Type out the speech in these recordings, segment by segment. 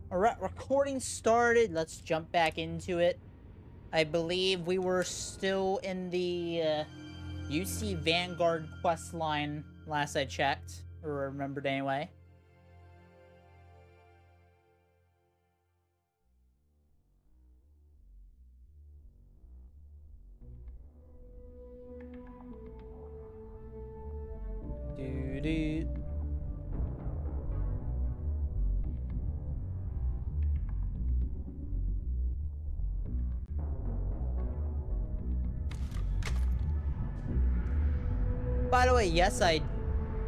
Alright, recording started. Let's jump back into it. I believe we were still in the UC Vanguard quest line last I checked, or remembered anyway. Doo-doo. By the way, yes, I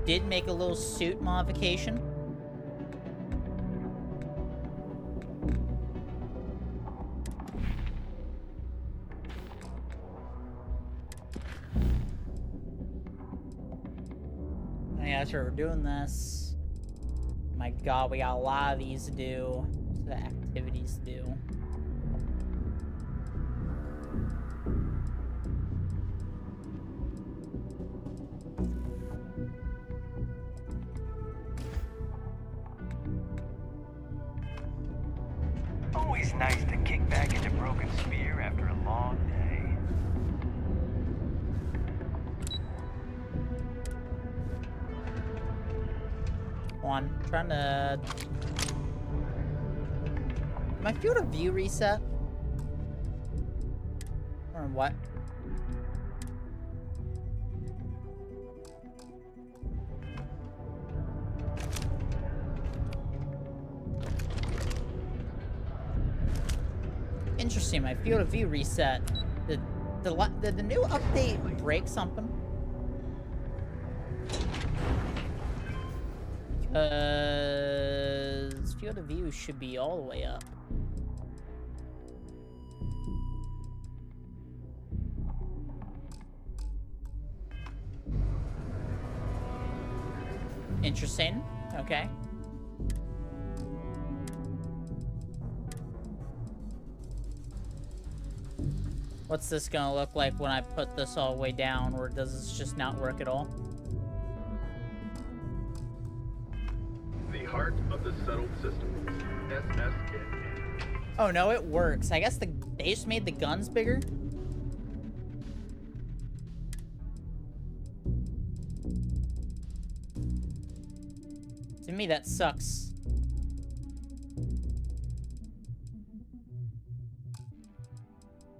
did make a little suit modification. Yeah, sure, we're doing this. My god, we got a lot of these to do. The activities to do. Always nice to kick back into Broken Spear after a long day. One, trying to... My field of view reset? Or what? Interesting, my field of view reset. Did the new update break something? Because field of view should be all the way up. Interesting. Okay. What's this gonna look like when I put this all the way down, or does this just not work at all? The heart of the settled system. SSN. Oh no, it works. I guess they just made the guns bigger? To me, that sucks.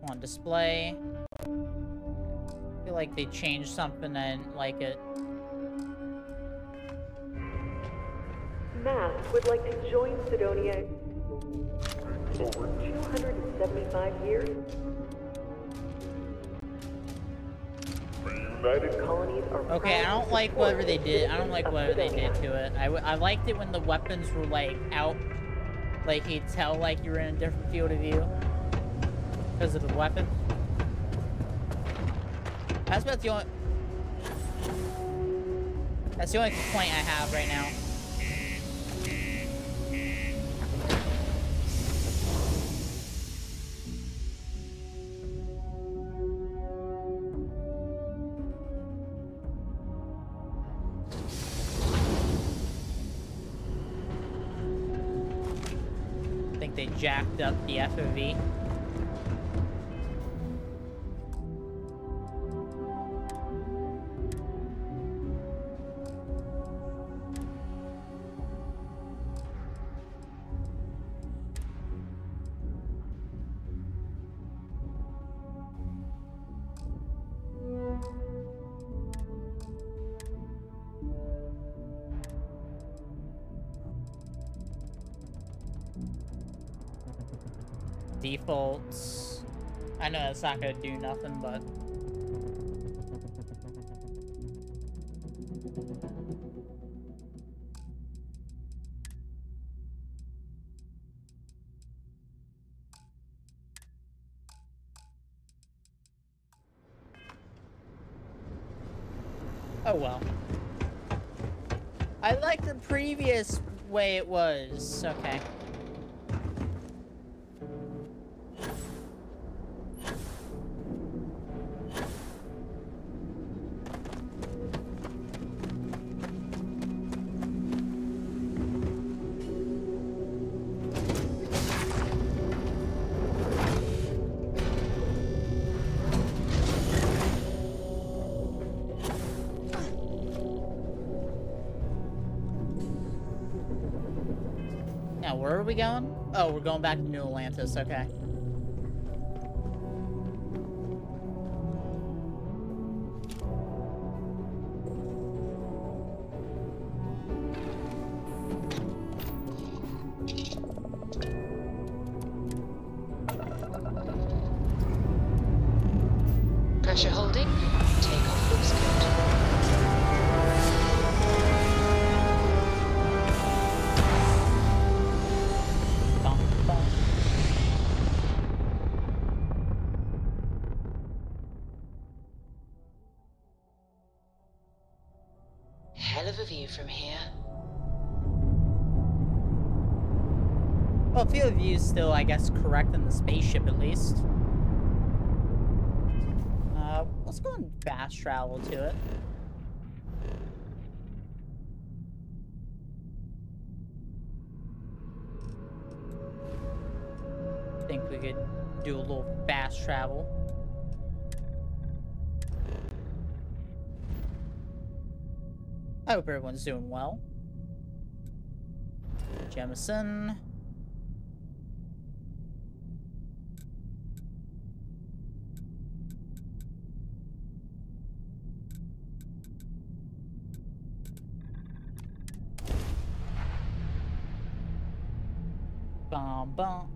On display. I feel like they changed something. I didn't like it. Matt would like to join Sidonia over 275 years. United colonies are okay, I don't like whatever they did. I don't like whatever they did to it. I liked it when the weapons were like out, like you'd tell like you were in a different field of view because of the weapon. That's about the only. That's the only complaint I have right now. They jacked up the FOV. Defaults. I know that's not gonna do nothing, but oh well. I like the previous way it was. Okay. Now, where are we going? Oh, we're going back to New Atlantis, okay. Pressure holding. Takeoff looks good. Bum, bum. Hell of a view from here. Well, field of view is still, I guess, correct in the spaceship at least. Let's go and fast travel to it. Think we could do a little fast travel. I hope everyone's doing well. Jemison. Bum bum.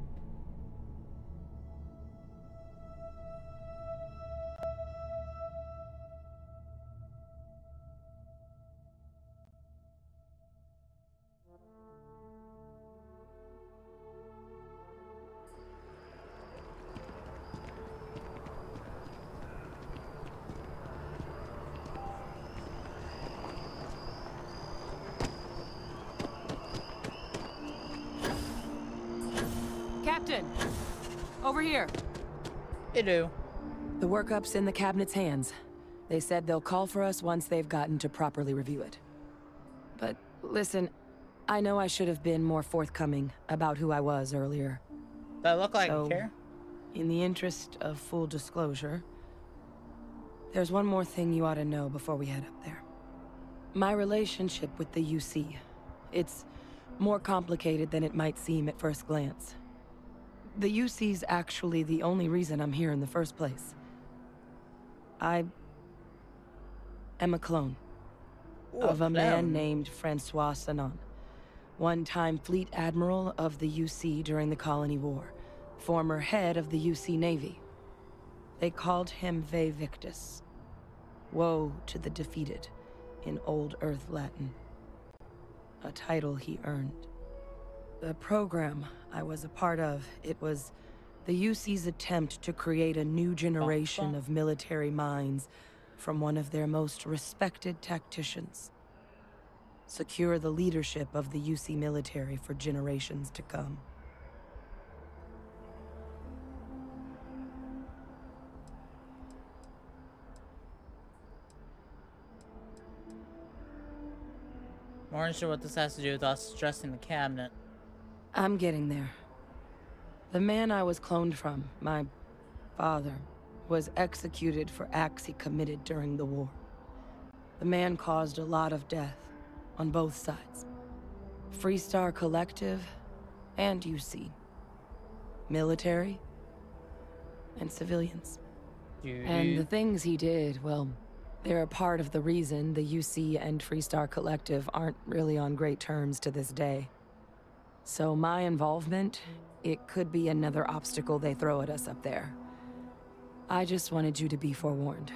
Captain! Over here. They do. The workup's in the cabinet's hands. They said they'll call for us once they've gotten to properly review it. But listen, I know I should have been more forthcoming about who I was earlier. Do I look like So, I care? in the interest of full disclosure, there's one more thing you ought to know before we head up there. My relationship with the UC. It's more complicated than it might seem at first glance. The UC's actually the only reason I'm here in the first place. I am a clone of a man named Francois Sanon, one-time fleet admiral of the UC during the Colony War, former head of the UC Navy. They called him Ve Victus, woe to the defeated, in Old Earth Latin, a title he earned. The program I was a part of, it was the UC's attempt to create a new generation of military minds from one of their most respected tacticians. Secure the leadership of the UC military for generations to come. More unsure what this has to do with us addressing the cabinet. I'm getting there. The man I was cloned from, my father, was executed for acts he committed during the war. The man caused a lot of death on both sides. Freestar Collective and UC. Military and civilians. And the things he did, well, they're a part of the reason the UC and Freestar Collective aren't really on great terms to this day. So my involvement, it could be another obstacle they throw at us up there. I just wanted you to be forewarned.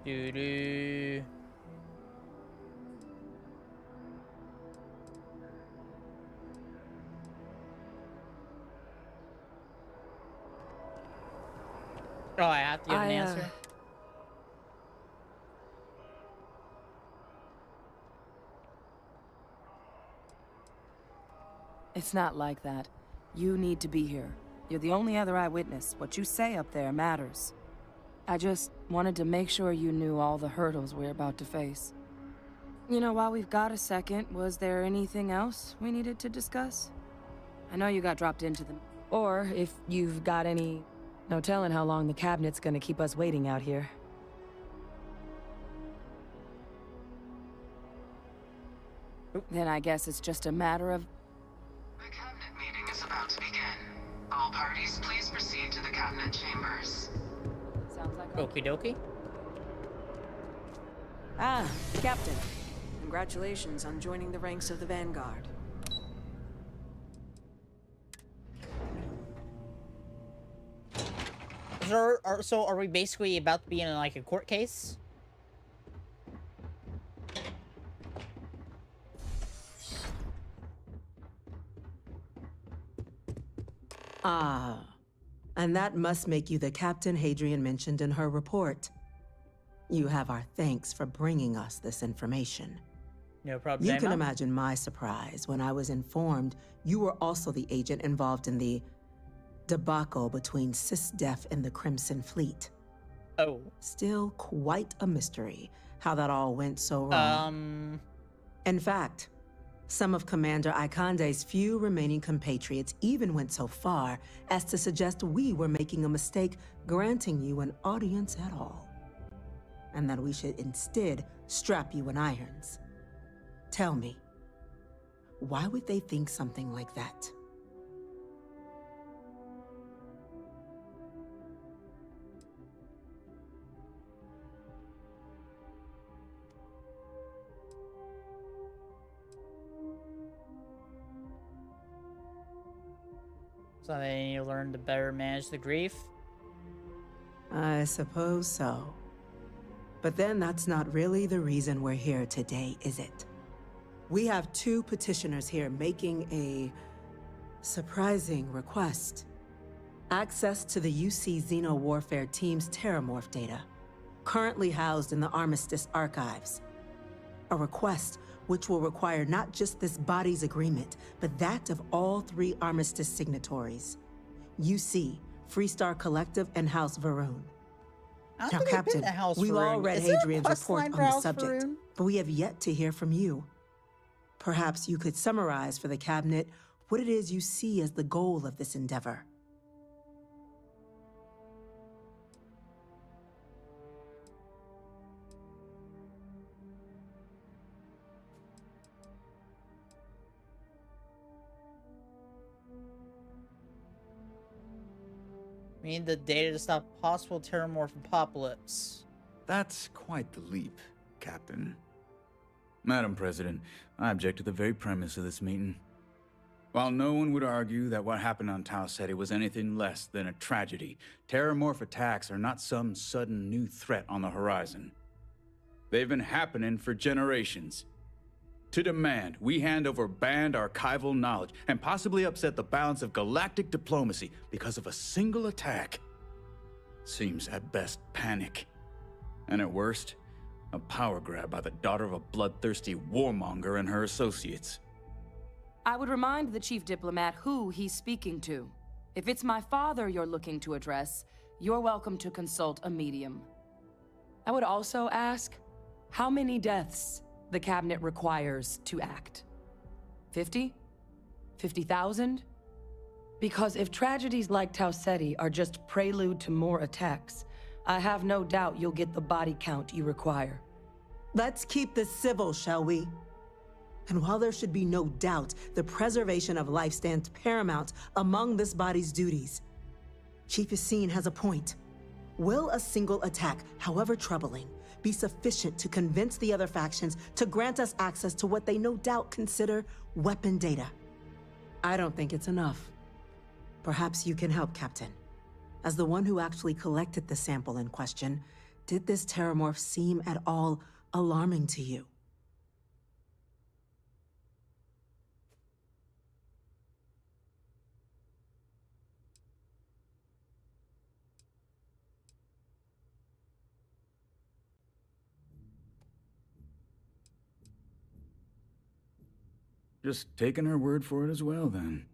Doo-doo. Oh, I have to give an answer? It's not like that. You need to be here. You're the only other eyewitness. What you say up there matters. I just wanted to make sure you knew all the hurdles we're about to face. You know, while we've got a second, was there anything else we needed to discuss? I know you got dropped into them. Or if you've got any No telling how long the cabinet's gonna keep us waiting out here. Then I guess it's just a matter of... The cabinet meeting is about to begin. All parties, please proceed to the cabinet chambers. Sounds like... Okie dokie. Ah, Captain. Congratulations on joining the ranks of the Vanguard. So are we basically about to be in like a court case? Ah, and that must make you the captain Hadrian mentioned in her report. You have our thanks for bringing us this information. No problem. You can imagine my surprise when I was informed you were also the agent involved in the debacle between SysDef and the Crimson Fleet. Oh. Still quite a mystery how that all went so wrong. In fact, some of Commander Ikande's few remaining compatriots even went so far as to suggest we were making a mistake granting you an audience at all, and that we should instead strap you in irons. Tell me, why would they think something like that? So they need to learn to better manage the grief? I suppose so. But then that's not really the reason we're here today, is it? We have two petitioners here making a surprising request. Access to the UC Xeno Warfare Team's Terramorph data, currently housed in the Armistice archives. A request which will require not just this body's agreement, but that of all three Armistice signatories. UC, Freestar Collective, and House Varun. Now, Captain, we've all read Hadrian's report on the subject, but we have yet to hear from you. Perhaps you could summarize for the Cabinet what it is you see as the goal of this endeavor. We need the data to stop possible Terramorph apocalypse. That's quite the leap, Captain. Madam President, I object to the very premise of this meeting. While no one would argue that what happened on Tau Ceti was anything less than a tragedy, Terramorph attacks are not some sudden new threat on the horizon. They've been happening for generations. To demand we hand over banned archival knowledge and possibly upset the balance of galactic diplomacy because of a single attack seems at best panic, and at worst, a power grab by the daughter of a bloodthirsty warmonger and her associates. I would remind the chief diplomat who he's speaking to. If it's my father you're looking to address, you're welcome to consult a medium. I would also ask, how many deaths the Cabinet requires to act? 50? 50,000? Because if tragedies like Tau Ceti are just prelude to more attacks, I have no doubt you'll get the body count you require. Let's keep this civil, shall we? And while there should be no doubt the preservation of life stands paramount among this body's duties, Chief Yassine has a point. Will a single attack, however troubling, be sufficient to convince the other factions to grant us access to what they no doubt consider weapon data? I don't think it's enough. Perhaps you can help, Captain. As the one who actually collected the sample in question, did this Terramorph seem at all alarming to you? Just taking her word for it as well, then.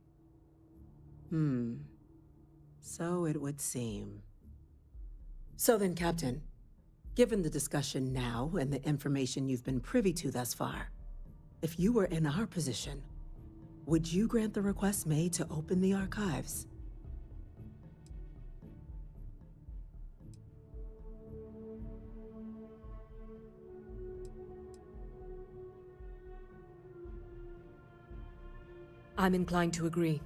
So it would seem. So then, Captain, given the discussion now and the information you've been privy to thus far, if you were in our position, would you grant the request made to open the archives? I'm inclined to agree.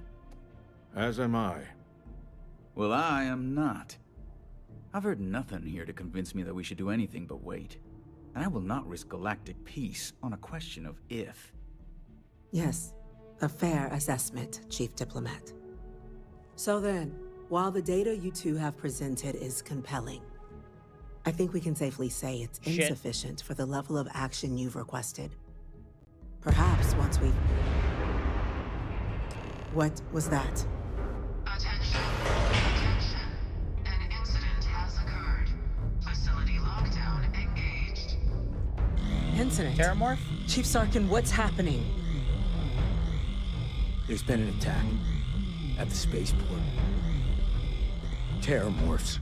As am I. Well, I am not. I've heard nothing here to convince me that we should do anything but wait. And I will not risk galactic peace on a question of if. Yes, a fair assessment, Chief Diplomat. So then, while the data you two have presented is compelling, I think we can safely say it's insufficient for the level of action you've requested. Perhaps once we... What was that? Attention. Attention. An incident has occurred. Facility lockdown engaged. Incident? Terramorph? Chief Sarkin, what's happening? There's been an attack at the spaceport. Terramorphs.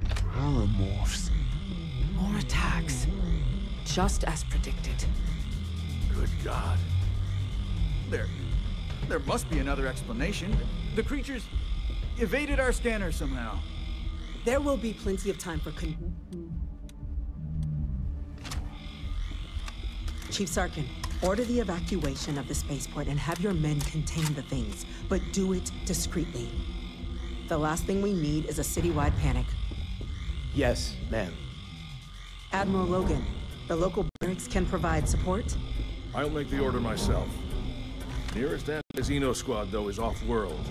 Terramorphs. More attacks. Just as predicted. Good God. There must be another explanation. The creatures evaded our scanner somehow. There will be plenty of time for Chief Sarkin, order the evacuation of the spaceport and have your men contain the things, but do it discreetly. The last thing we need is a citywide panic. Yes, ma'am. Admiral Logan, the local barracks can provide support? I'll make the order myself. Nearest Xeno squad, though, is off-world.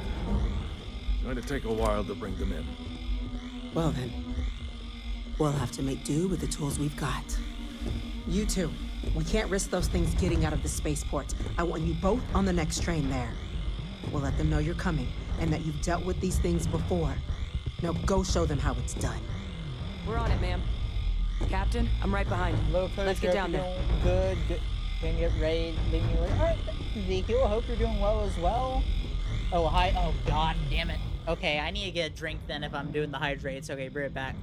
Going to take a while to bring them in. Well then, we'll have to make do with the tools we've got. You two, we can't risk those things getting out of the spaceport. I want you both on the next train there. We'll let them know you're coming, and that you've dealt with these things before. Now go show them how it's done. We're on it, ma'am. Captain, I'm right behind you. Hello, Coach. Let's get down there. Good. Can you get ready? Leave me with... Alright, Ezekiel, I hope you're doing well as well. Oh, hi. Oh, god damn it. Okay, I need to get a drink then if I'm doing the hydrates. Okay, bring it back.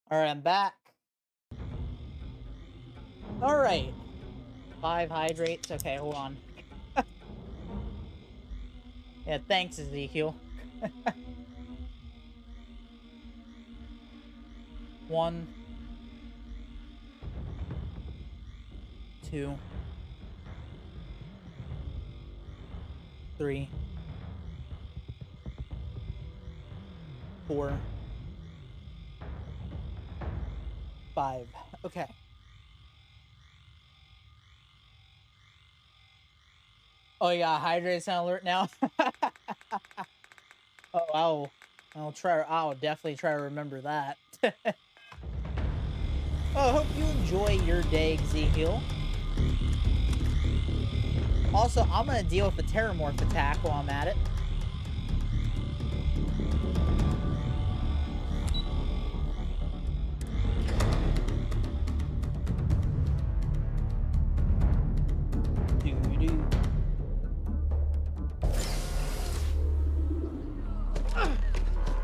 Alright, I'm back. Alright. 5 hydrates. Okay, hold on. Yeah, thanks, Ezekiel. 1, 2, 3, 4, 5. Okay. Oh yeah, hydration alert now. Oh, I'll definitely try to remember that. Oh, I hope you enjoy your day, Ezekiel. Also, I'm gonna deal with the Terramorph attack while I'm at it.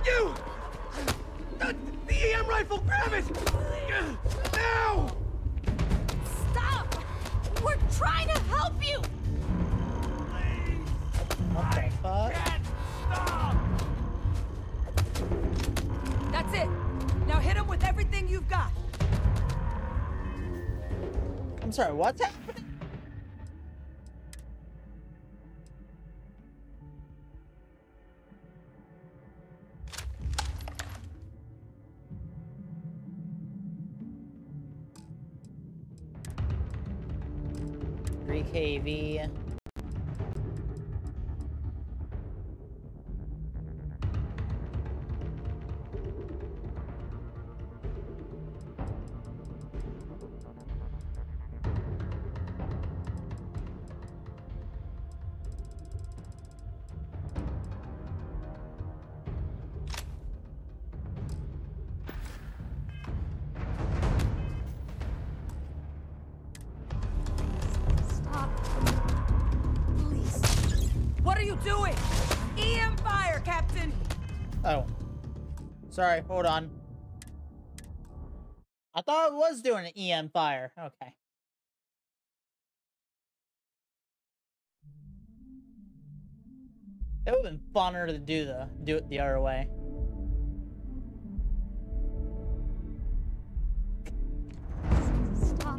You! The EM rifle, grab it! Now! Stop! We're trying to help you! What the fuck? Stop! That's it. Now hit him with everything you've got. I'm sorry, what's happening? KV. do it! EM fire, Captain! Oh. Sorry, hold on. I thought it was doing an EM fire. Okay. It would have been funner to do it the other way. Stop.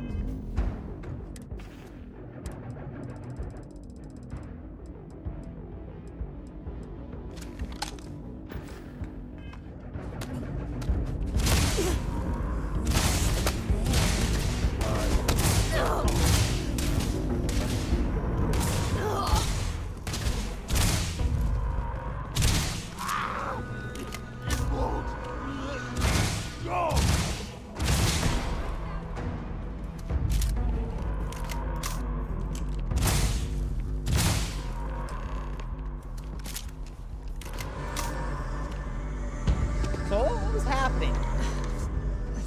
So what was happening?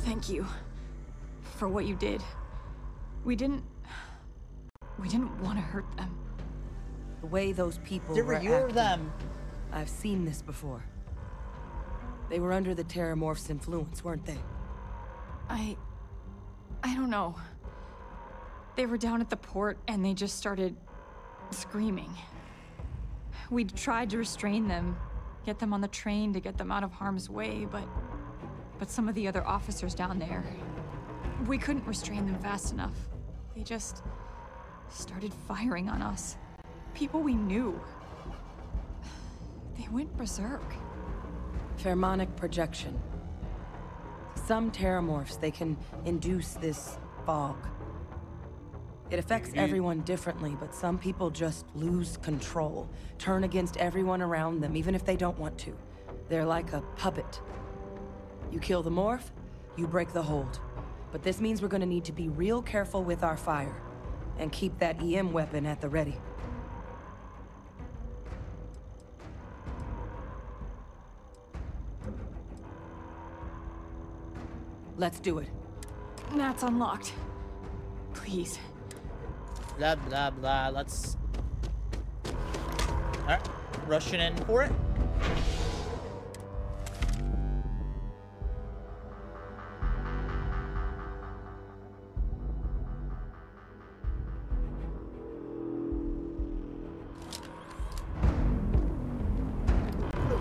Thank you for what you did. We didn't want to hurt them. The way those people They were were you or acting, them? I've seen this before. They were under the Terramorph's influence, weren't they? I don't know. They were down at the port and they just started screaming. We tried to restrain them, get them on the train to get them out of harm's way, but some of the other officers down there, we couldn't restrain them fast enough. They just started firing on us. People we knew. They went berserk. Pheromonic projection. Some Terramorphs, they can induce this fog. It affects everyone differently, but some people just lose control, turn against everyone around them, even if they don't want to. They're like a puppet. You kill the morph, you break the hold. But this means we're gonna need to be real careful with our fire, and keep that EM weapon at the ready. Let's do it. That's unlocked. Please. Blah, blah, blah. Let's... Alright. Rushing in for it.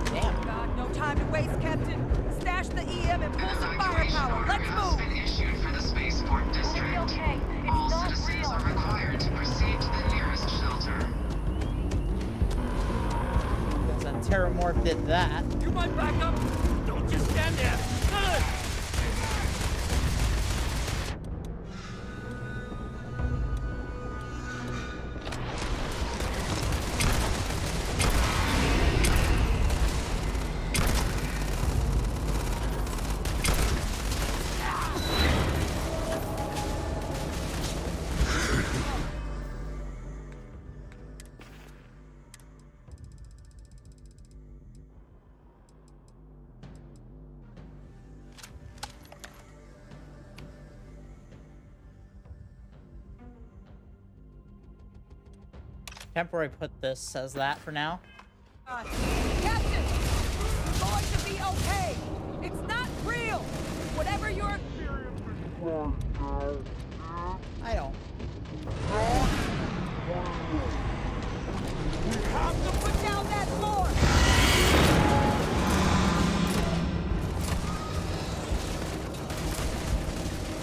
Damn. God, no time to waste, Captain. Stash the EM and pull some firepower. Let's move! Been issued for the spaceport district. Okay, it's All not citizens real. are required to proceed to the nearest shelter. Guess that Terramorph did that. You might back up. Don't just stand there. Temporary put this as that for now. Captain! You're going to be okay! It's not real! Whatever you're... I don't. We have to put down that floor!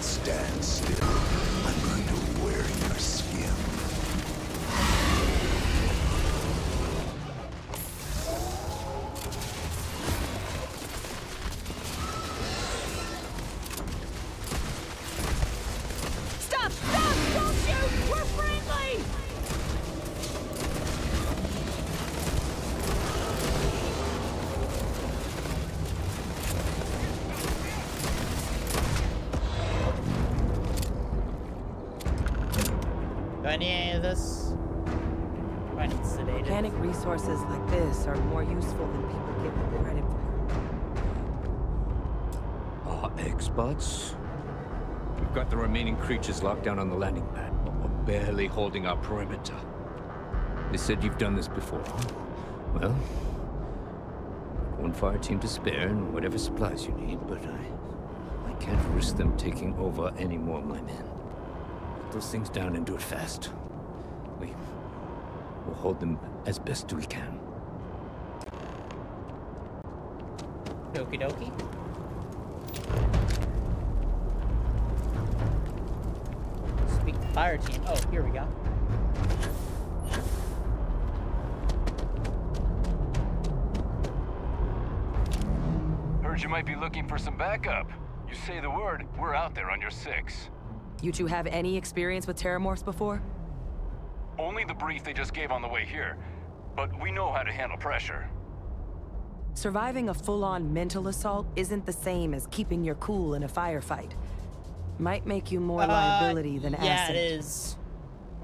Stand still. I'm going to wear your skin. Stop! Stop! Don't shoot! We're friendly! Do I need any of this? Do I need sedated? Mechanic resources like this are more useful than people give them credit for. Experts? We've got the remaining creatures locked down on the landing pad, but we're barely holding our perimeter. They said you've done this before. Well, one fire team to spare and whatever supplies you need, but I can't risk them taking over any more of my men. Put those things down and do it fast. We'll hold them as best we can. Okie dokie. Speak to fire team. Oh, here we go. Heard you might be looking for some backup. You say the word, we're out there on your 6. You two have any experience with terramorphs before? Only the brief they just gave on the way here, but we know how to handle pressure. Surviving a full-on mental assault isn't the same as keeping your cool in a firefight. Might make you more liability than asset. Yeah, it is.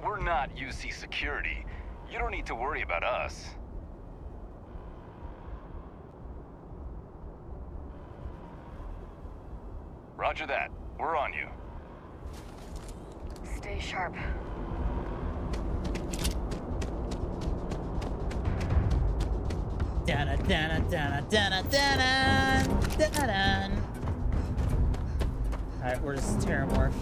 We're not UC security. You don't need to worry about us. Roger that. We're on you. Stay sharp. Dun dun dun dun dun dun dun. Alright, where's Terramorph?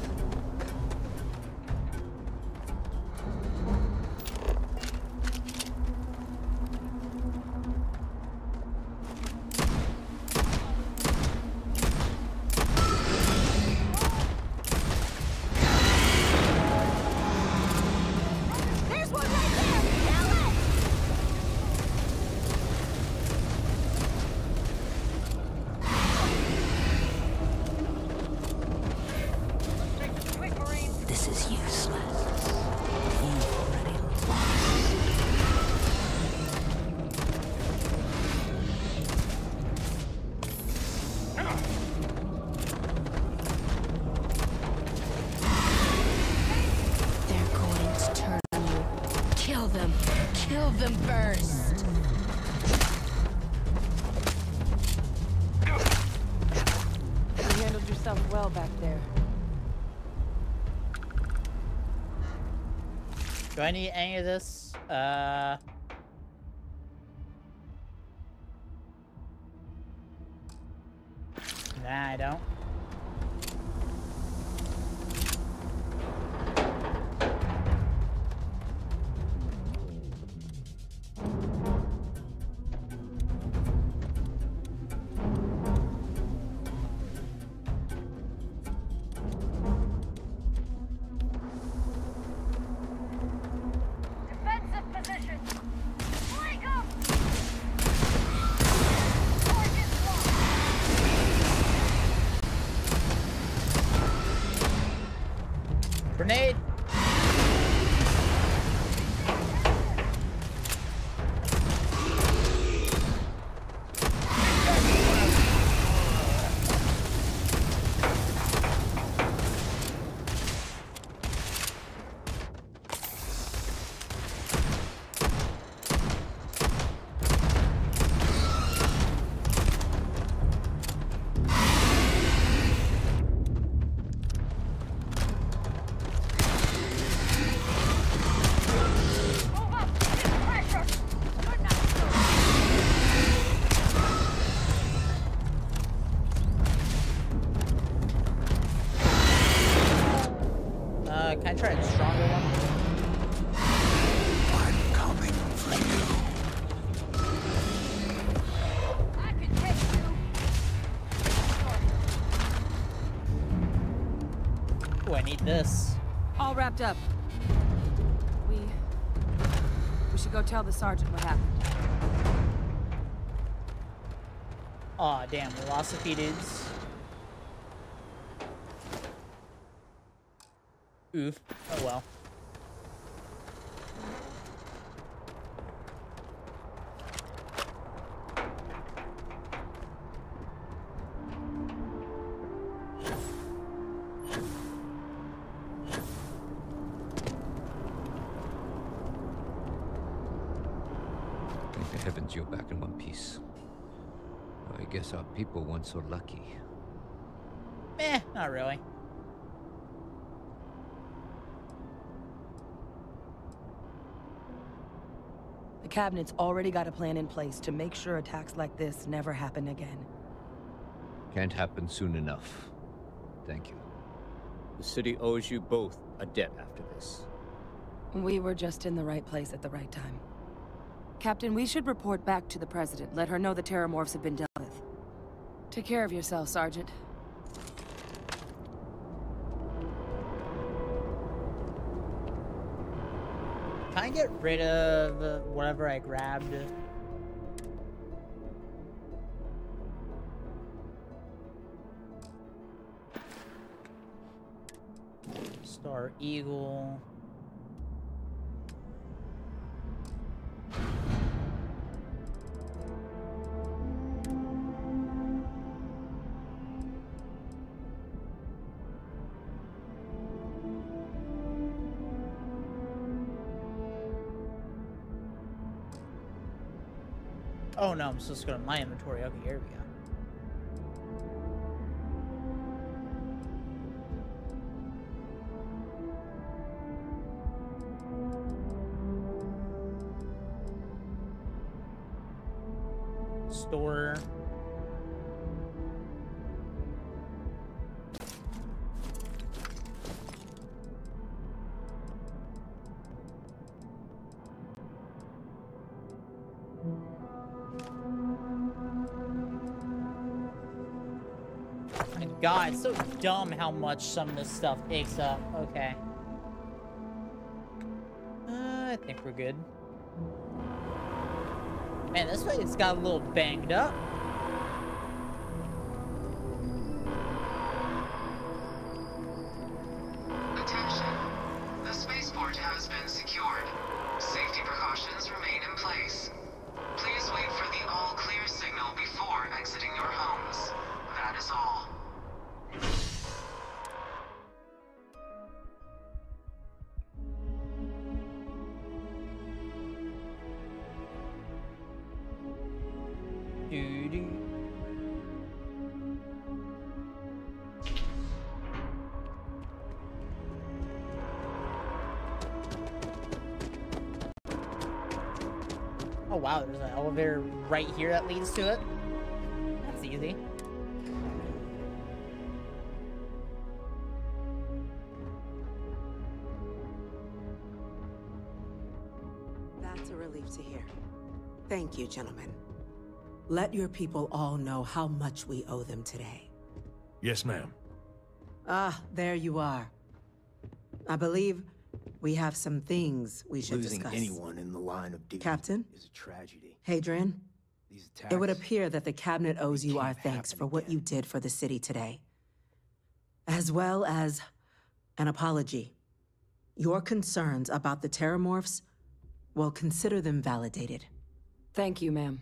Kill them first. You handled yourself well back there. Do I need any of this? Nah, I don't. Grenade! Can I try a stronger one? I'm coming for you. I can take you. Ooh, I need this. All wrapped up. We should go tell the sergeant what happened. Aw, damn, we lost a few dudes. Oof. Oh well. Thank the heavens you're back in one piece. I guess our people weren't so lucky. Eh, not really. The Cabinet's already got a plan in place to make sure attacks like this never happen again. Can't happen soon enough. Thank you. The city owes you both a debt after this. We were just in the right place at the right time. Captain, we should report back to the President. Let her know the Terramorphs have been dealt with. Take care of yourself, Sergeant. Can I get rid of whatever I grabbed? Star Eagle. Oh no, I'm supposed to go to my inventory. Okay, here we go. Store. My God, it's so dumb how much some of this stuff takes up. Okay. I think we're good. Man, this place got a little banged up. Attention. The spaceport has been secured. Safety precautions remain in place. Please wait for the all-clear signal before exiting your homes. That is all. Oh wow, there's an elevator right here that leads to it. That's easy. That's a relief to hear. Thank you, gentlemen. Let your people all know how much we owe them today. Yes, ma'am. Ah, there you are. I believe we have some things we should Losing discuss. anyone in the line of duty Captain? is a tragedy. Hadrian? These attacks, It would appear that the Cabinet owes you our can't thanks happen for what again. you did for the city today. As well as an apology. Your concerns about the Terramorphs, well, consider them validated. Thank you, ma'am.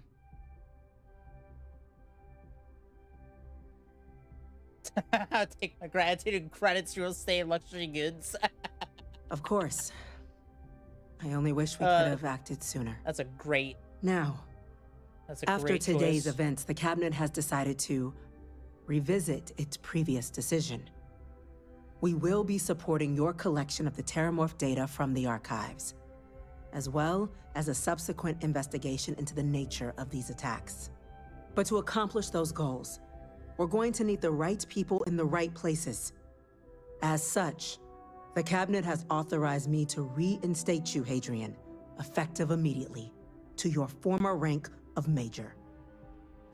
I'll take my gratitude and credits. You'll stay in luxury goods. Of course. I only wish we could have acted sooner. That's a great... Now, That's a after great today's choice. events, the Cabinet has decided to revisit its previous decision. We will be supporting your collection of the Terramorph data from the archives, as well as a subsequent investigation into the nature of these attacks. But to accomplish those goals, we're going to need the right people in the right places. As such, the Cabinet has authorized me to reinstate you, Hadrian, effective immediately, to your former rank of Major.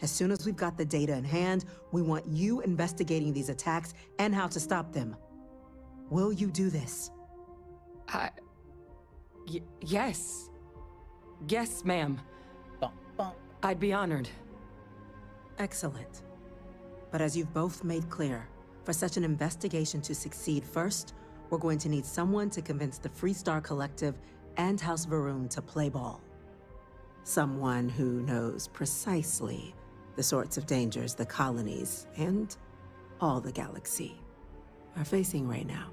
As soon as we've got the data in hand, we want you investigating these attacks and how to stop them. Will you do this? Yes. Yes, ma'am. I'd be honored. Excellent. But as you've both made clear, for such an investigation to succeed first, we're going to need someone to convince the Freestar Collective and House Varun to play ball. Someone who knows precisely the sorts of dangers the colonies and all the galaxy are facing right now.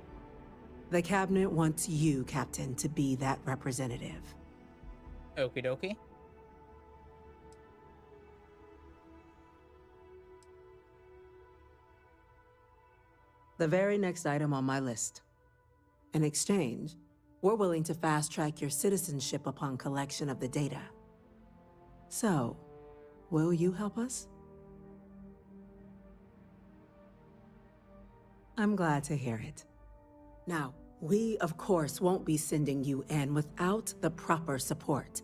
The Cabinet wants you, Captain, to be that representative. Okie dokie. The very next item on my list. In exchange, We're willing to fast-track your citizenship upon collection of the data. So, will you help us? I'm glad to hear it. Now, we, of course, won't be sending you in without the proper support.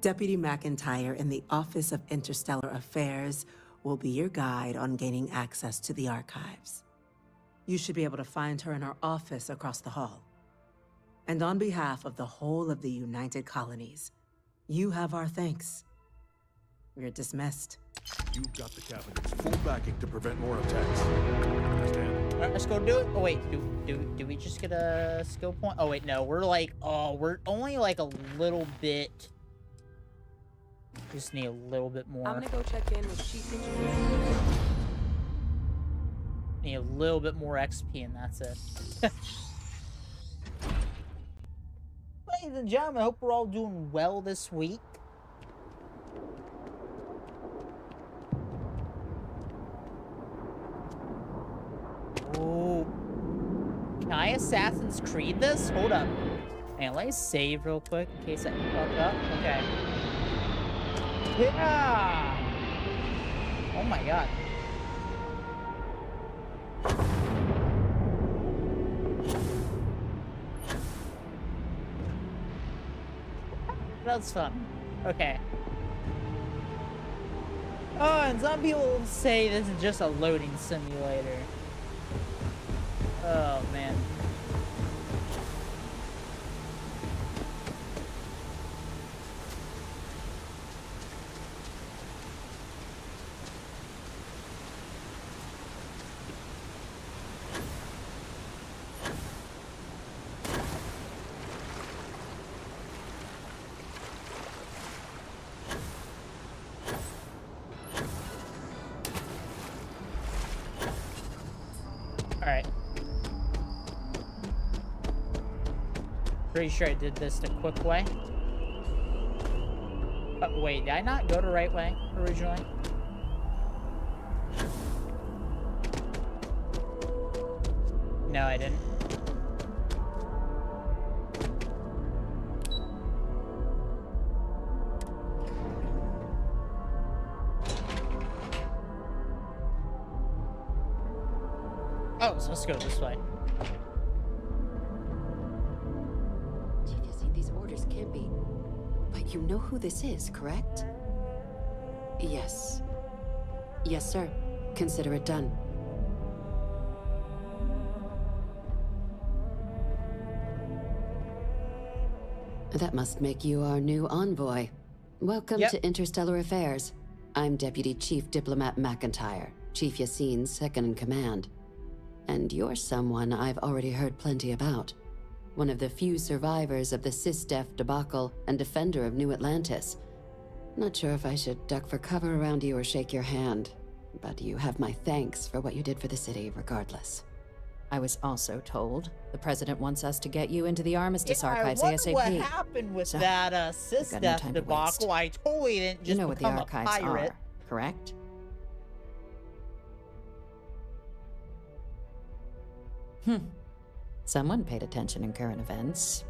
Deputy McIntyre in the Office of Interstellar Affairs will be your guide on gaining access to the archives. You should be able to find her in our office across the hall. And on behalf of the whole of the United Colonies, you have our thanks. You're dismissed. You've got the Cabinet's full backing to prevent more attacks. Understand? Alright, let's go do it. Oh wait, do we just get a skill point? Oh wait, no, we're like, oh, we're only like a little bit. Just need a little bit more. I'm gonna go check in with Chief Engineer. Need a little bit more XP and that's it. Ladies and gentlemen, I hope we're all doing well this week. Oh, can I Assassin's Creed this? Hold up. Man, let me save real quick in case I fuck up. Okay. Yeah! Oh my god. That's fun. Okay. Oh, and some people say this is just a loading simulator. Oh, man. Alright. Pretty sure I did this the quick way. But wait, did I not go the right way originally? No, I didn't. Oh, so let's go this way. These orders can't be. But you know who this is, correct? Yes. Yes, sir. Consider it done. That must make you our new envoy. Welcome to Interstellar Affairs. I'm Deputy Chief Diplomat McIntyre, Chief Yassine's second-in-command. And you're someone I've already heard plenty about. One of the few survivors of the SysDef debacle and defender of New Atlantis. Not sure if I should duck for cover around you or shake your hand, but you have my thanks for what you did for the city regardless. I was also told the President wants us to get you into the Armistice archives I wonder ASAP. what happened with that SysDef debacle. I totally didn't just you know what the become archives a pirate. are, correct? Someone paid attention in current events.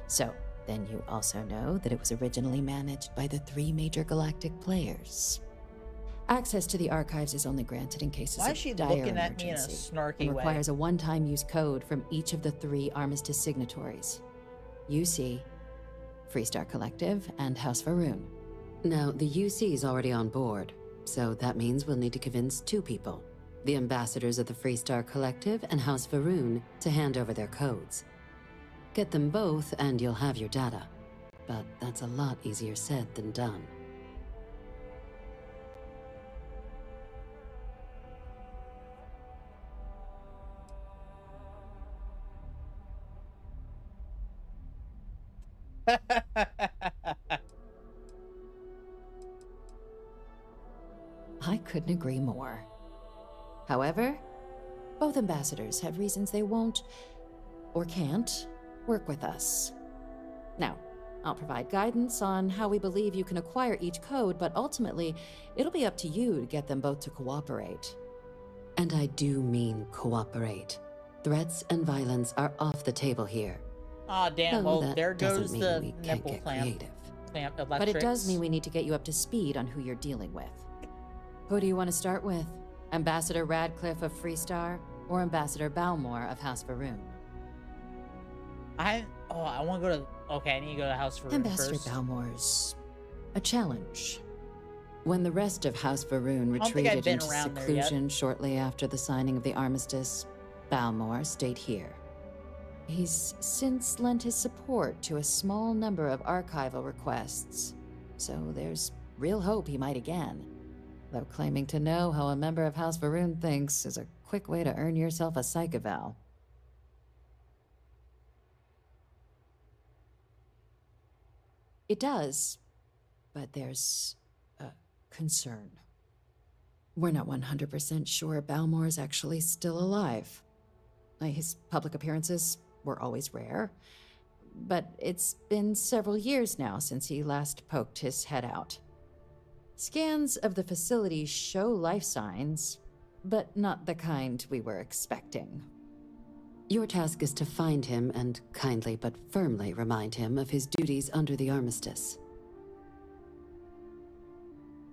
So, then you also know that it was originally managed by the 3 major galactic players. Access to the archives is only granted in cases Why of is she dire looking at me in a emergency snarky and way? requires a one-time use code from each of the 3 Armistice signatories. UC, Freestar Collective, and House Varoon. Now, the UC is already on board, so that means we'll need to convince 2 people. The ambassadors of the Freestar Collective and House Varoon to hand over their codes. Get them both and you'll have your data. But that's a lot easier said than done. I couldn't agree more. However, both ambassadors have reasons they won't, or can't, work with us. Now, I'll provide guidance on how we believe you can acquire each code, but ultimately, it'll be up to you to get them both to cooperate. And I do mean cooperate. Threats and violence are off the table here. Ah, damn. Though Well, that there doesn't goes mean the we can't nipple get clamp. creative. Clamp But electrics. it does mean we need to get you up to speed on who you're dealing with. Who do you want to start with? Ambassador Radcliffe of Freestar or Ambassador Balmore of House Varoon? I want to go to... Okay, I need to go to House Varoon Ambassador first. Balmore's a challenge. When the rest of House Varoon I don't think I've retreated been into around there yet. seclusion shortly after the signing of the armistice, Balmore stayed here. He's since lent his support to a small number of archival requests, so there's real hope he might again. Though claiming to know how a member of House Varoon thinks is a quick way to earn yourself a psych eval. It does, but there's a concern. We're not 100% sure Balmore is actually still alive. His public appearances were always rare, but it's been several years now since he last poked his head out. Scans of the facility show life signs, but not the kind we were expecting. Your task is to find him and kindly but firmly remind him of his duties under the armistice.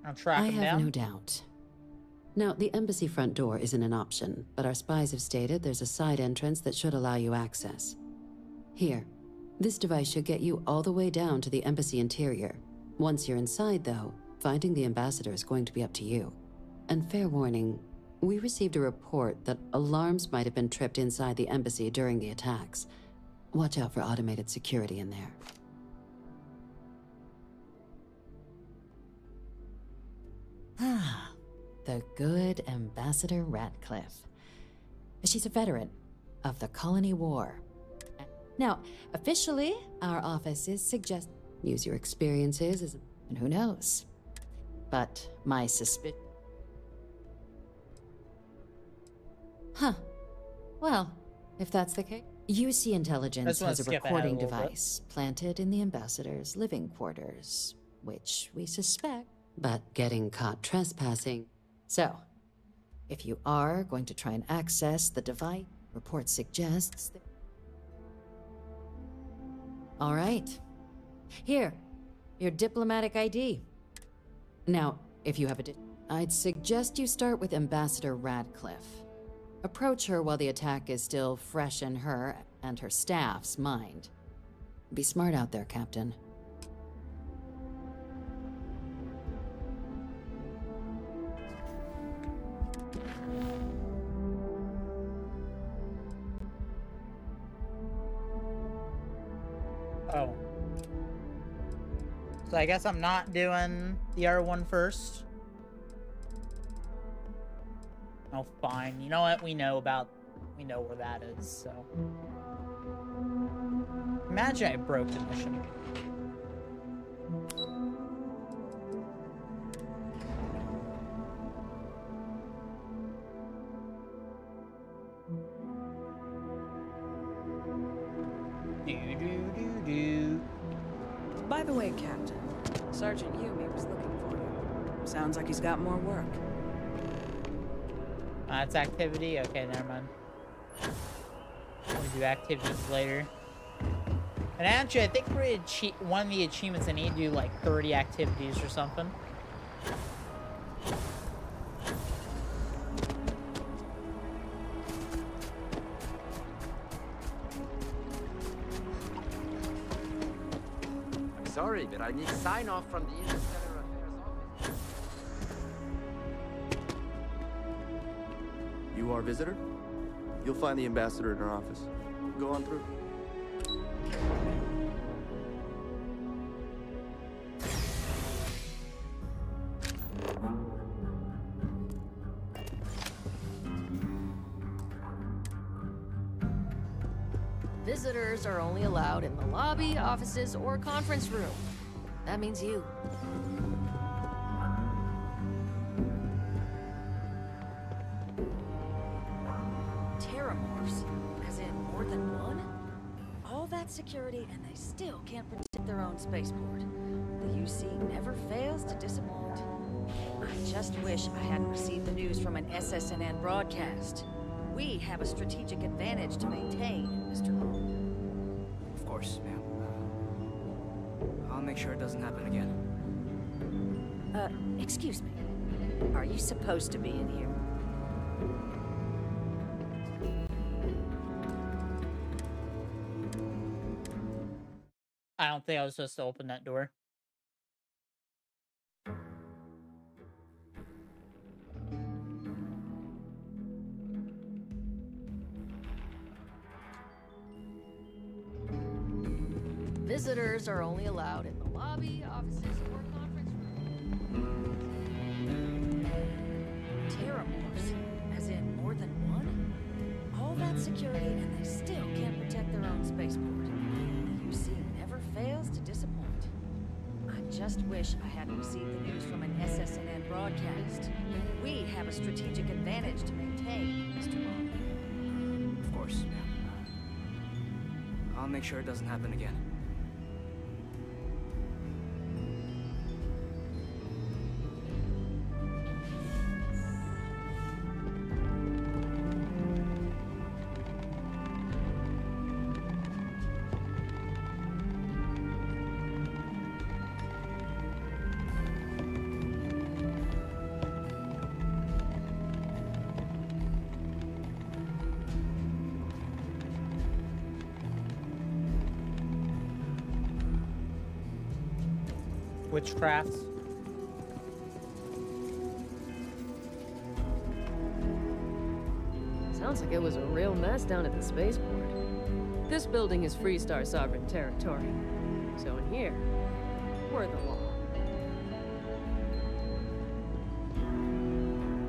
I'll track I him have down. no doubt. Now, the embassy front door isn't an option, but our spies have stated there's a side entrance that should allow you access. Here, this device should get you all the way down to the embassy interior. Once you're inside, though, finding the ambassador is going to be up to you. And fair warning, we received a report that alarms might have been tripped inside the embassy during the attacks. Watch out for automated security in there. Ah, the good Ambassador Radcliffe. She's a veteran of the Colony War. Now, officially, our office is Use your experiences as and who knows? But my suspicion... Huh. Well, if that's the case... UC Intelligence has a recording device planted in the Ambassador's living quarters, which we suspect... But getting caught trespassing... So, if you are going to try and access the device, report suggests that... All right. Here, your diplomatic ID. Now, if you have I'd suggest you start with Ambassador Radcliffe. Approach her while the attack is still fresh in her and her staff's mind. Be smart out there, Captain. Oh. So I guess I'm not doing the R1 first. Oh, fine. You know what? We know where that is, so. Imagine I broke the mission. By the way, Captain, Sergeant Yumi was looking for you. Sounds like he's got more work. That's activity? Okay, never mind. We'll do activities later. And actually, I think for one of the achievements, I need to do like 30 activities or something. Sorry, but I need sign-off from the Interstellar Affairs office. You are a visitor? You'll find the ambassador in her office. Go on through. Visitors are only allowed in the lobby, offices, or conference room. That means you. Terramorphs? As in more than one? All that security and they still can't protect their own spaceport. The UC never fails to disappoint. I just wish I hadn't received the news from an SSNN broadcast. We have a strategic advantage to maintain, Mr. Long. Of course, ma'am. I'll make sure it doesn't happen again. Excuse me. Are you supposed to be in here? I don't think I was supposed to open that door. Visitors are only allowed in the lobby, offices, or conference room. Terramorphs? As in more than one? All that security and they still can't protect their own spaceport. The UC never fails to disappoint. I just wish I hadn't received the news from an SSNN broadcast. We have a strategic advantage to maintain, Mr. Bond. Of course, ma'am. I'll make sure it doesn't happen again. Witchcraft. Sounds like it was a real mess down at the spaceport. This building is Freestar sovereign territory. So in here, we're the law.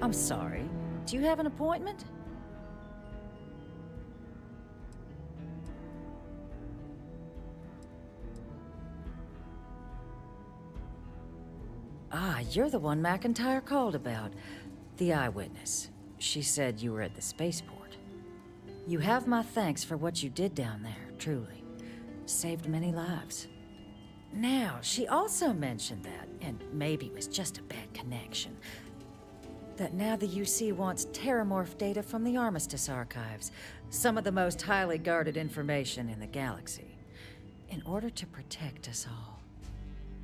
I'm sorry. Do you have an appointment? Ah, you're the one McIntyre called about. The eyewitness. She said you were at the spaceport. You have my thanks for what you did down there, truly. Saved many lives. Now, she also mentioned that, and maybe it was just a bad connection, that now the UC wants Terramorph data from the Armistice archives, some of the most highly guarded information in the galaxy, in order to protect us all.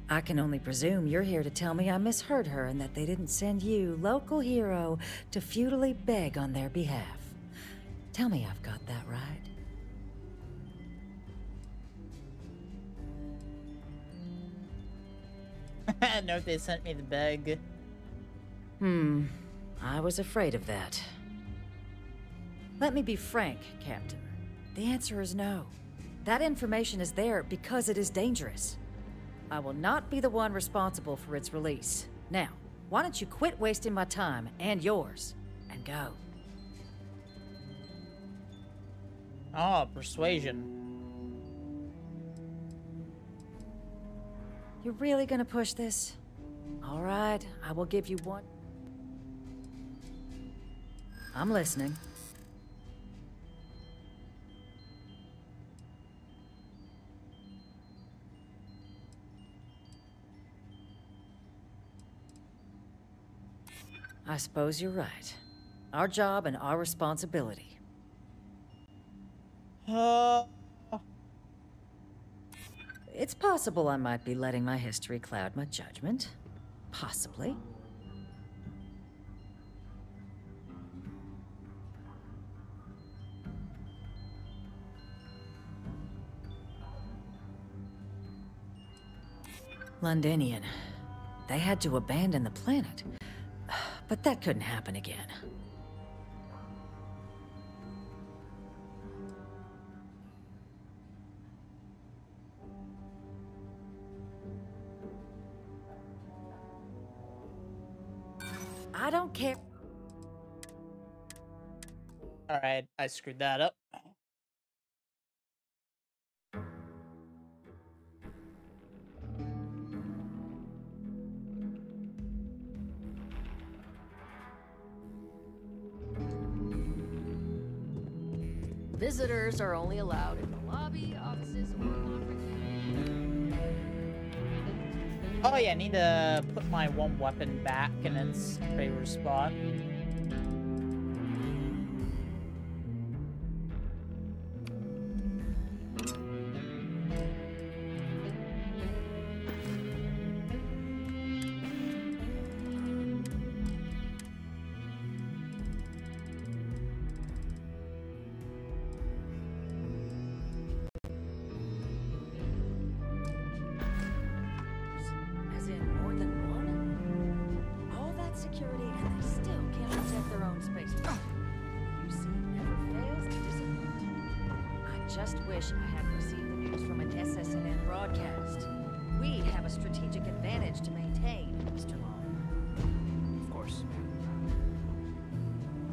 I can only presume you're here to tell me I misheard her and that they didn't send you, local hero, to futilely beg on their behalf. Tell me I've got that right. No, they sent me the beg. I was afraid of that. Let me be frank, Captain. The answer is no. That information is there because it is dangerous. I will not be the one responsible for its release. Now, why don't you quit wasting my time and yours, and go? Oh, persuasion. You're really gonna push this? All right, I will give you one. I'm listening. I suppose you're right. Our job and our responsibility. It's possible I might be letting my history cloud my judgment. Possibly. Londinian. They had to abandon the planet. But that couldn't happen again. I don't care. Alright, I screwed that up. Visitors are only allowed in the lobby, offices, or conference rooms. Oh yeah, I need to put my one weapon back in its favorite spot. just wish I had received the news from an SSNN broadcast. We have a strategic advantage to maintain, Mr. Long. Of course.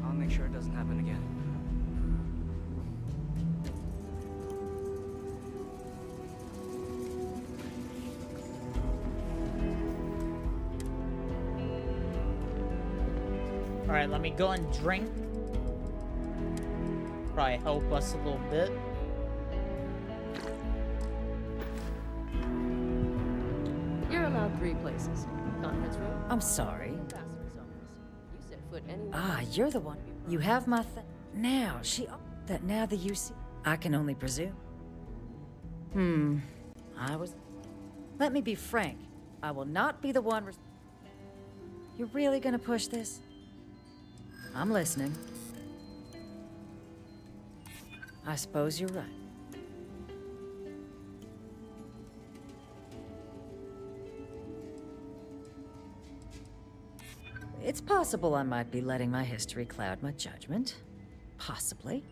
I'll make sure it doesn't happen again. Alright, let me go and drink. Probably help us a little bit. You're allowed 3 places. Conference room. I'm sorry. Ambassador's office. You set foot anywhere. Ah, you're the one. You have my Now, that now the UC... I can only presume. Let me be frank. I will not be the one... You're really gonna push this? I'm listening. I suppose you're right. It's possible I might be letting my history cloud my judgment. Possibly.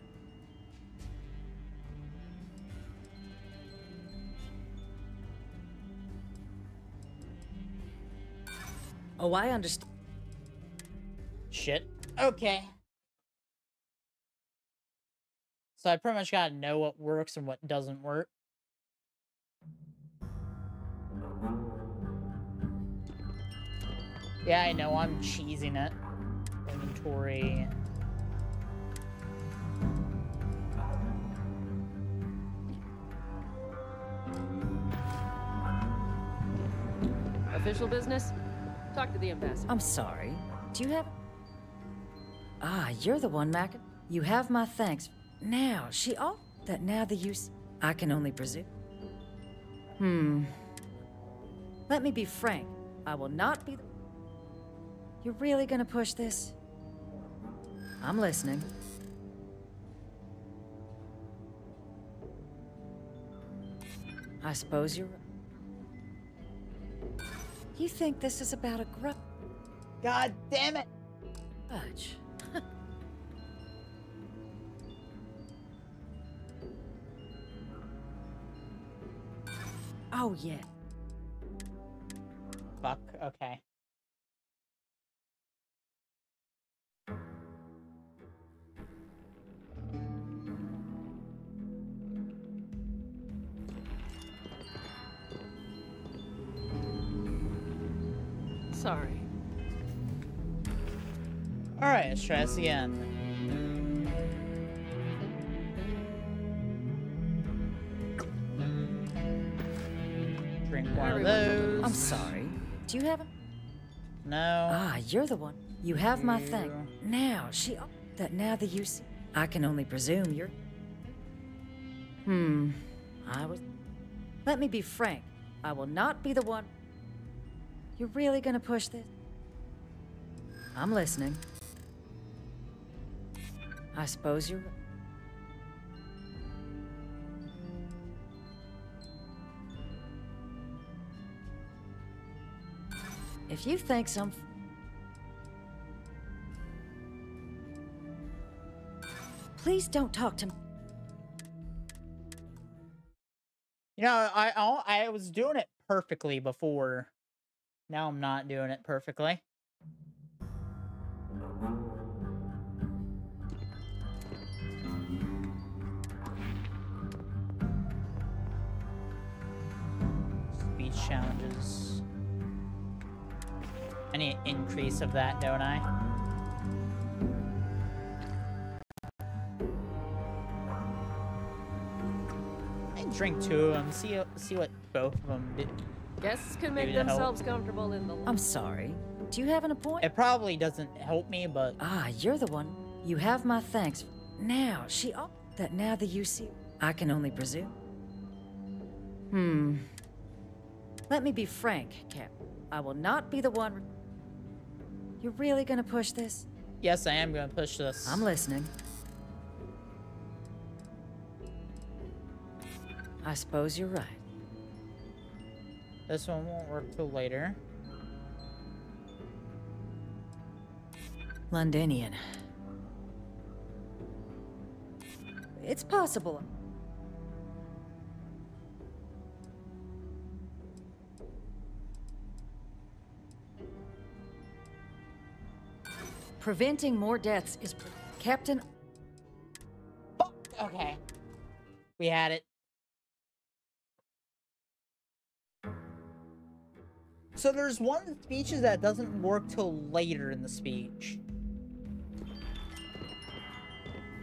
Oh, I understand. Shit. Okay. So I pretty much gotta know what works and what doesn't work. Yeah, I know, I'm cheesing it. Inventory. Official business? Talk to the ambassador. I'm sorry. Do you have... Ah, you're the one, Mac. You have my thanks. Now, that now the use... I can only presume. Let me be frank. I will not be the... You're really gonna push this? I'm listening. I suppose you're right. You think this is about a grudge? God damn it! Grudge. Oh, yeah. Fuck, okay. Sorry. Alright, let's try this again. Drink one of those. I'm sorry. Do you have a... No. Ah, you're the one. You have my thing. Now, that now the use... I can only presume you're... Let me be frank. I will not be the one... You're really gonna push this? I'm listening. I suppose you're right. If you think some... Please don't talk to me. You know, I was doing it perfectly before. Now I'm not doing it perfectly. Speech challenges. I need an increase of that, don't I? I drink 2 of them, see what both of them do. Guests can make themselves comfortable in the... I'm sorry. Do you have an appointment? It probably doesn't help me, but... Ah, you're the one. You have my thanks. Now, that now the UC... I can only presume. Let me be frank, Cap. I will not be the one... You're really gonna push this? Yes, I am gonna push this. I'm listening. I suppose you're right. This one won't work till later. Londonian. It's possible. Preventing more deaths is... Captain... Okay. We had it. So there's one speech that doesn't work till later in the speech.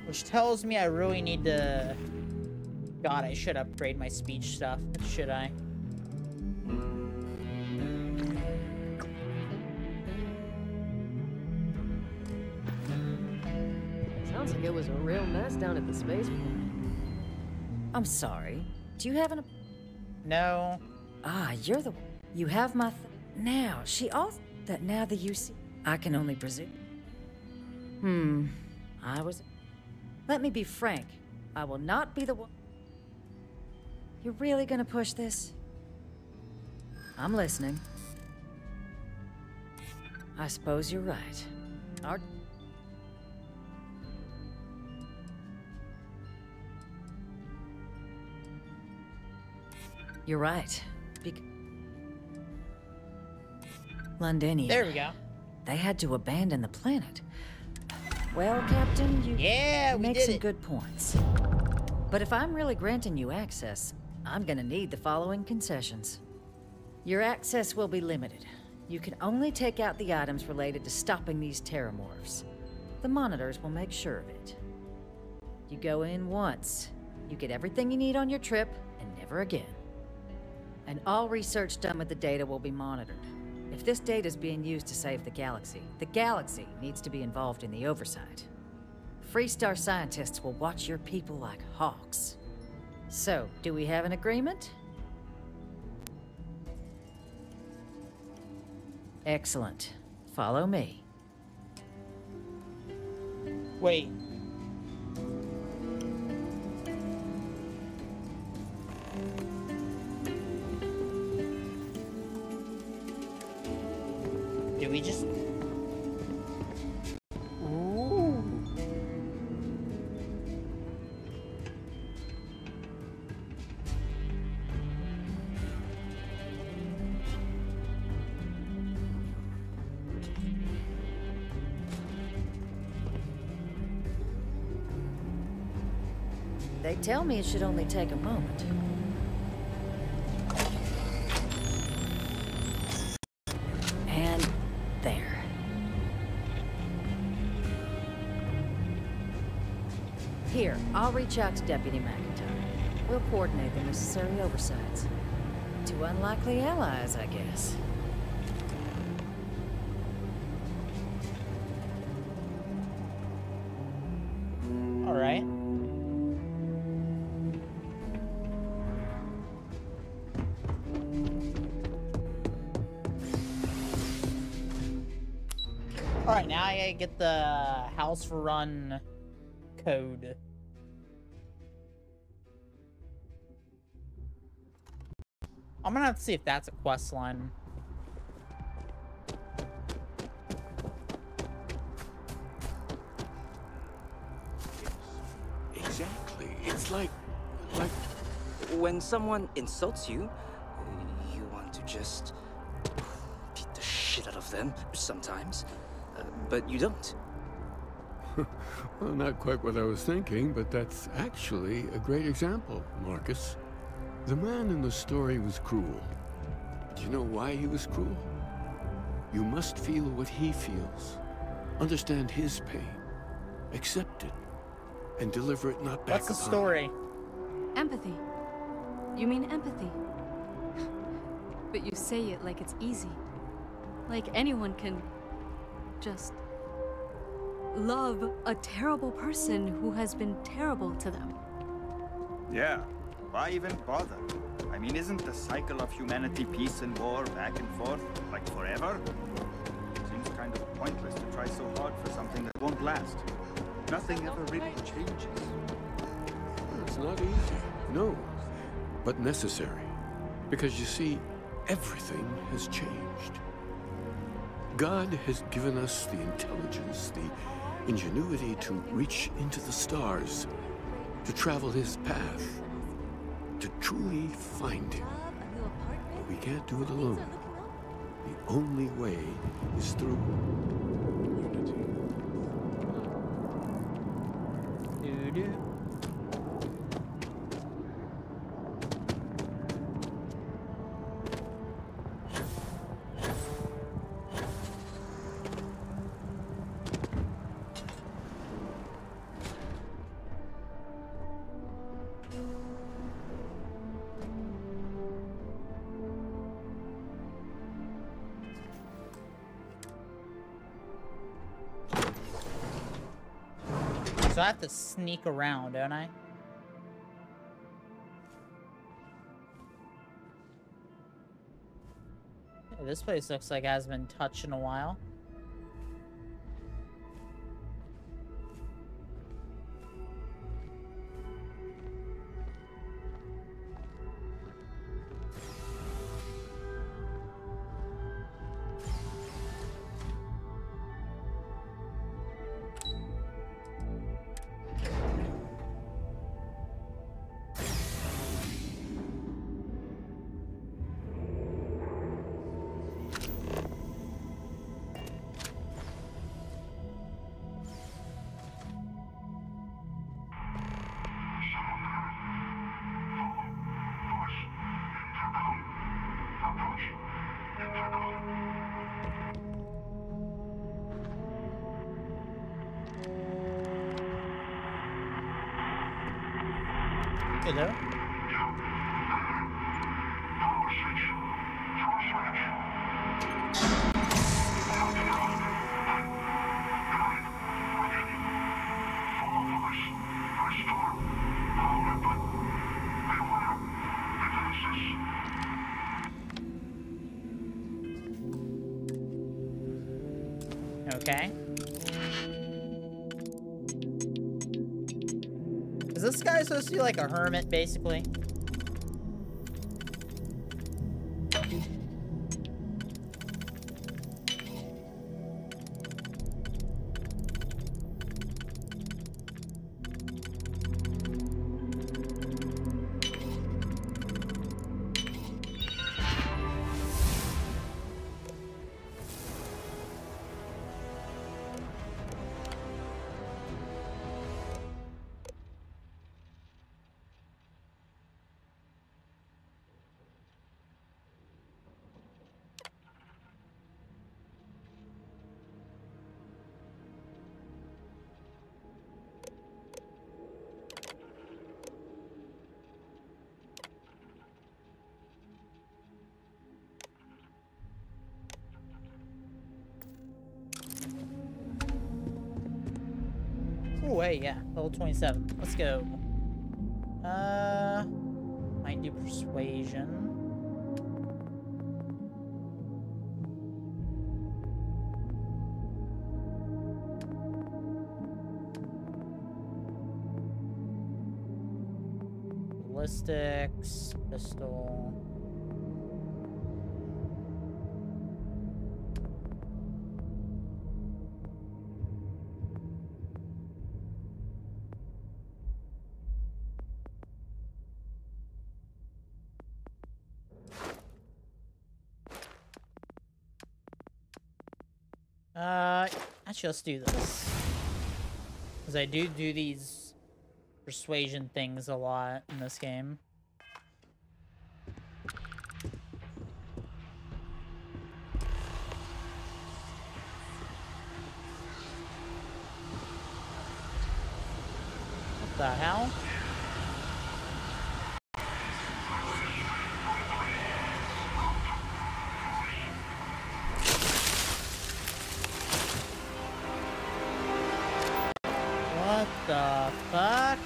Which tells me I really need to... God, I should upgrade my speech stuff. Should I? Sounds like it was a real mess down at the spaceport. I'm sorry. Do you have an... No. Ah, you're the... You have my... Now, she also... That now the UC... I can only presume. I was... Let me be frank. I will not be the one... You're really gonna push this? I'm listening. I suppose you're right. Our... You're right. Londonian. There we go. They had to abandon the planet. Well, Captain, you make some good points. But if I'm really granting you access, I'm gonna need the following concessions. Your access will be limited. You can only take out the items related to stopping these terramorphs. The monitors will make sure of it. You go in once. You get everything you need on your trip, and never again. And all research done with the data will be monitored. If this data is being used to save the galaxy needs to be involved in the oversight. Freestar scientists will watch your people like hawks. So, do we have an agreement? Excellent. Follow me. Wait. Did we just... Ooh. They tell me it should only take a moment. And there. Here, I'll reach out to Deputy McIntyre. We'll coordinate the necessary oversights. Two unlikely allies, I guess. All right. Alright, now I gotta get the house for run code. I'm gonna have to see if that's a quest line. Exactly. It's like when someone insults you, you want to just beat the shit out of them sometimes. But you don't. Well, not quite what I was thinking, but that's actually a great example, Marcus. The man in the story was cruel. Do you know why he was cruel? You must feel what he feels. Understand his pain. Accept it. And deliver it not back upon him. What's the story? Empathy. You mean empathy? But you say it like it's easy. Like anyone can... just love a terrible person who has been terrible to them. Yeah, why even bother? I mean, isn't the cycle of humanity peace and war back and forth, like forever? Seems kind of pointless to try so hard for something that won't last. Nothing ever really changes. It's not easy, no, but necessary. Because you see, everything has changed. God has given us the intelligence, the ingenuity to reach into the stars, to travel his path, to truly find him. But we can't do it alone. The only way is through unity. So I have to sneak around, don't I? Yeah, this place looks like it hasn't been touched in a while. Hello? Okay. Is this guy supposed to be like a hermit, basically? Oh, hey, yeah, level 27. Let's go. Might do persuasion. Ballistics, pistol. Actually, let's do this. Because I do these persuasion things a lot in this game. What the hell? What the fuck?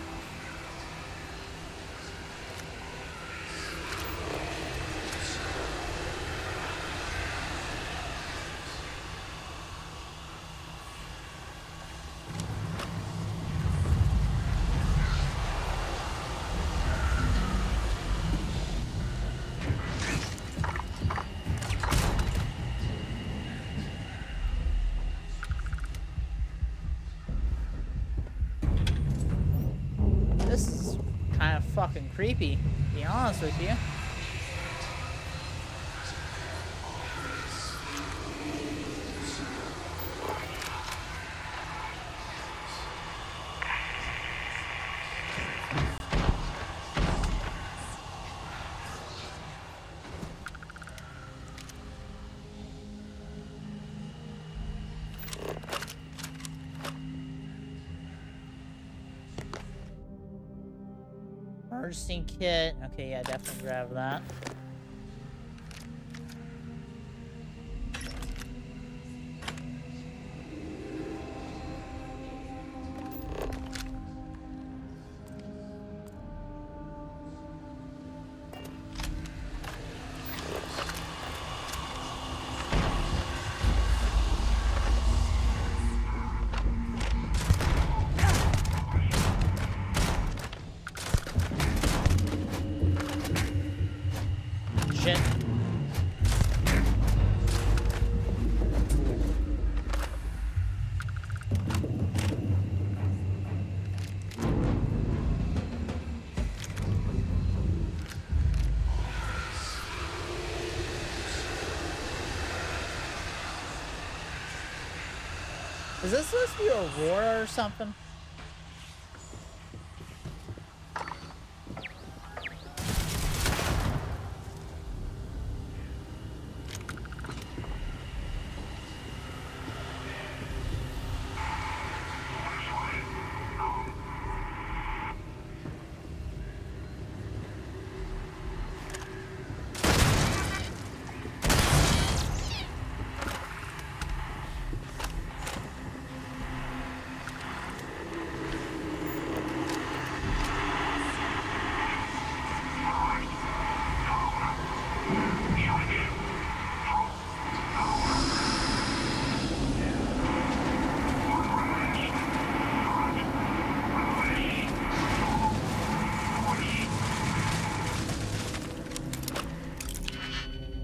This is kind of fucking creepy, to be honest with you. Emergency kit. Okay, yeah, definitely grab that. shit. Is this supposed to be Aurora or something?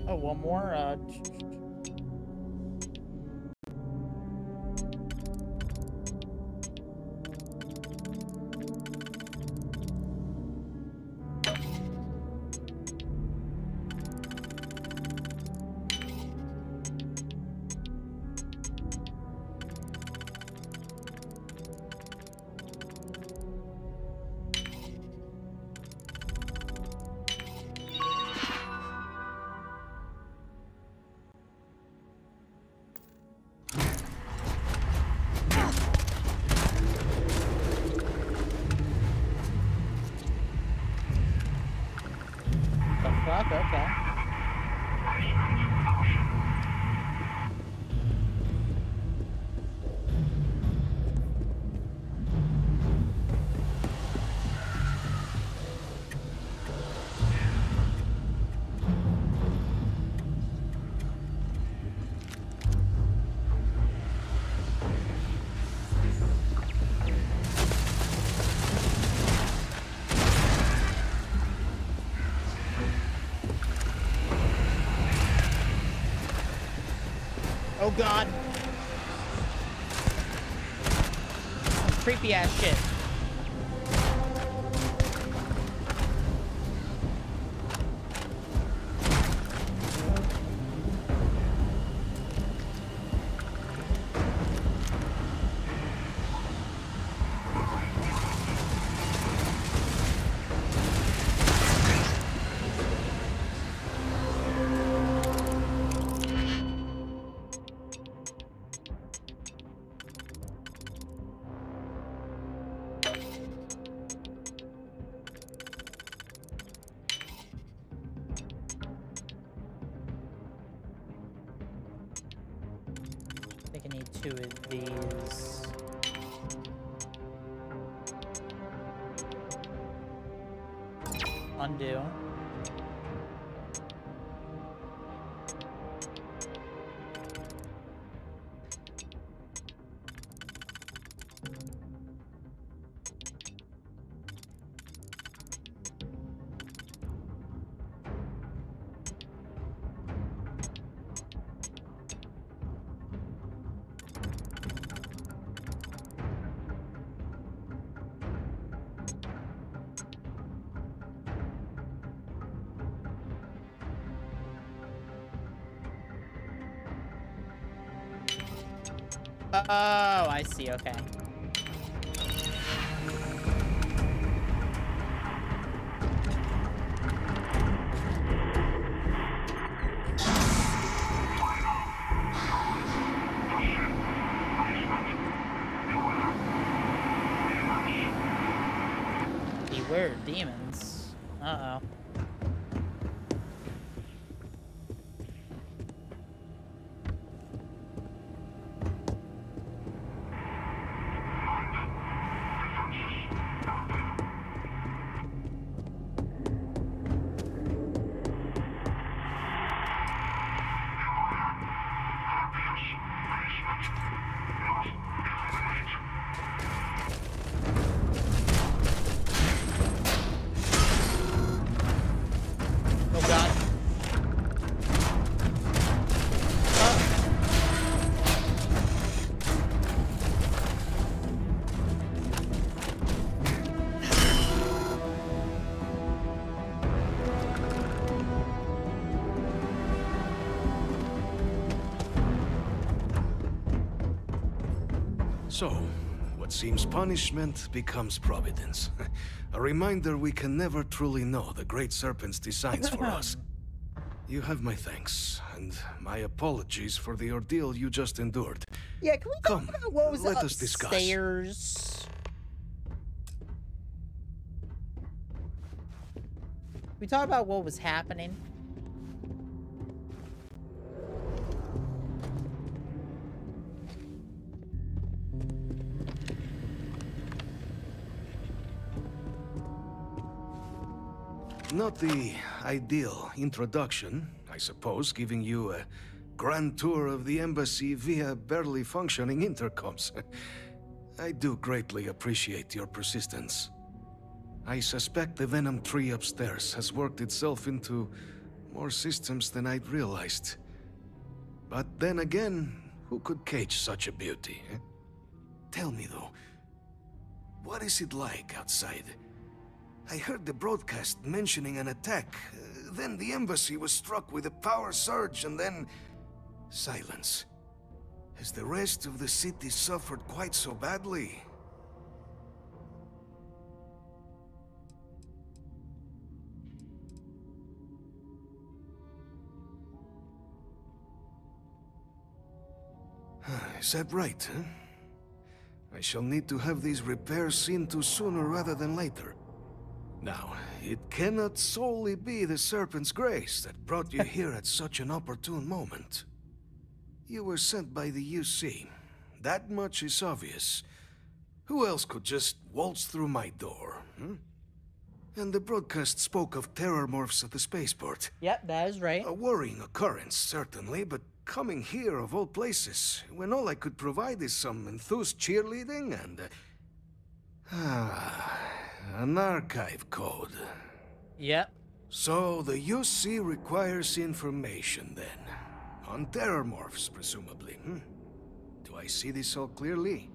Oh, one more, okay. Oh god. Some creepy ass shit. I think I need 2 of these. Undo. Oh, I see, okay. Beware demons. Uh-oh. So, what seems punishment becomes providence. A reminder we can never truly know the Great Serpent's designs for us. You have my thanks, and my apologies for the ordeal you just endured. Yeah, can we talk about what was let us discuss. upstairs? We talked about what was happening. Not the ideal introduction, I suppose, giving you a grand tour of the embassy via barely functioning intercoms. I do greatly appreciate your persistence. I suspect the Venom tree upstairs has worked itself into more systems than I'd realized. But then again, who could cage such a beauty? Eh? Tell me though, what is it like outside? I heard the broadcast mentioning an attack. Then the embassy was struck with a power surge and then... silence. Has the rest of the city suffered quite so badly? Is that right, huh? I shall need to have these repairs seen to sooner rather than later. Now, it cannot solely be the Serpent's grace that brought you here at such an opportune moment. You were sent by the UC. That much is obvious. Who else could just waltz through my door, hmm? And the broadcast spoke of terror morphs at the spaceport. Yep, that is right. A worrying occurrence, certainly, but coming here of all places, when all I could provide is some enthused cheerleading and... an archive code. Yep. So the UC requires information then. On terror morphs, presumably, hmm? Do I see this all clearly?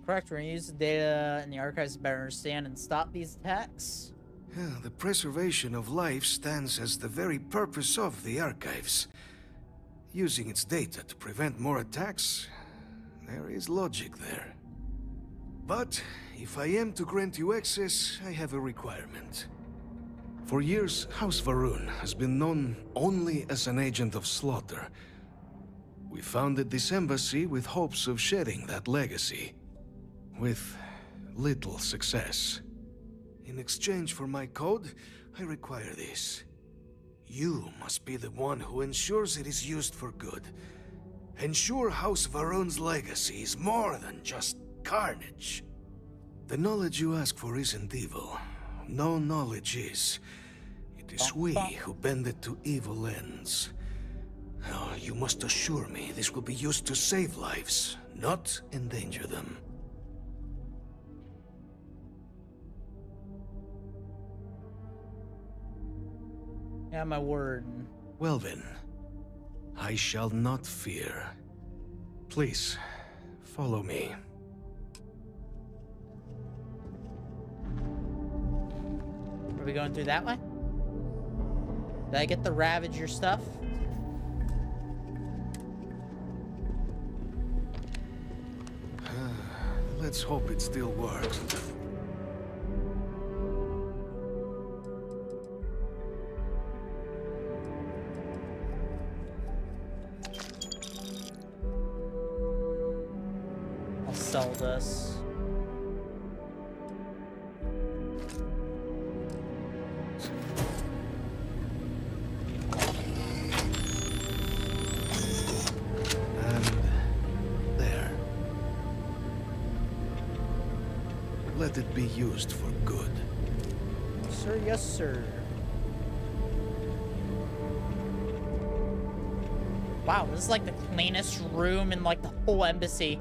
Correct, we're gonna use the data in the archives to better understand and stop these attacks. Yeah, the preservation of life stands as the very purpose of the archives. Using its data to prevent more attacks, there is logic there. But if I am to grant you access, I have a requirement. For years, House Varun has been known only as an agent of slaughter. We founded this embassy with hopes of shedding that legacy. With little success. In exchange for my code, I require this. You must be the one who ensures it is used for good. Ensure House Varun's legacy is more than just carnage. The knowledge you ask for isn't evil. No knowledge is. It is we who bend it to evil ends. Now, you must assure me this will be used to save lives, not endanger them. Yeah, my word. Well then, I shall not fear. Please, follow me. Are we going through that way? Did I get the Ravager stuff? Let's hope it still works. I'll sell this. Let it be used for good. Sir, yes, sir. Wow, this is like the cleanest room in like the whole embassy.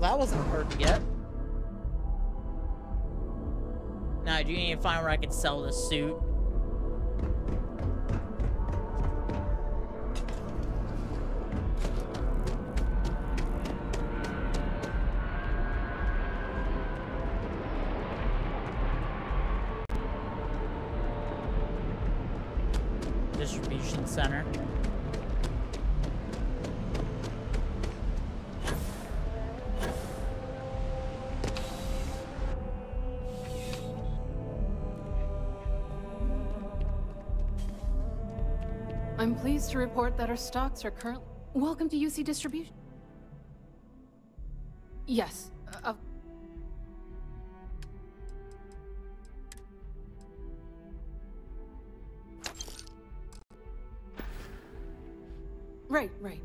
That wasn't hard to get. Now I do need to find where I can sell this suit. Distribution center. I'm pleased to report that our stocks are currently... Welcome to UC Distribution. Yes. Right.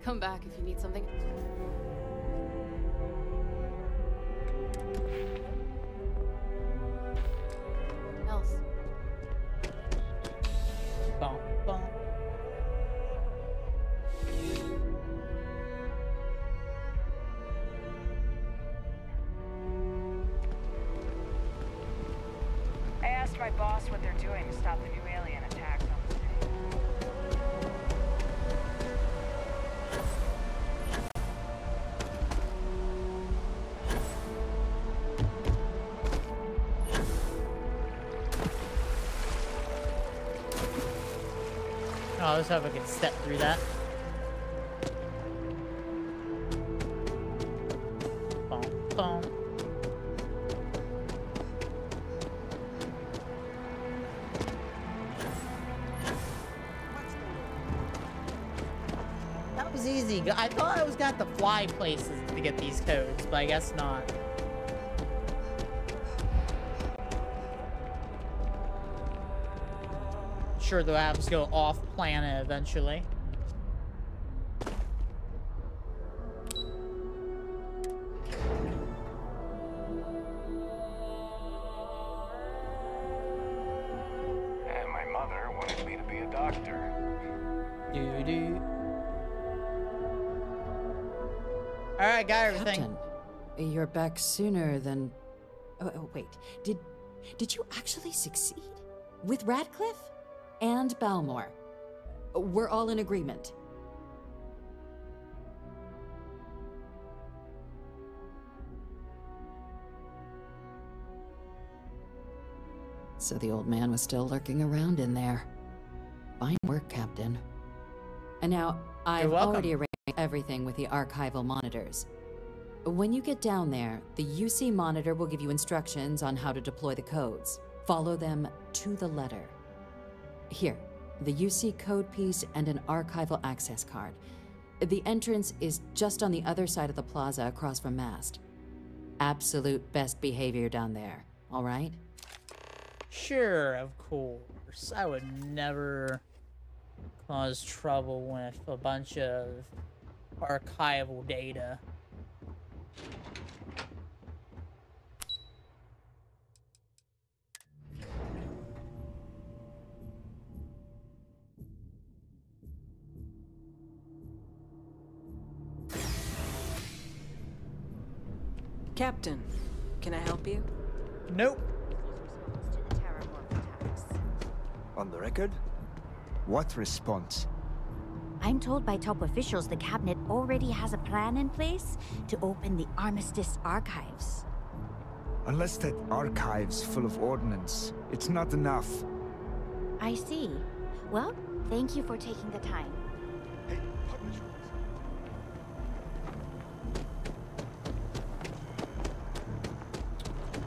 Come back if you need something. Else. Bum, bum. I asked my boss what they're doing to stop the new alien attacks on the city. Oh, let's hope I can step through that. Bum, bum. That was easy. I thought I was gonna have to fly places to get these codes, but I guess not. Sure, they'll have us go off planet eventually. And my mother wanted me to be a doctor. Doo-doo. Alright, got everything. Captain, you're back sooner than... Oh, wait. Did you actually succeed? With Radcliffe? And Balmore? We're all in agreement. So the old man was still lurking around in there. Fine work, Captain. And now, I've already arranged everything with the archival monitors. When you get down there, the UC monitor will give you instructions on how to deploy the codes. Follow them to the letter. Here, the UC code piece and an archival access card. The entrance is just on the other side of the plaza across from Mast. Absolute best behavior down there, all right? Sure, of course. I would never cause trouble with a bunch of archival data. Captain, can I help you? Nope. On the record? What response? I'm told by top officials the cabinet already has a plan in place to open the Armistice archives. Unless that archive's full of ordnance, it's not enough. I see. Well, thank you for taking the time. Hey, publish.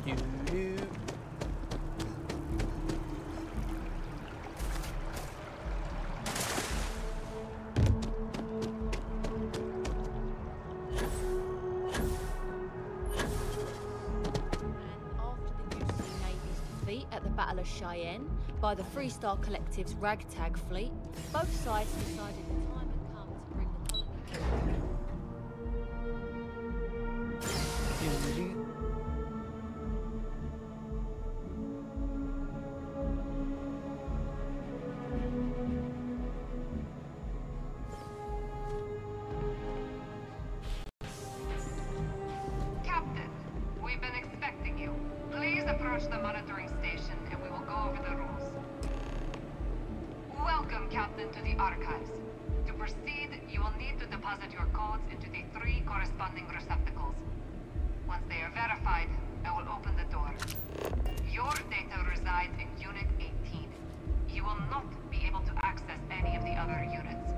Doo-doo. At the Battle of Cheyenne by the Freestar Collective's ragtag fleet, both sides decided the time had come to bring the colony. approach the monitoring station and we will go over the rules. Welcome, Captain, to the archives. To proceed, you will need to deposit your codes into the 3 corresponding receptacles. Once they are verified, I will open the door. Your data resides in Unit 18. You will not be able to access any of the other units.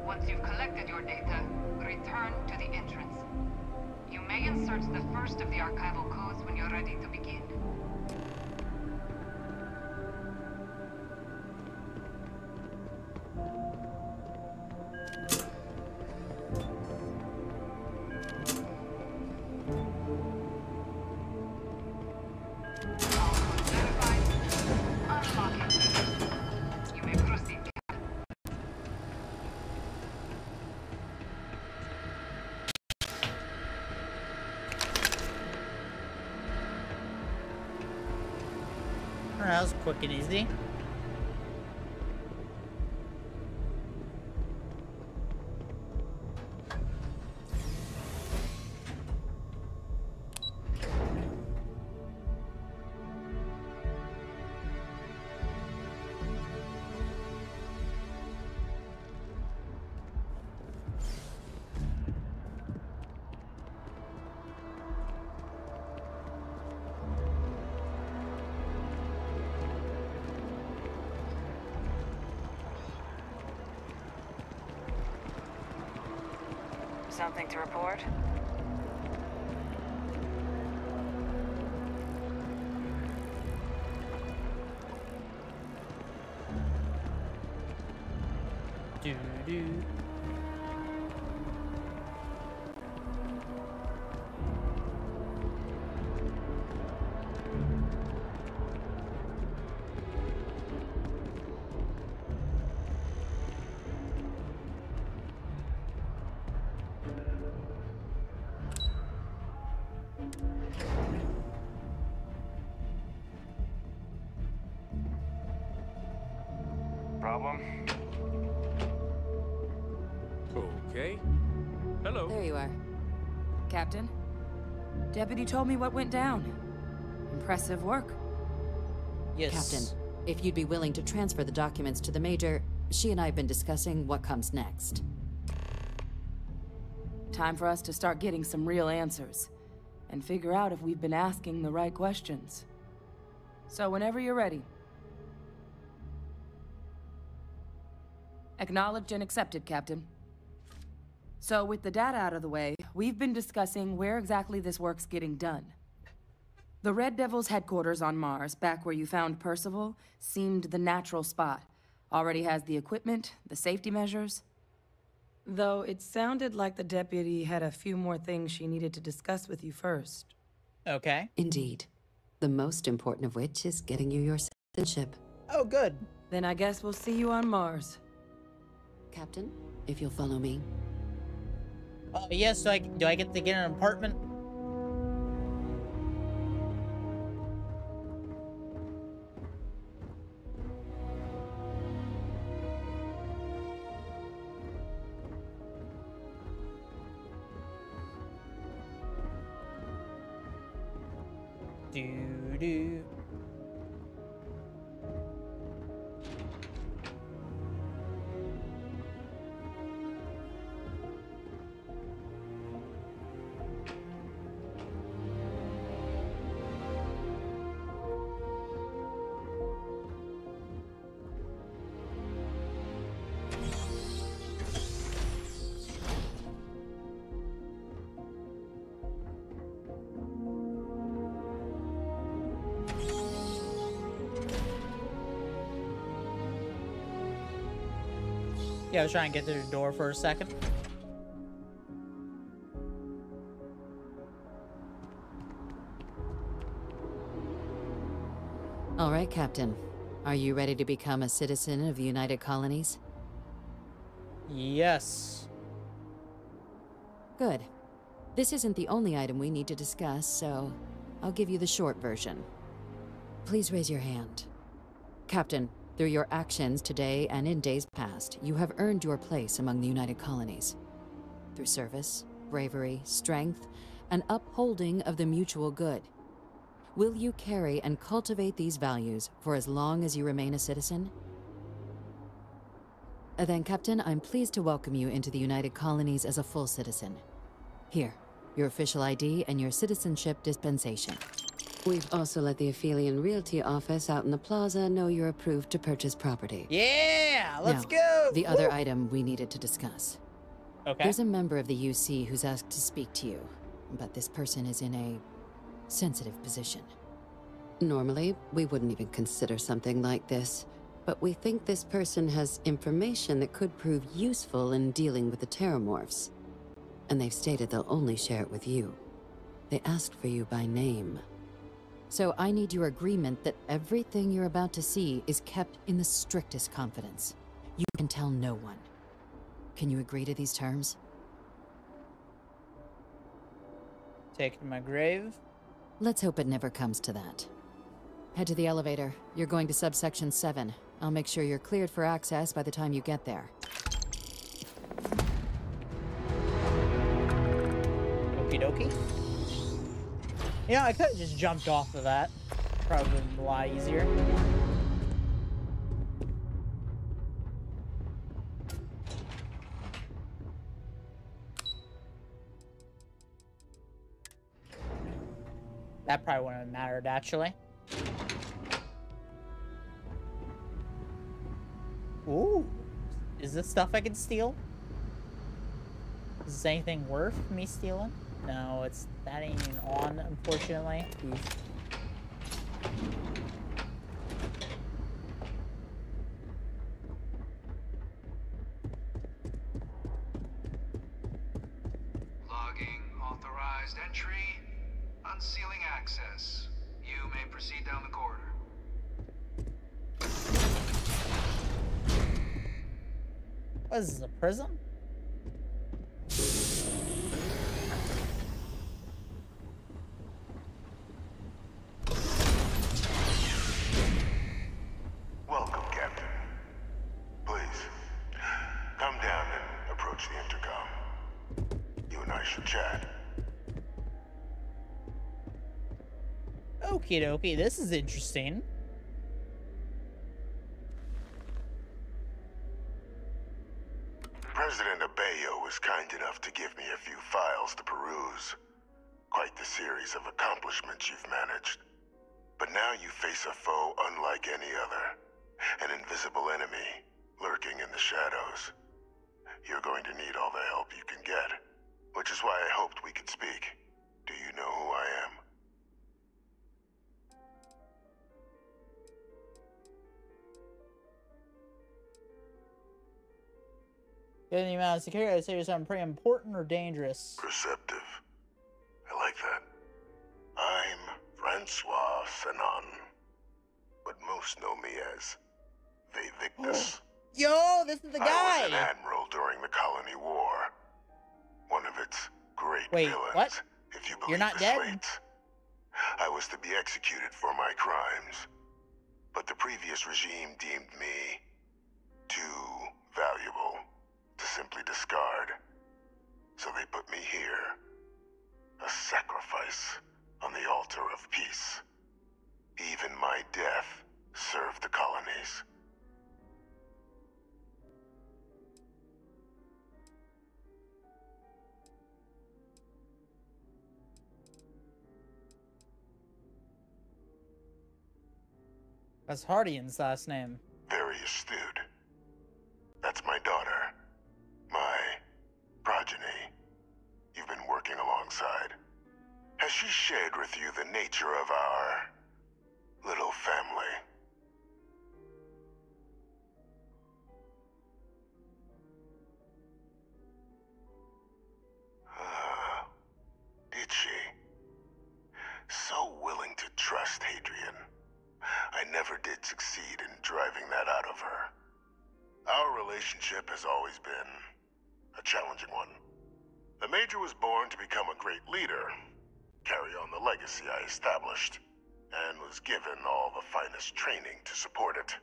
Once you've collected your data, return to the entrance. You may insert the first of the archival codes when you're ready to begin. That was quick and easy. Something to report? Do-do. Problem? Okay. Hello. There you are. Captain, Deputy told me what went down. Impressive work. Yes. Captain, if you'd be willing to transfer the documents to the Major, she and I have been discussing what comes next. Time for us to start getting some real answers, and figure out if we've been asking the right questions. So whenever you're ready. Acknowledged and accepted, Captain. So with the data out of the way, we've been discussing where exactly this work's getting done. The Red Devil's headquarters on Mars, back where you found Percival, seemed the natural spot. Already has the equipment, the safety measures. Though it sounded like the deputy had a few more things she needed to discuss with you first. Okay. Indeed. The most important of which is getting you your citizenship. Oh, good. Then I guess we'll see you on Mars. Captain, if you'll follow me. Yes, so do I get to get an apartment? Do-do. Yeah, I was trying to get through the door for a second. All right, Captain. Are you ready to become a citizen of the United Colonies? Yes. Good. This isn't the only item we need to discuss, so I'll give you the short version. Please raise your hand. Captain, through your actions today and in days past, you have earned your place among the United Colonies. Through service, bravery, strength, and upholding of the mutual good. Will you carry and cultivate these values for as long as you remain a citizen? Then, Captain, I'm pleased to welcome you into the United Colonies as a full citizen. Here, your official ID and your citizenship dispensation. We've also let the Aphelion Realty office out in the plaza know you're approved to purchase property. Yeah, let's Now, go! The other item we needed to discuss. Okay. There's a member of the UC who's asked to speak to you, but this person is in a sensitive position. Normally, we wouldn't even consider something like this, but we think this person has information that could prove useful in dealing with the Terramorphs. And they've stated they'll only share it with you. They asked for you by name. So I need your agreement that everything you're about to see is kept in the strictest confidence. You can tell no one. Can you agree to these terms? Take it to my grave. Let's hope it never comes to that. Head to the elevator. You're going to subsection 7. I'll make sure you're cleared for access by the time you get there. Okie dokie. Yeah, I could have just jumped off of that. Probably been a lot easier. That probably wouldn't have mattered, actually. Ooh. Is this stuff I can steal? Is this anything worth me stealing? No, that ain't even on, unfortunately. Oof. Logging authorized entry. Unsealing access. You may proceed down the corridor. What is this, a prison? Welcome, Captain. Please, come down and approach the intercom. You and I should chat. Okie dokie, this is interesting. President Abeyo was kind enough to give me a few files to peruse. Quite the series of accomplishments you've managed. But now you face a foe unlike any other. An invisible enemy, lurking in the shadows. You're going to need all the help you can get. Which is why I hoped we could speak. Do you know who I am? Given the amount of security, I'd say you're something pretty important or dangerous. Perceptive. I like that. I'm Francois Sanon. But most know me as Victus. Yo, this is the guy! I was an admiral during the Colony War. One of its great villains, what? if you believe You're not the dead? slates. I was to be executed for my crimes. But the previous regime deemed me too valuable to simply discard. So they put me here. A sacrifice on the altar of peace. Even my death served the colonies. That's Hardian's last name. Very astute. That's my daughter. My progeny. You've been working alongside. Has she shared with you the nature of our little family? Did she? So willing to trust Hadrian. I never did succeed in driving that out of her. Our relationship has always been a challenging one. The Major was born to become a great leader, carry on the legacy I established, and was given all the finest training to support it.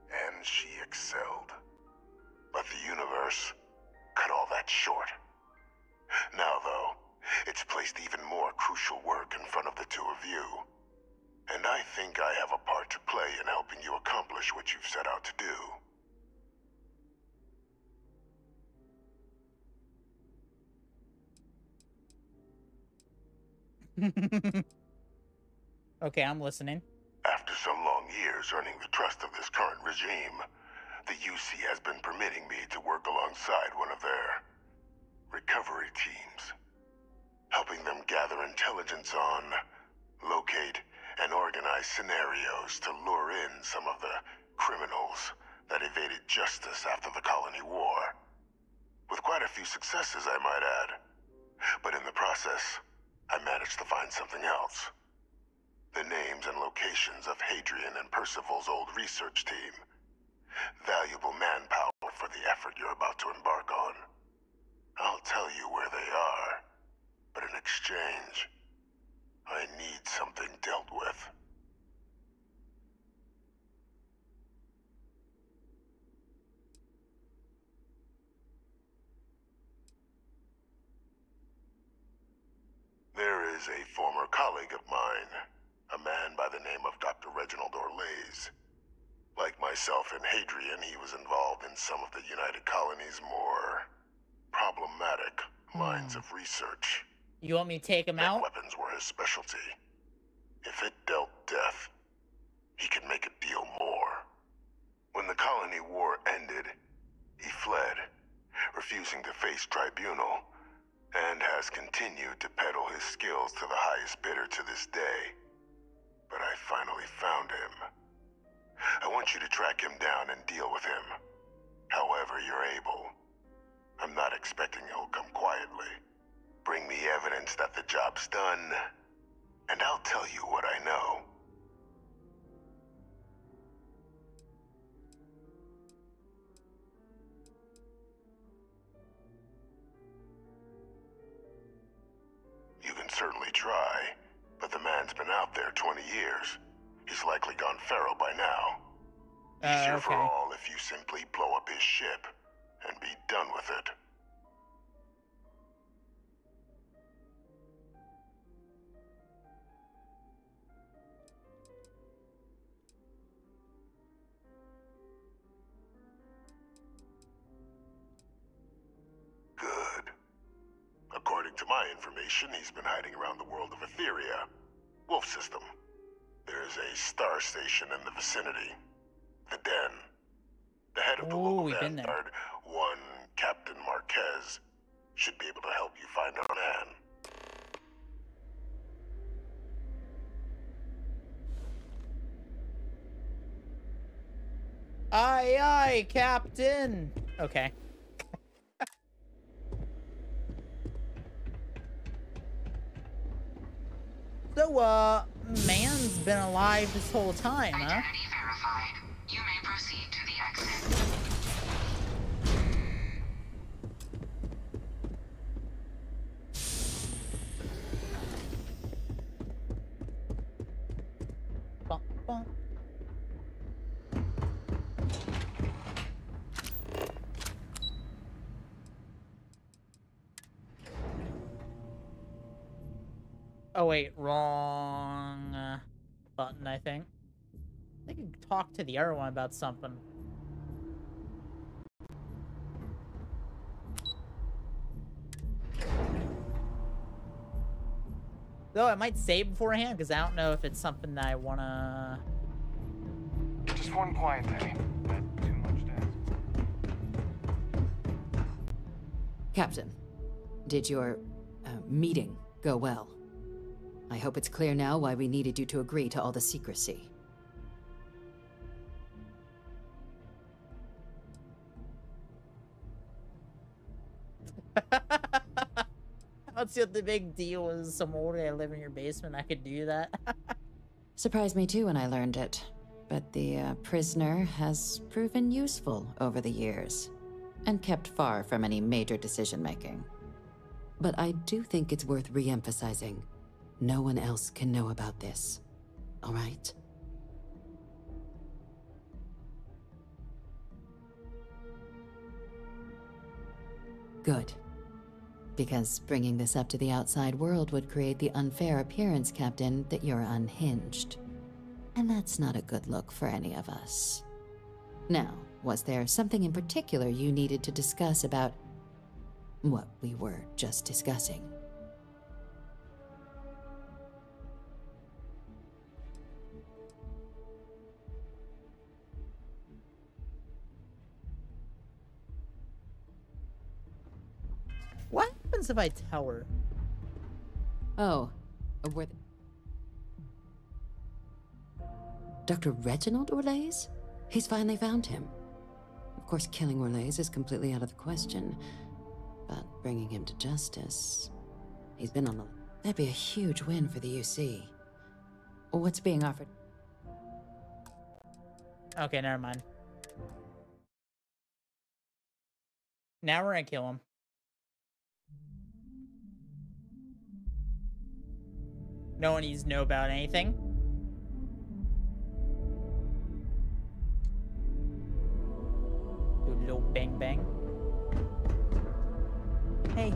And she excelled. But the universe cut all that short. Now, though, it's placed even more crucial work in front of the two of you. And I think I have a part to play in helping you accomplish what you've set out to do. Okay, I'm listening. After some long years earning the trust of this current regime, the UC has been permitting me to work alongside one of their recovery teams, helping them gather intelligence on, locate, and organize scenarios to lure in some of the criminals that evaded justice after the Colony War. With quite a few successes, I might add. But in the process, I managed to find something else. The names and locations of Hadrian and Percival's old research team. Valuable manpower for the effort you're about to embark on. I'll tell you where they are, but in exchange, I need something dealt with. There is a former colleague of mine, a man by the name of Dr. Reginald Orlaise. Like myself and Hadrian, he was involved in some of the United Colony's more problematic lines of research. You want me to take him out? Weapons were his specialty. If it dealt death, he could make a deal more. When the Colony War ended, he fled, refusing to face tribunal, and has continued to peddle his skills to the highest bidder to this day. But I finally found him. I want you to track him down and deal with him, however you're able. I'm not expecting he'll come quietly. Bring me evidence that the job's done, and I'll tell you what I know. You can certainly try, but the man's been out there 20 years. He's likely gone feral by now. Easier for all if you simply blow up his ship and be done with it. Good. According to my information, he's been hiding around the world of Etheria. Wolf system. There's a star station in the vicinity. The Den. The head of the local vanguard, one Captain Marquez, should be able to help you find our man. Aye, aye, Captain! Okay. So, man's been alive this whole time, huh? Identity verified. You may proceed to the exit. Bum, bum. Oh wait, wrong button, I think. I think I could talk to the other one about something. Though I might save beforehand, because I don't know if it's something that I wanna... Just one quiet day. Not too much to ask. Captain, did your meeting go well? I hope it's clear now why we needed you to agree to all the secrecy. What's the big deal? Was some older I live in your basement? I could do that. Surprised me too when I learned it. But the prisoner has proven useful over the years, and kept far from any major decision-making. But I do think it's worth re-emphasizing. No one else can know about this. All right? Good. Because bringing this up to the outside world would create the unfair appearance, Captain, that you're unhinged. And that's not a good look for any of us. Now, was there something in particular you needed to discuss about what we were just discussing? What happens if I tell her? Oh, were Dr. Reginald Orlaise? He's finally found him. Of course, killing Orlaise is completely out of the question, but bringing him to justice... He's been on the... That'd be a huge win for the UC. What's being offered? Okay, never mind. Now we're gonna kill him. No one needs to know about anything. Do a little bang bang. Hey.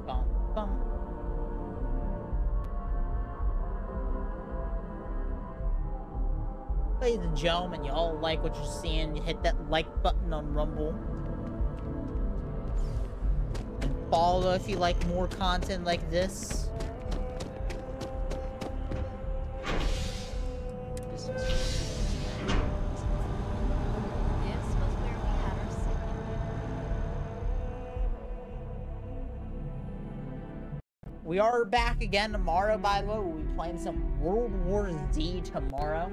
Bum, bum. Ladies and gentlemen, you all like what you're seeing, you hit that like button on Rumble. And follow if you like more content like this. We are back again tomorrow, by the way. We'll be playing some World War Z tomorrow.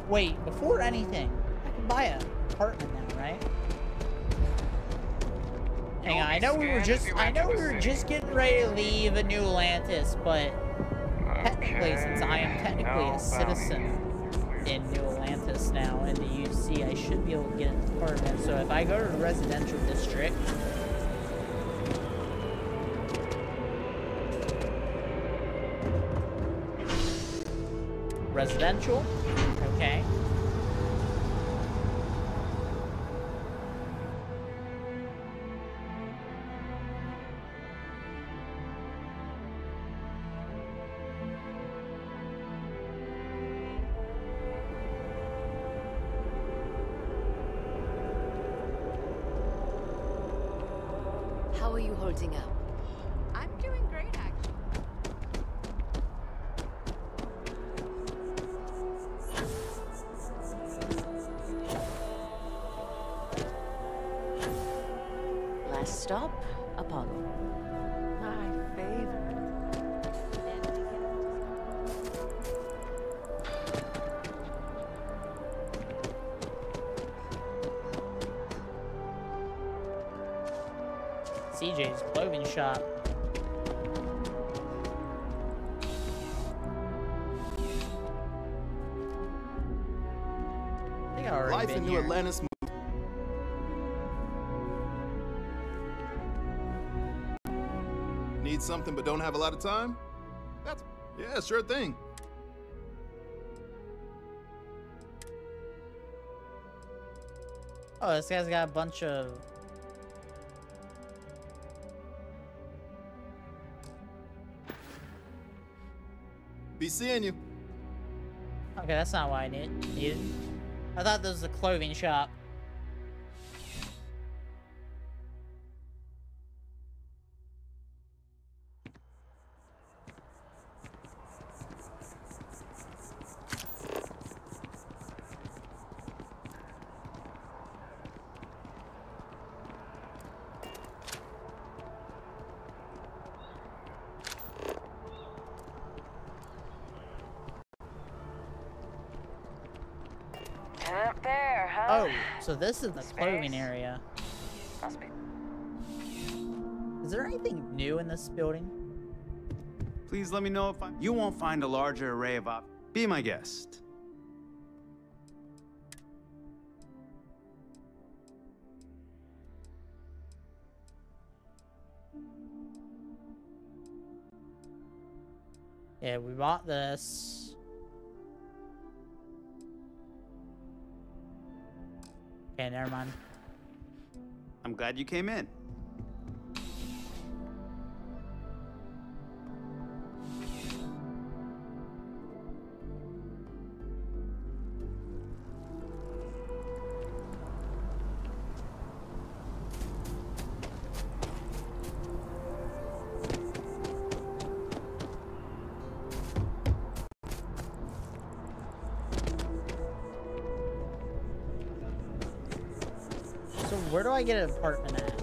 Wait, before anything, I can buy an apartment now, right? Hang on, I know we were just getting ready to leave a New Atlantis, but technically, since I am technically a citizen in New Atlantis now in the UC, I should be able to get an apartment. So if I go to the residential district, residential, okay. How are you holding up? I'm doing great, actually. Last stop, Apollo. My favorite. CJ's clothing shop. I think I already Life been in New here. Atlantis. Need something but don't have a lot of time? Yeah, sure thing. Oh, this guy's got a bunch of... Be seeing you. Okay, that's not what I needed. I thought this was a clothing shop. Up there, huh? Oh, so this is the clothing area. Must be. Is there anything new in this building? Please let me know if you won't find a larger array of Be my guest. Yeah, we bought this. Okay, never mind. I'm glad you came in. So where do I get an apartment at?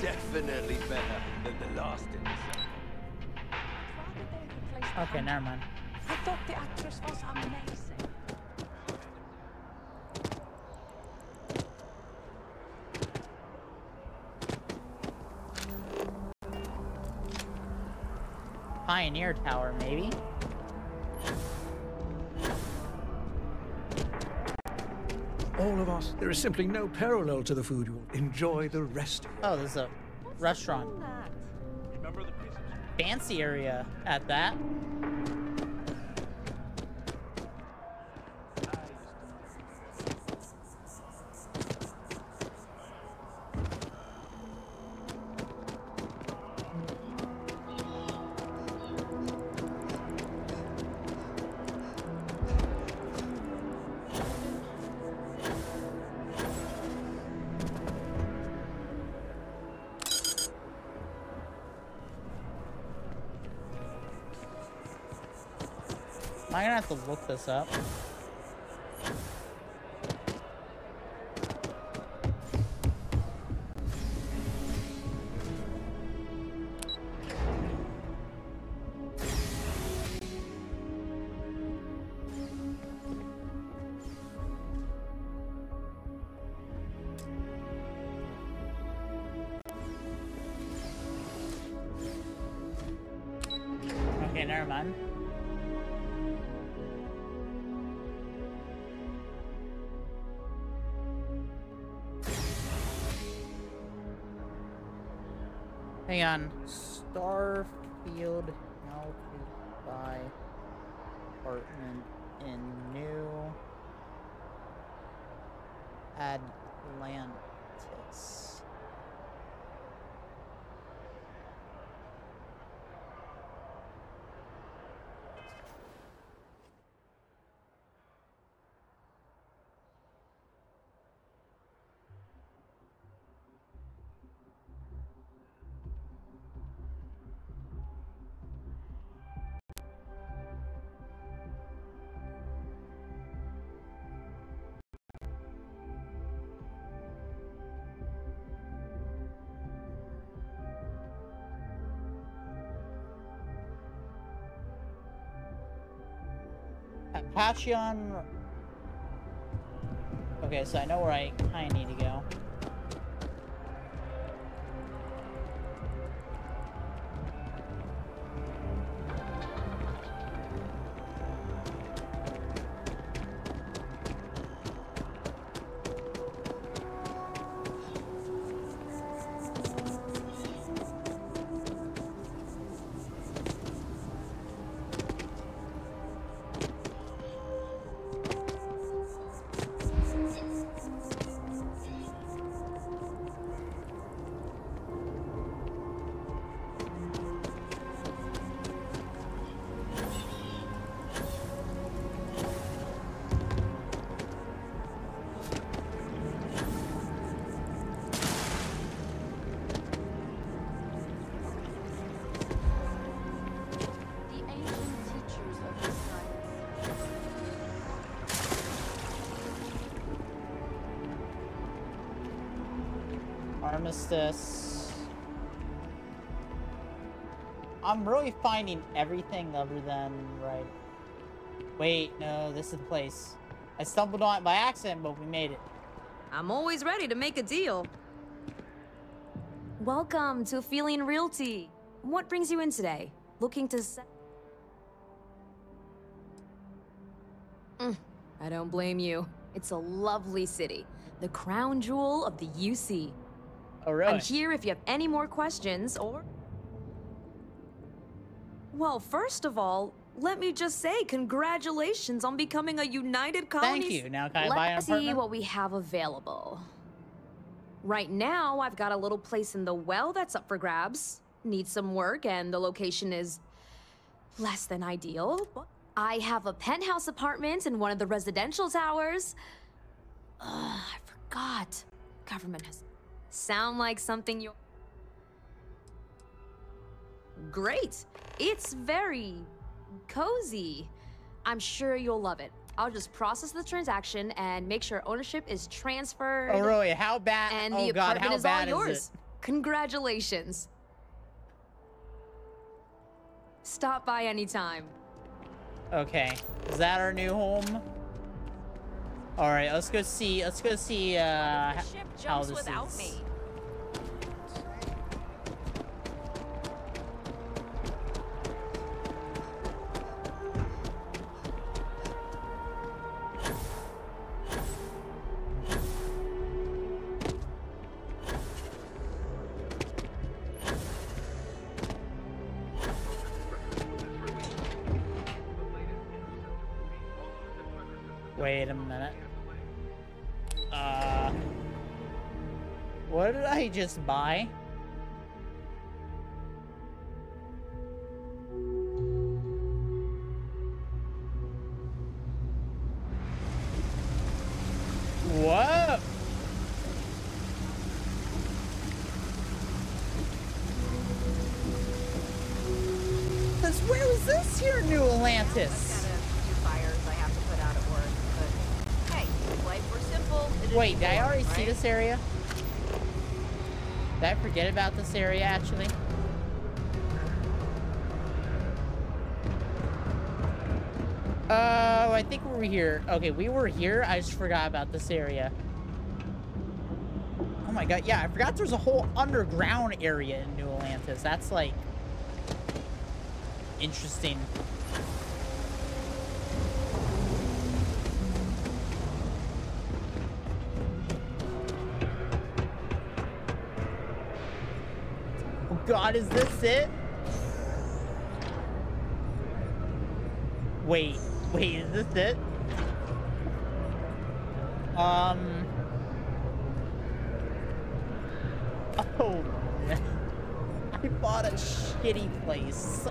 Definitely better than the last episode. Okay, never mind. I thought the actress was amazing. Pioneer Tower, maybe? All of us. There is simply no parallel to the food you will enjoy the rest of Oh, there's a restaurant. Fancy area at that. Am I gonna have to look this up? Okay, never mind. Hang on. Starfield, how to buy apartment in New Atlantis. Patreon. Okay, so I know where I kind of need to go. Armistice. I'm really finding everything other than right. Wait, no, this is the place. I stumbled on it by accident, but we made it. I'm always ready to make a deal. Welcome to Feeling Realty. What brings you in today? Looking to I don't blame you. It's a lovely city. The crown jewel of the UC. Oh, really? I'm here if you have any more questions or... Well, first of all, let me just say congratulations on becoming a United Colony. Thank you. Now can I buy an Let's apartment? see what we have available. Right now, I've got a little place in the well that's up for grabs. Needs some work, and the location is less than ideal. I have a penthouse apartment in one of the residential towers. I forgot. Government has... Sound like something you... Great. It's very cozy. I'm sure you'll love it. I'll just process the transaction and make sure ownership is transferred. Oh, really? How bad? And oh, the God, apartment how is bad all is yours. it? Congratulations. Stop by anytime. Okay. Is that our new home? All right, let's go see. Let's go see how this without is. me. Wait a minute. What did I just buy? Whoa! Where was this here, New Atlantis? Wait, did I already see this area? Did I forget about this area, actually? Oh, I think we were here. Okay, we were here. I just forgot about this area. Oh my god, yeah, I forgot there's a whole underground area in New Atlantis. That's, like, interesting. God, is this it? Wait, is this it? Oh, man. I bought a shitty place.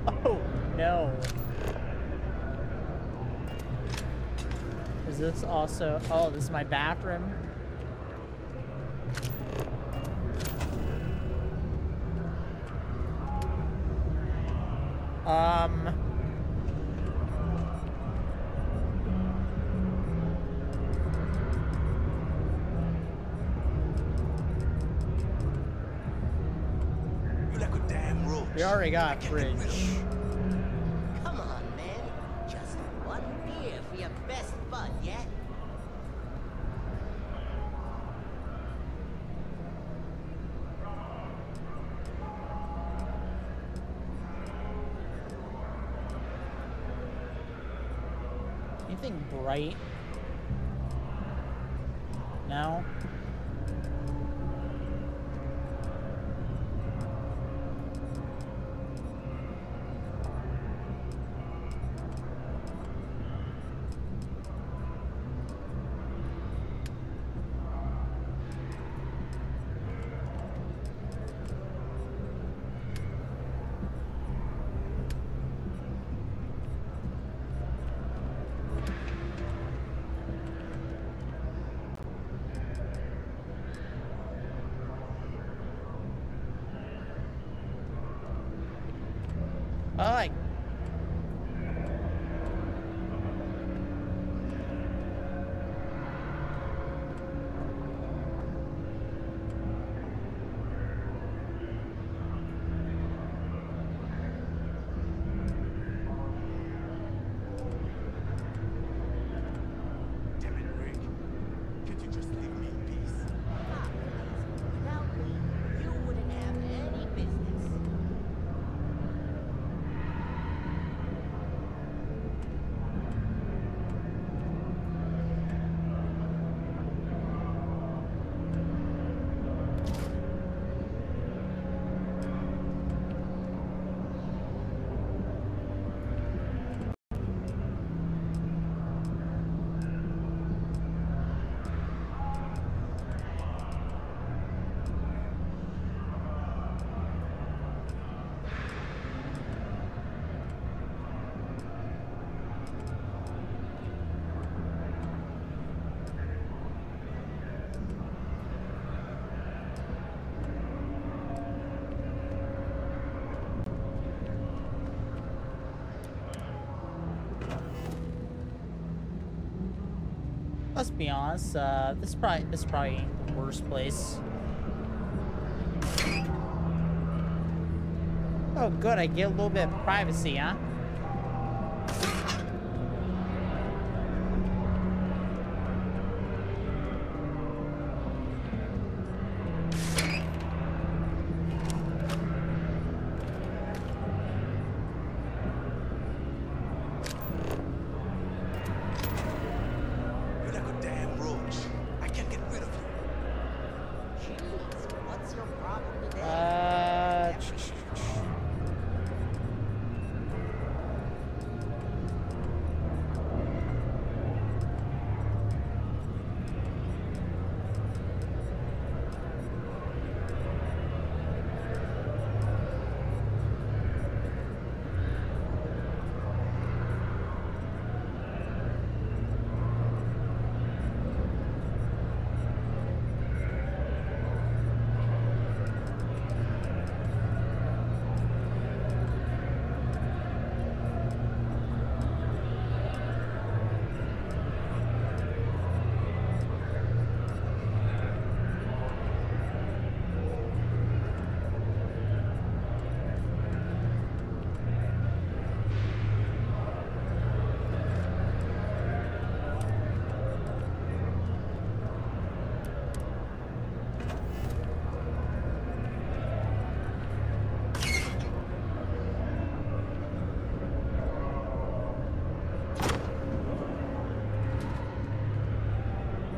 Oh, no. Is this also... Oh, this is my bathroom? You like a damn roach. We already got a fridge. Come on, man. Just one beer for your best bud, yeah? Anything bright? No? I like... be honest. This probably ain't the worst place. Oh, good. I get a little bit of privacy, huh?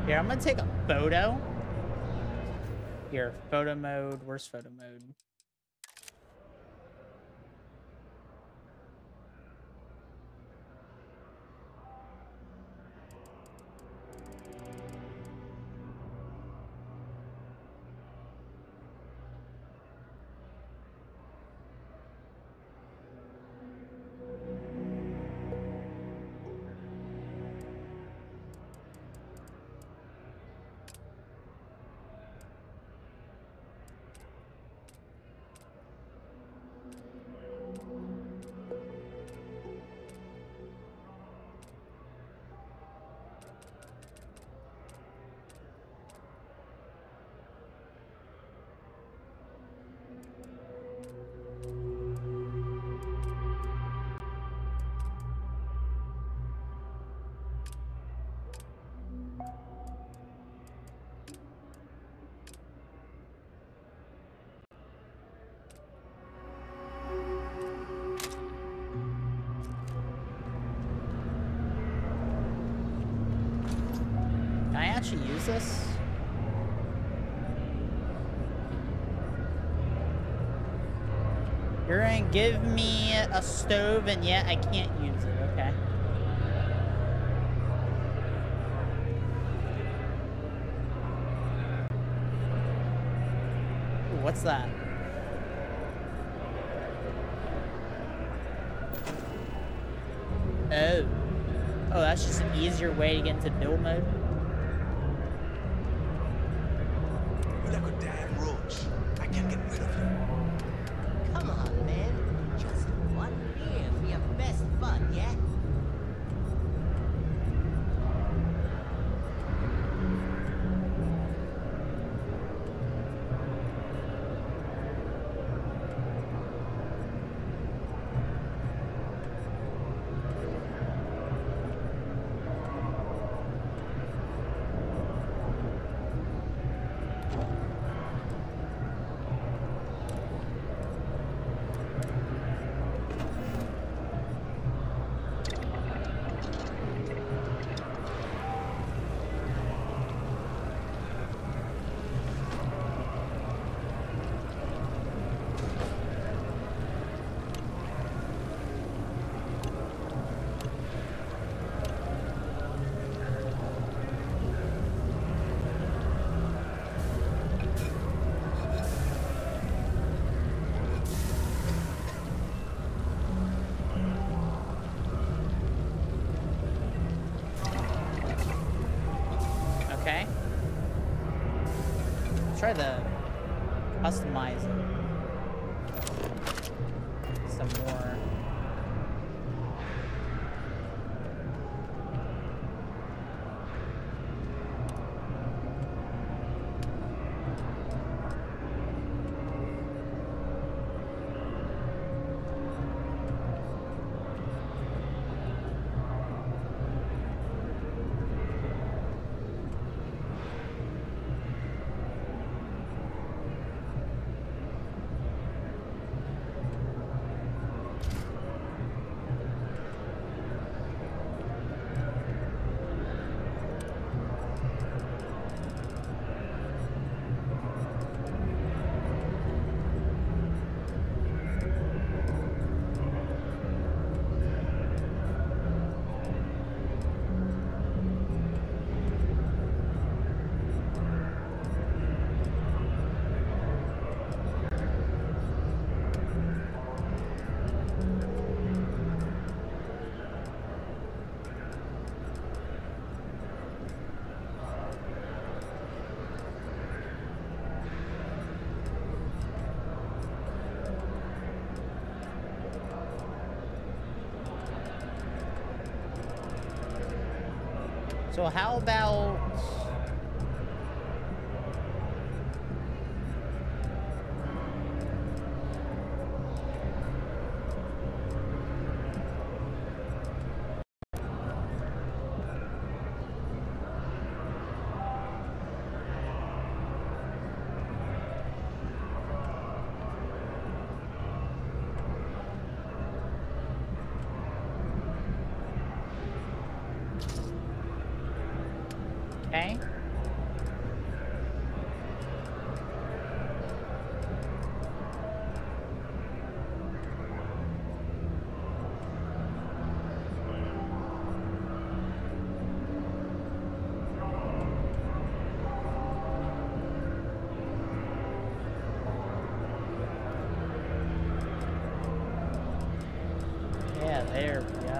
Here, I'm gonna take a photo. Here, photo mode. Where's photo mode? Can I actually use this? You're gonna give me a stove and yet I can't use it, okay. Ooh, what's that? Oh. Oh, that's just an easier way to get into build mode. You're like a damn roach. I can't get rid of you. Come on, man. Just one beer for your best fun, yeah? Okay. Try to customize it. Some more. So how about... Okay. Yeah, there we go.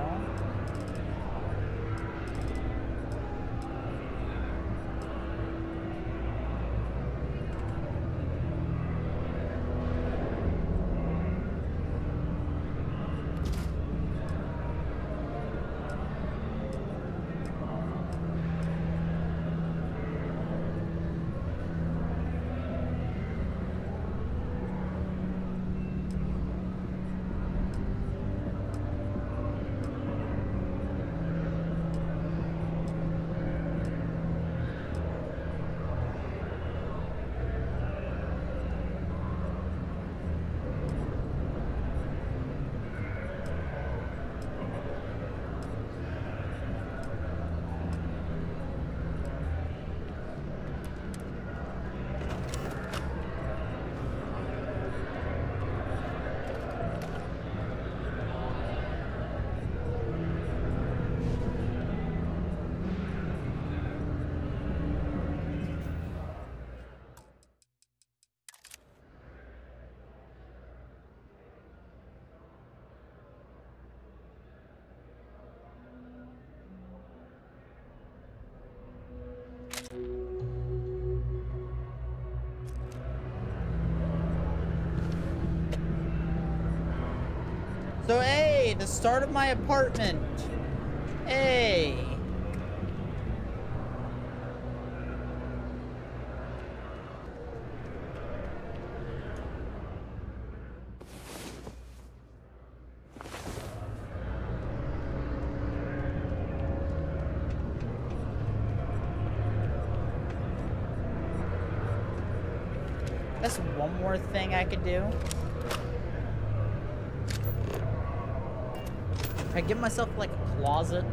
So, hey, the start of my apartment. Hey. That's one more thing I could do. I give myself like a closet.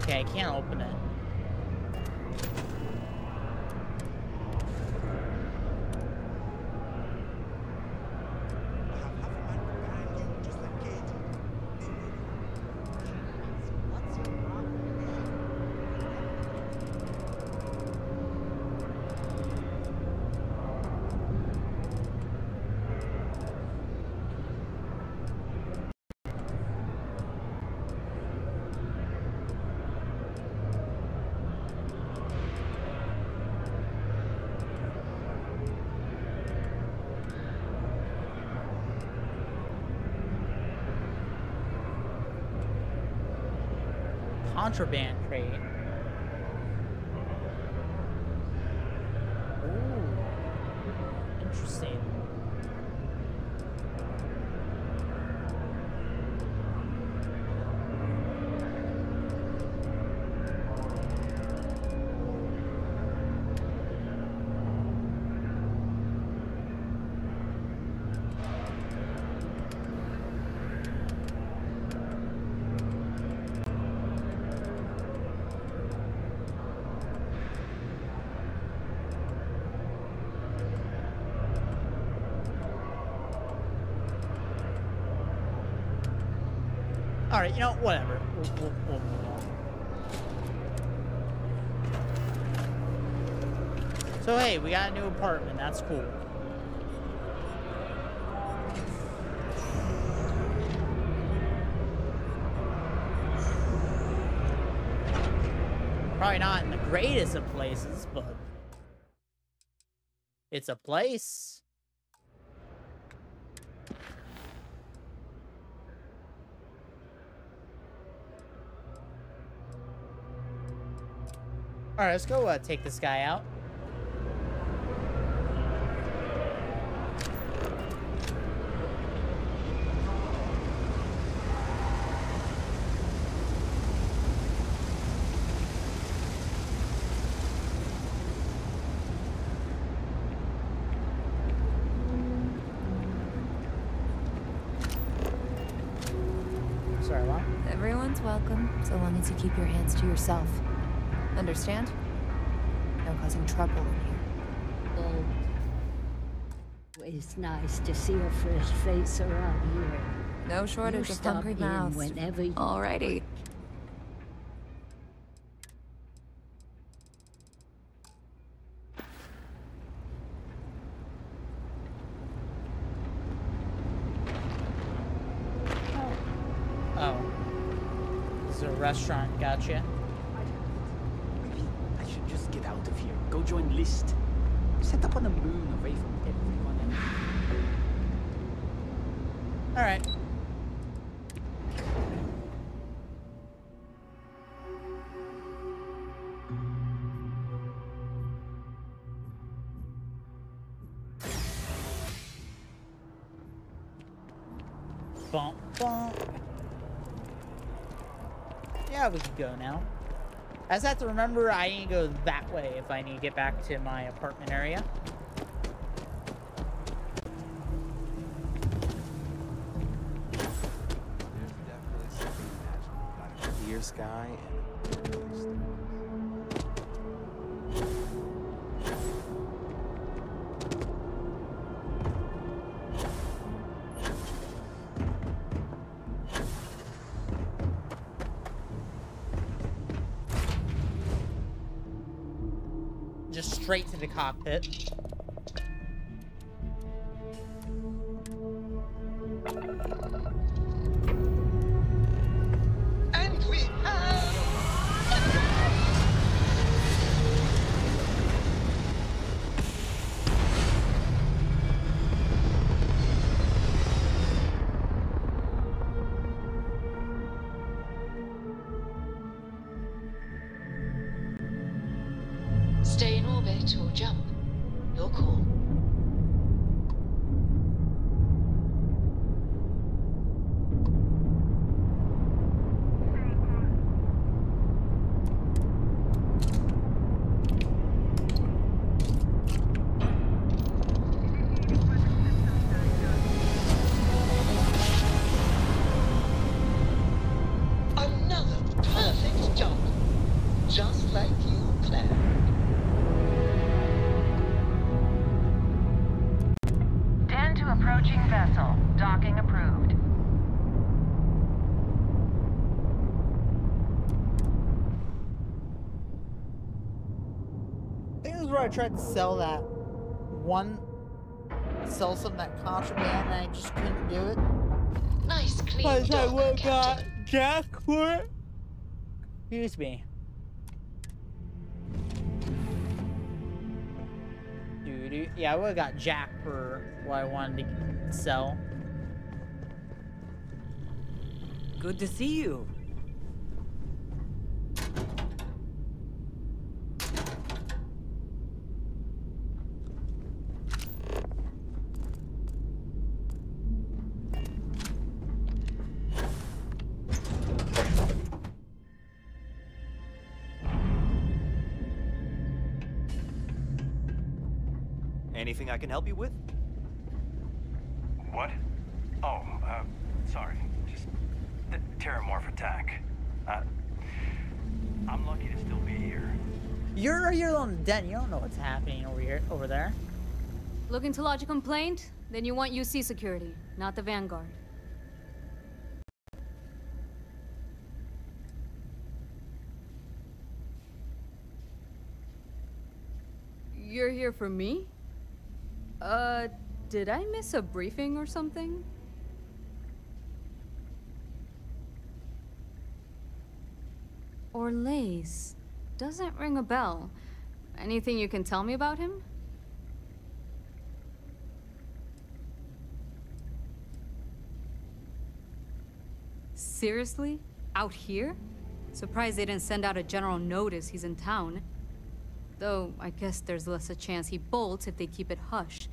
Okay, I can't open it. Contraband crate. Ooh, interesting. Alright, you know, whatever. We'll move on. So hey, we got a new apartment. That's cool. Probably not in the greatest of places, but it's a place. Alright, let's go take this guy out. Sorry, what? Everyone's welcome, so long as you keep your hands to yourself. Understand? No causing trouble in here. Oh, it's nice to see a fresh face around here. No shortage You of stop hungry in mouths. whenever you... Alrighty. Oh. This is a restaurant, gotcha. Maybe I should just get out of here. Go join List. Set up on the moon away from everyone else. Alright. Bump, bump. Yeah, we can go now. I just have to remember I need to go that way if I need to get back to my apartment area. There's definitely something magical about a clear sky and Just straight to the cockpit. And we have... Stay in orbit or jump. Your call. Another perfect jump. Just like you, Claire. Tend to approaching vessel. Docking approved. I think this is where I tried to sell that sell some of that contraband and I just couldn't do it. Nice clean I dock, got Captain. Jack for it. Excuse me. Dude, yeah, I would have got Jack for what I wanted to sell. Good to see you. Anything I can help you with? What? Oh, sorry. Just the terramorph attack. I'm lucky to still be here. You're here on the den. You don't know what's happening over there. Looking to lodge a complaint? Then you want UC security, not the Vanguard. You're here for me? Did I miss a briefing or something? Orlaise. Doesn't ring a bell. Anything you can tell me about him? Seriously? Out here? Surprised they didn't send out a general notice he's in town. Though, I guess there's less a chance he bolts if they keep it hush.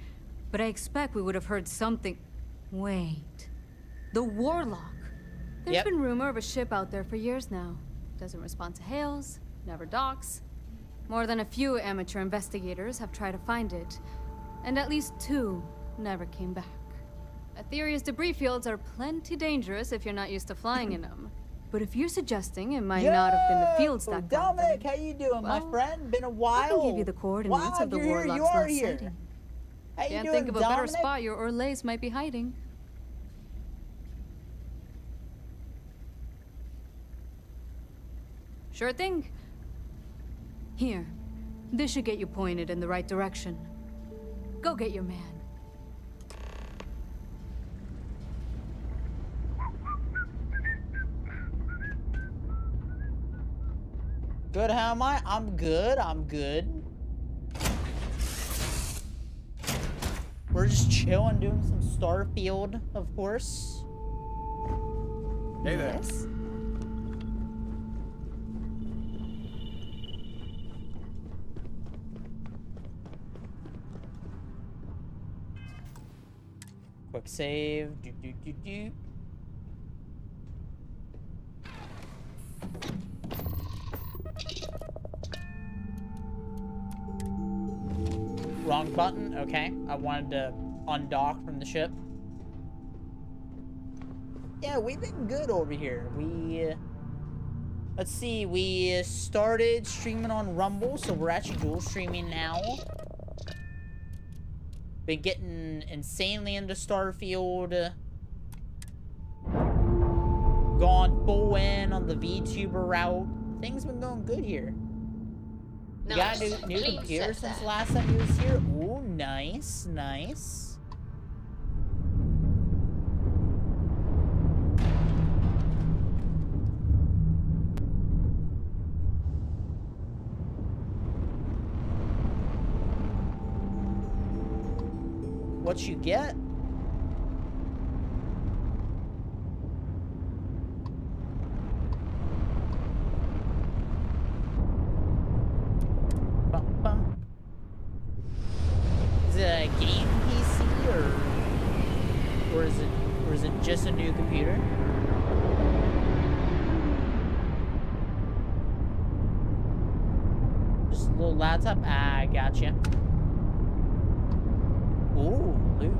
But I expect we would have heard something... Wait... The Warlock! There's been rumor of a ship out there for years now. Doesn't respond to hails, never docks. More than a few amateur investigators have tried to find it. And at least 2 never came back. A theory is debris fields are plenty dangerous if you're not used to flying in them. But if you're suggesting it might not have been the fields that got Dominic, them, how you doing, my well, friend? Been a while. I can give you the coordinates of the Warlock's last sighting. How you Can't doing, think of a better Dominic? spot your Orlaise might be hiding. Sure thing. Here. This should get you pointed in the right direction. Go get your man. Good, how am I? I'm good, I'm good. We're just chilling, doing some Starfield, of course. Hey there. Yes? Quick save. Do, do, do, do. Wrong button? Okay. I wanted to undock from the ship. Yeah, we've been good over here. Let's see, we started streaming on Rumble, so we're actually dual streaming now. Been getting insanely into Starfield. Gone full in on the VTuber route. Things been going good here. We got a new computer since last time he was here. Ooh, nice, nice. What you get? Is it a game PC or is it just a new computer? Just a little laptop? Ah, gotcha. Ooh, loot.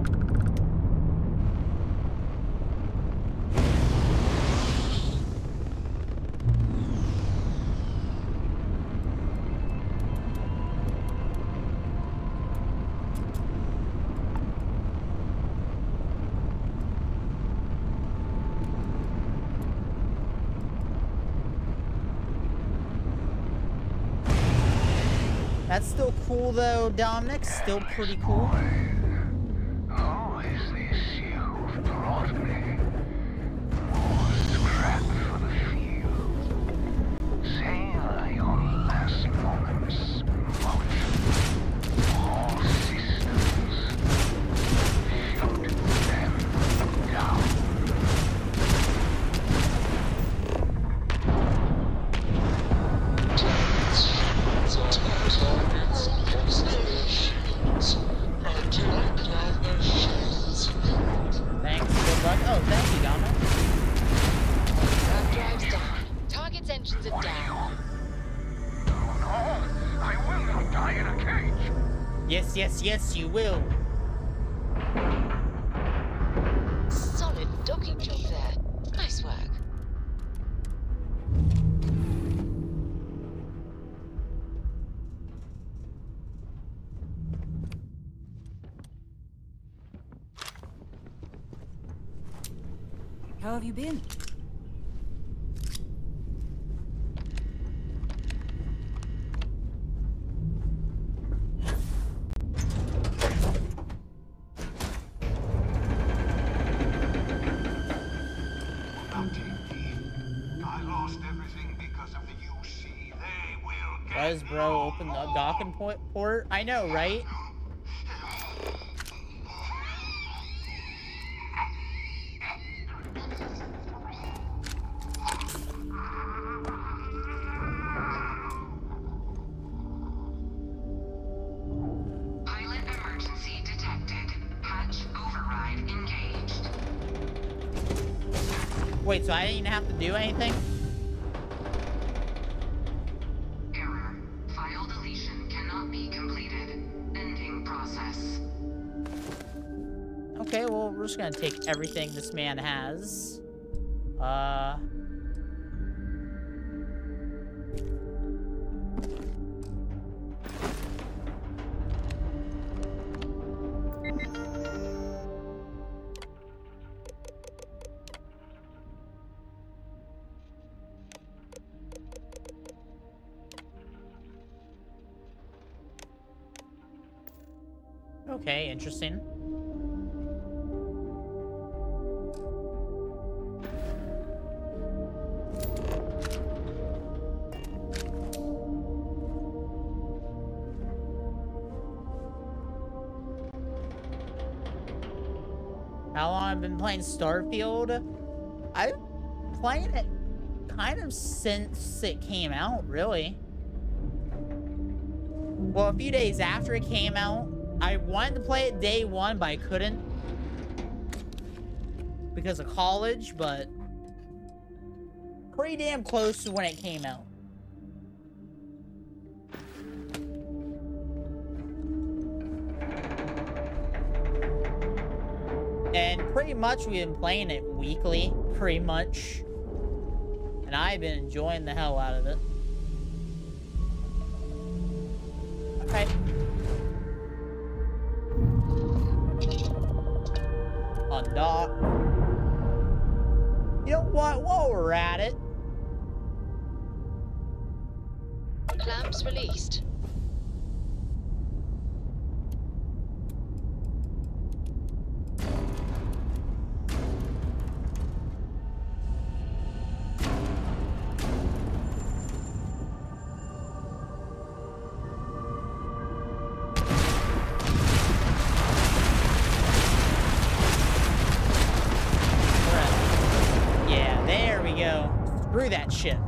That's still cool though, Dominic. Still pretty cool. Who is this you've brought me? More scrap for the field. Savor your last moments, motion. All systems. Shoot them down. Thanks, good luck. Oh, thank you, Dominic. Drive drive's down. Target's engines are down. No, I will not die in a cage. Yes, yes, yes, you will. Solid docking job there. Nice work. How have you been? Buzz, bro, open the docking port. I know, right? Pilot emergency detected. Hatch override engaged. Wait, so I didn't even have to do anything? Error. File deletion cannot be completed. Ending process. Okay, well, we're just gonna take everything this man has. Okay, interesting. How long I've been playing Starfield? I've been playing it kind of since it came out, really. Well, a few days after it came out. I wanted to play it day one, but I couldn't. Because of college, but pretty damn close to when it came out. And pretty much we've been playing it weekly, pretty much. And I've been enjoying the hell out of it. Okay. Undock. You know what? While we're at it. Clamps released. Screw that shit.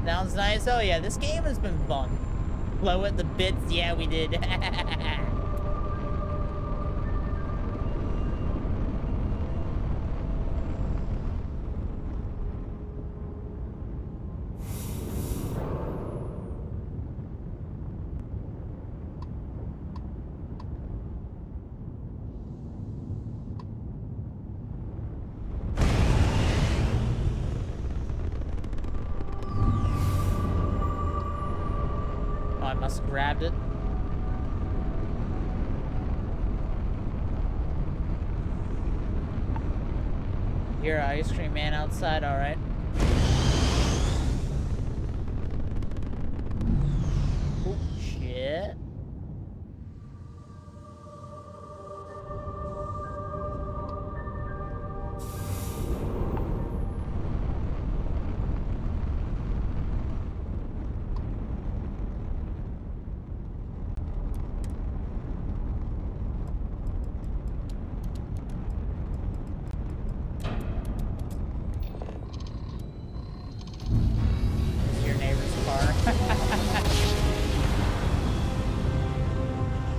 Sounds nice. Oh yeah, this game has been fun. Blow at the bits. Yeah, we did. Grabbed it. You're ice cream man outside, all right. Oh shit.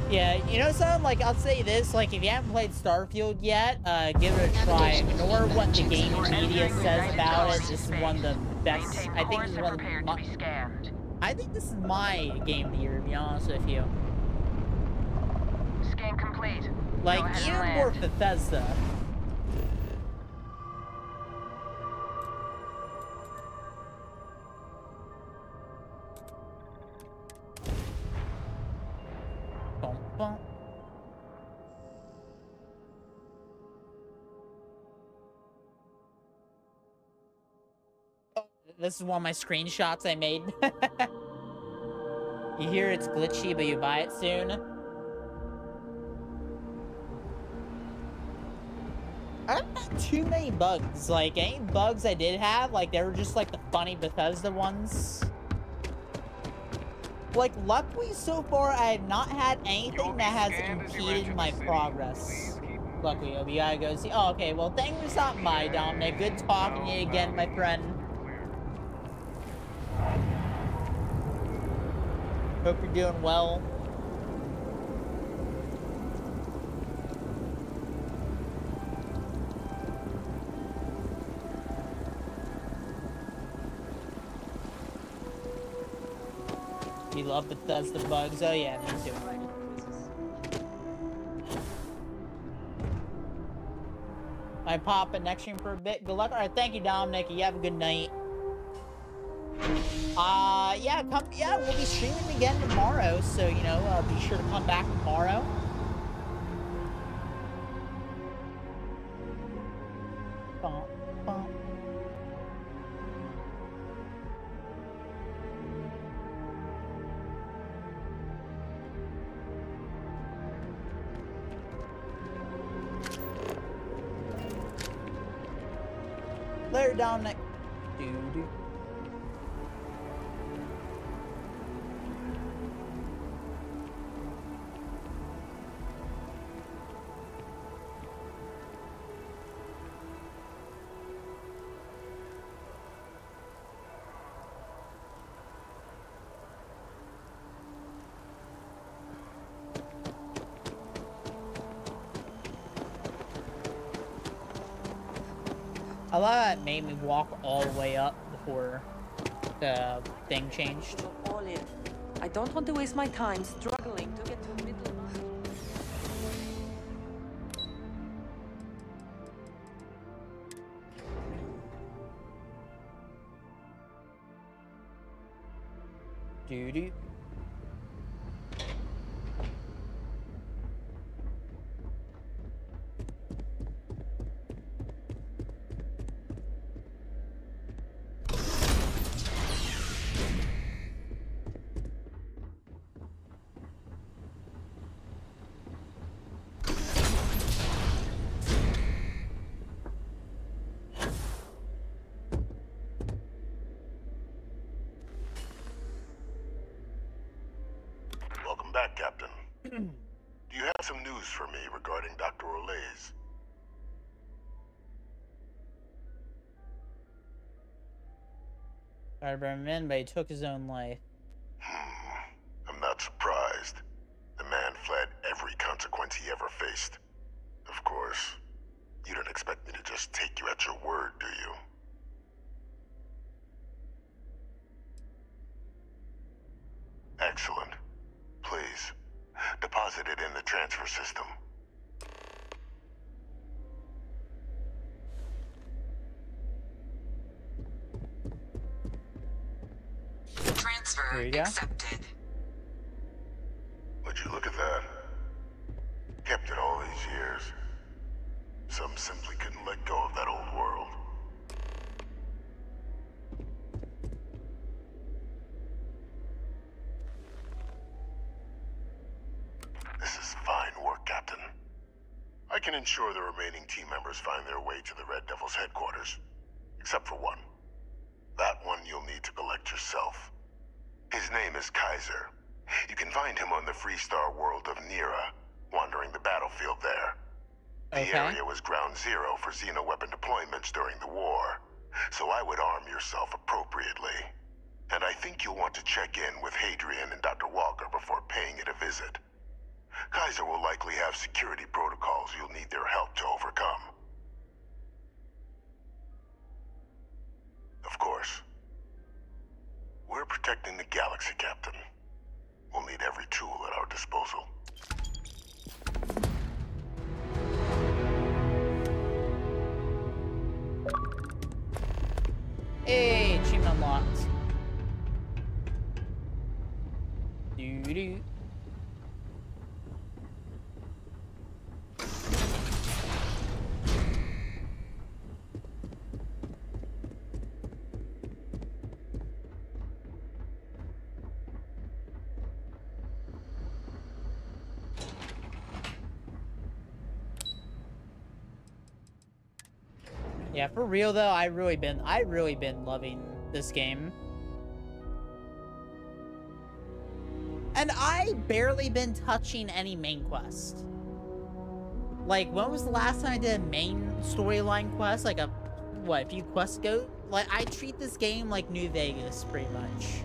Yeah, you know something? Like, I'll say this, like, if you haven't played Starfield yet, give it a try. Ignore what the gaming media says about it. This is one of the best. I think this is one of the, I think this is my game of the year, to be honest with you. Scan complete. Like, even more Bethesda. This is one of my screenshots I made. You hear it's glitchy, but you buy it soon. too many bugs. Like, any bugs I did have, like, they were just, like, the funny Bethesda ones. Like, luckily, so far, I have not had anything that has impeded my progress. Luckily, we gotta go see. Oh, okay. Well, thank you for stopping by, Dominic. Good talking to you again, my friend. Hope you're doing well. You love Bethesda bugs. Oh yeah, me too. I pop in next stream for a bit. Good luck. All right, thank you, Dominic. You have a good night. Yeah, we'll be streaming again tomorrow, so, you know, be sure to come back tomorrow. Bum, bum. Later, Dominic. Doo-doo. I love that it made me walk all the way up before the thing changed. All in. I don't want to waste my time struggling to get to the middle. Doo-doo. Welcome back, Captain. Do you have some news for me regarding Dr. Olays? Tried to burn him in, but he took his own life. I'm not surprised. The man fled every consequence he ever faced. Of course, you don't expect me to just take you at your word, do you? Excellent. Please, deposit it in the transfer system. Transfer accepted. Would you look at that? Kept it all these years. Some simply couldn't let go of that old world. This is fine work, Captain. I can ensure the remaining team members find their way to the Red Devil's headquarters. Except for one. That one you'll need to collect yourself. His name is Kaiser. You can find him on the Freestar world of Nira, wandering the battlefield there. The area was ground zero for xeno-weapon deployments during the war, so I would arm yourself appropriately. And I think you'll want to check in with Hadrian and Dr. Walker before paying it a visit. Kaiser will likely have security protocols you'll need their help to overcome. Of course, we're protecting the galaxy, Captain. We'll need every tool at our disposal. Hey, achievement unlocked. Doo-doo. Yeah, for real though, I really been loving this game. And I barely been touching any main quest. Like, when was the last time I did a main storyline quest? Like a few quests ago? Like, I treat this game like New Vegas, pretty much.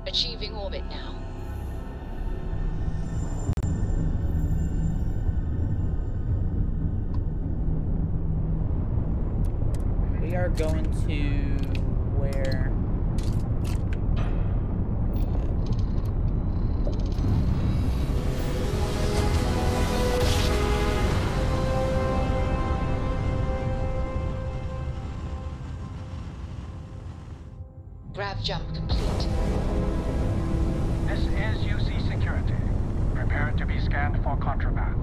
Achieving orbit now. We are going to where? Grav jump complete. This is UC Security. Prepare to be scanned for contraband.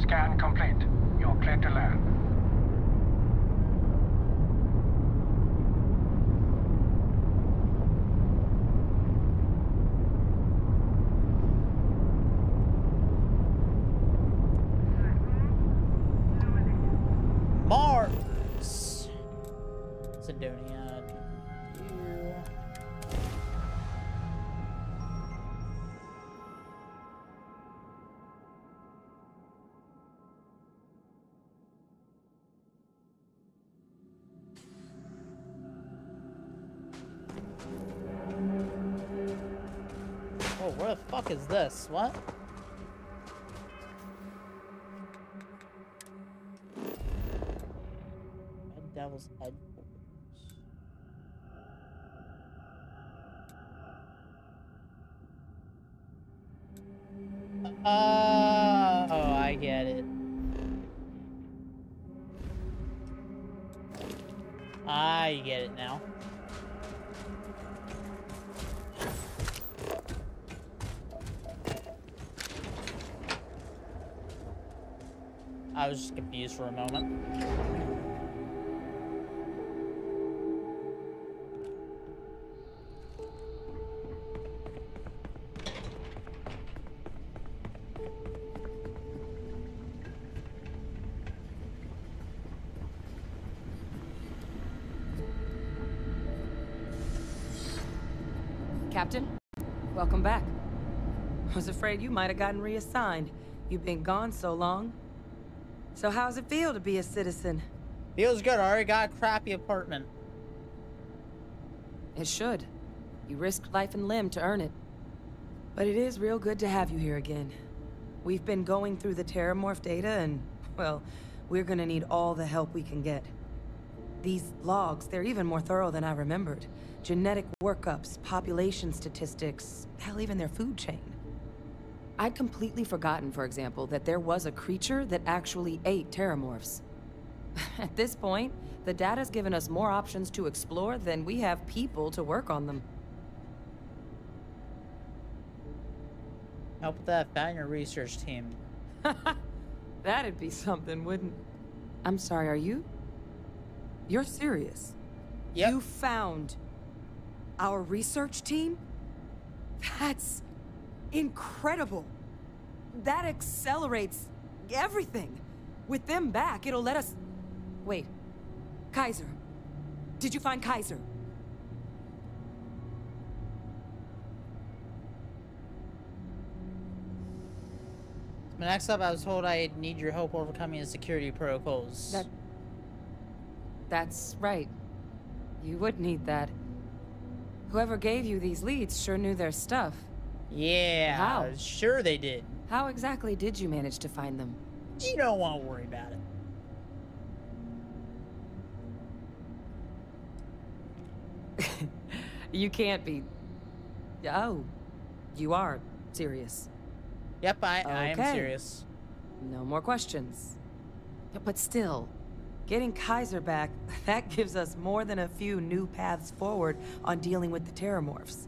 Scan complete. You're cleared to land. Mars! Sidonia. Oh, where the fuck is this? What? Red Devil's headquarters. Oh, I get it. I get it now. I was just confused for a moment. Captain, welcome back. Was afraid you might have gotten reassigned. You've been gone so long. So how's it feel to be a citizen? Feels good. I already got a crappy apartment. It should. You risked life and limb to earn it. But it is real good to have you here again. We've been going through the Terramorph data and, well, we're gonna need all the help we can get. These logs, they're even more thorough than I remembered. Genetic workups, population statistics, hell, even their food chain. I'd completely forgotten, for example, that there was a creature that actually ate Terramorphs. At this point, the data's given us more options to explore than we have people to work on them. Help with that, found your research team. That'd be something, wouldn't... I'm sorry, are you? You're serious? Yep. You found our research team? That's incredible. That accelerates everything. With them back, it'll let us... Wait. Kaiser. Did you find Kaiser? Next up, I was told I'd need your help overcoming the security protocols. That's right. You would need that. Whoever gave you these leads sure knew their stuff. Yeah, how? Sure they did. How exactly did you manage to find them? You don't want to worry about it. You can't be... Oh, you are serious. Yep, I am serious. No more questions. But still, getting Kaiser back, that gives us more than a few new paths forward on dealing with the Terramorphs.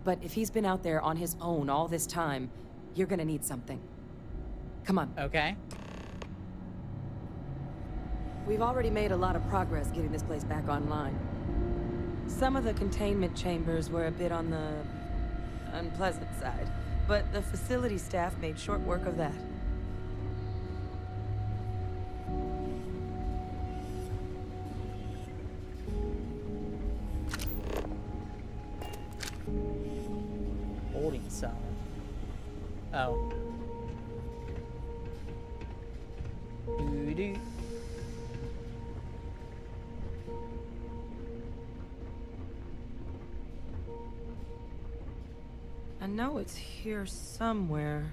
But if he's been out there on his own all this time, you're gonna need something. Come on. Okay. We've already made a lot of progress getting this place back online. Some of the containment chambers were a bit on the unpleasant side, but the facility staff made short work of that. Holding cell. Oh. Doo-doo. I know it's here somewhere.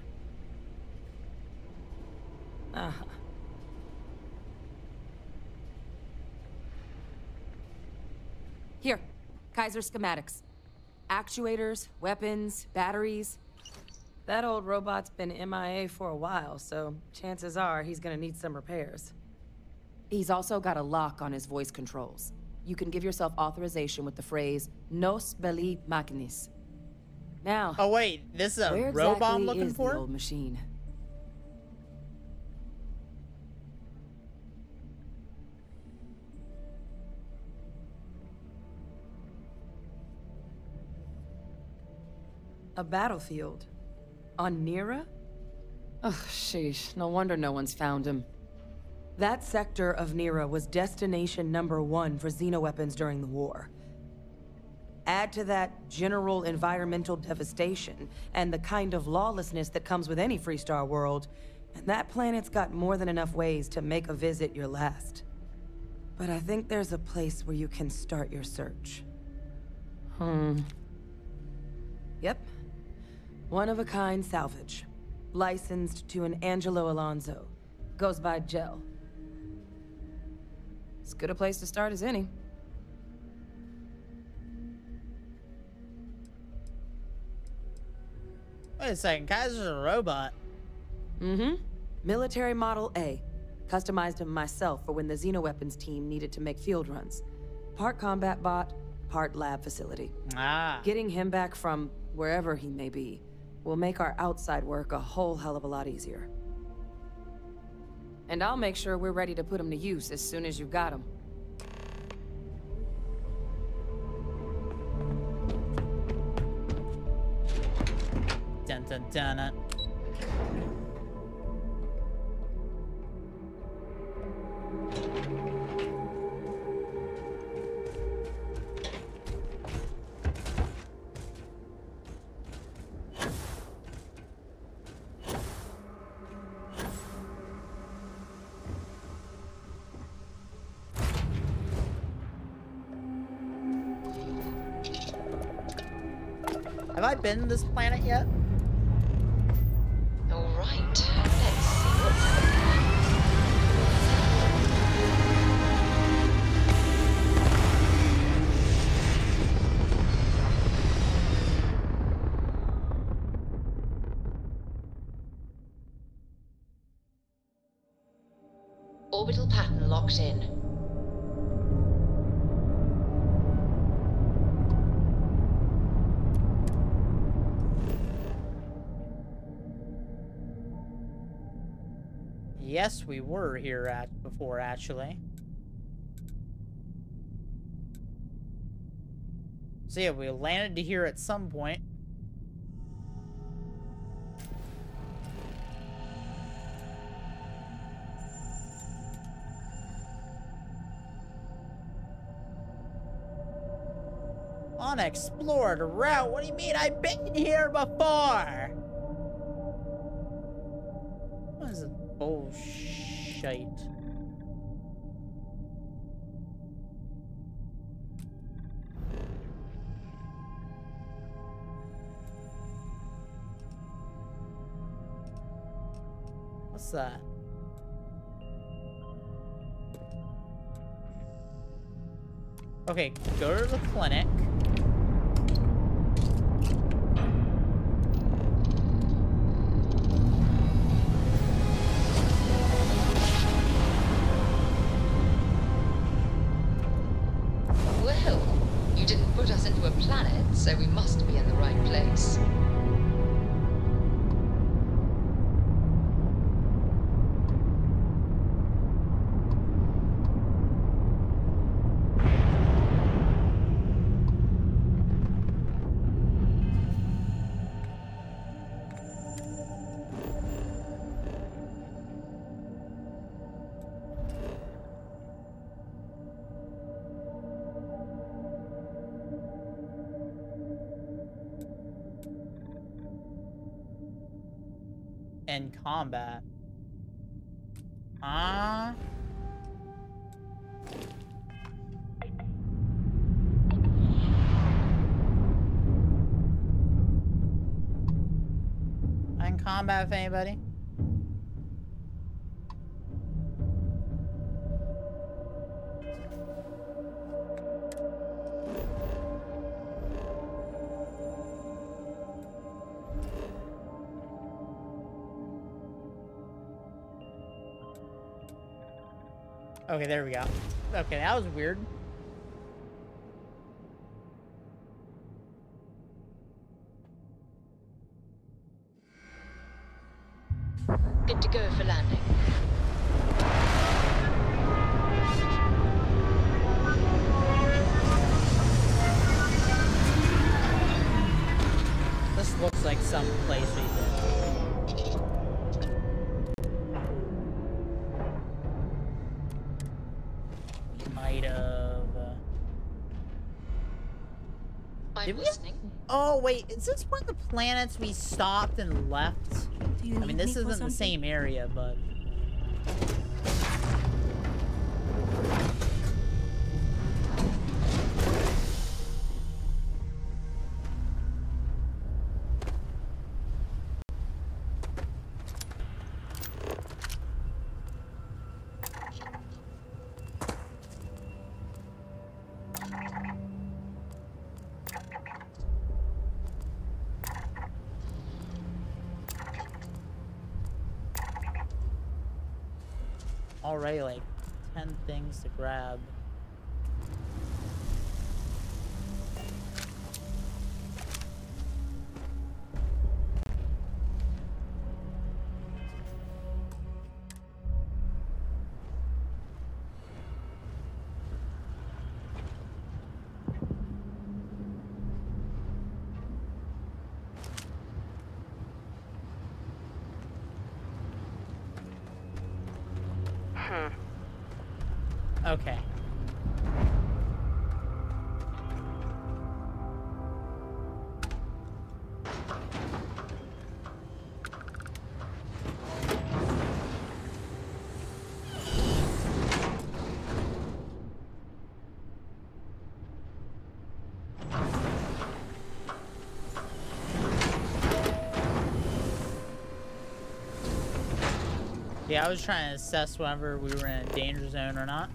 Ah. Here, Kaiser schematics. Actuators, weapons, batteries. That old robot's been MIA for a while, so chances are he's gonna need some repairs. He's also got a lock on his voice controls. You can give yourself authorization with the phrase, Nos belli machinis. Now... Oh wait, this is a where robot exactly I'm looking is for? The old machine? A battlefield. On Nira? Ugh, sheesh. No wonder no one's found him. That sector of Nira was destination #1 for xenoweapons during the war. Add to that general environmental devastation and the kind of lawlessness that comes with any Freestar world, and that planet's got more than enough ways to make a visit your last. But I think there's a place where you can start your search. Yep. One-of-a-kind salvage. Licensed to an Angelo Alonso. Goes by Gel. As good a place to start as any. Wait a second, Kaiser's a robot. Mm-hmm. Military Model A. Customized him myself for when the xenoweapons team needed to make field runs. Part combat bot, part lab facility. Ah. Getting him back from wherever he may be will make our outside work a whole hell of a lot easier. And I'll make sure we're ready to put him to use as soon as you've got him. Dun dun dun. Have I been to this planet yet? All right, let's see what's happening. Orbital pattern locked in. Yes, we were here before, actually. So yeah, we landed here at some point. Unexplored route? What do you mean? I've been here before! What is this bullshit? What's that? Okay, go to the clinic. Well, you didn't put us into a planet, so we must be in the right place. In combat. In combat with anybody? Okay, there we go. Okay, that was weird. Good to go for landing. This looks like some place we did. We might have. I'm listening. Oh wait, is this one of the planets we stopped and left? I mean, this isn't the same area, but. Already like 10 things to grab. Okay. Yeah, I was trying to assess whether we were in a danger zone or not.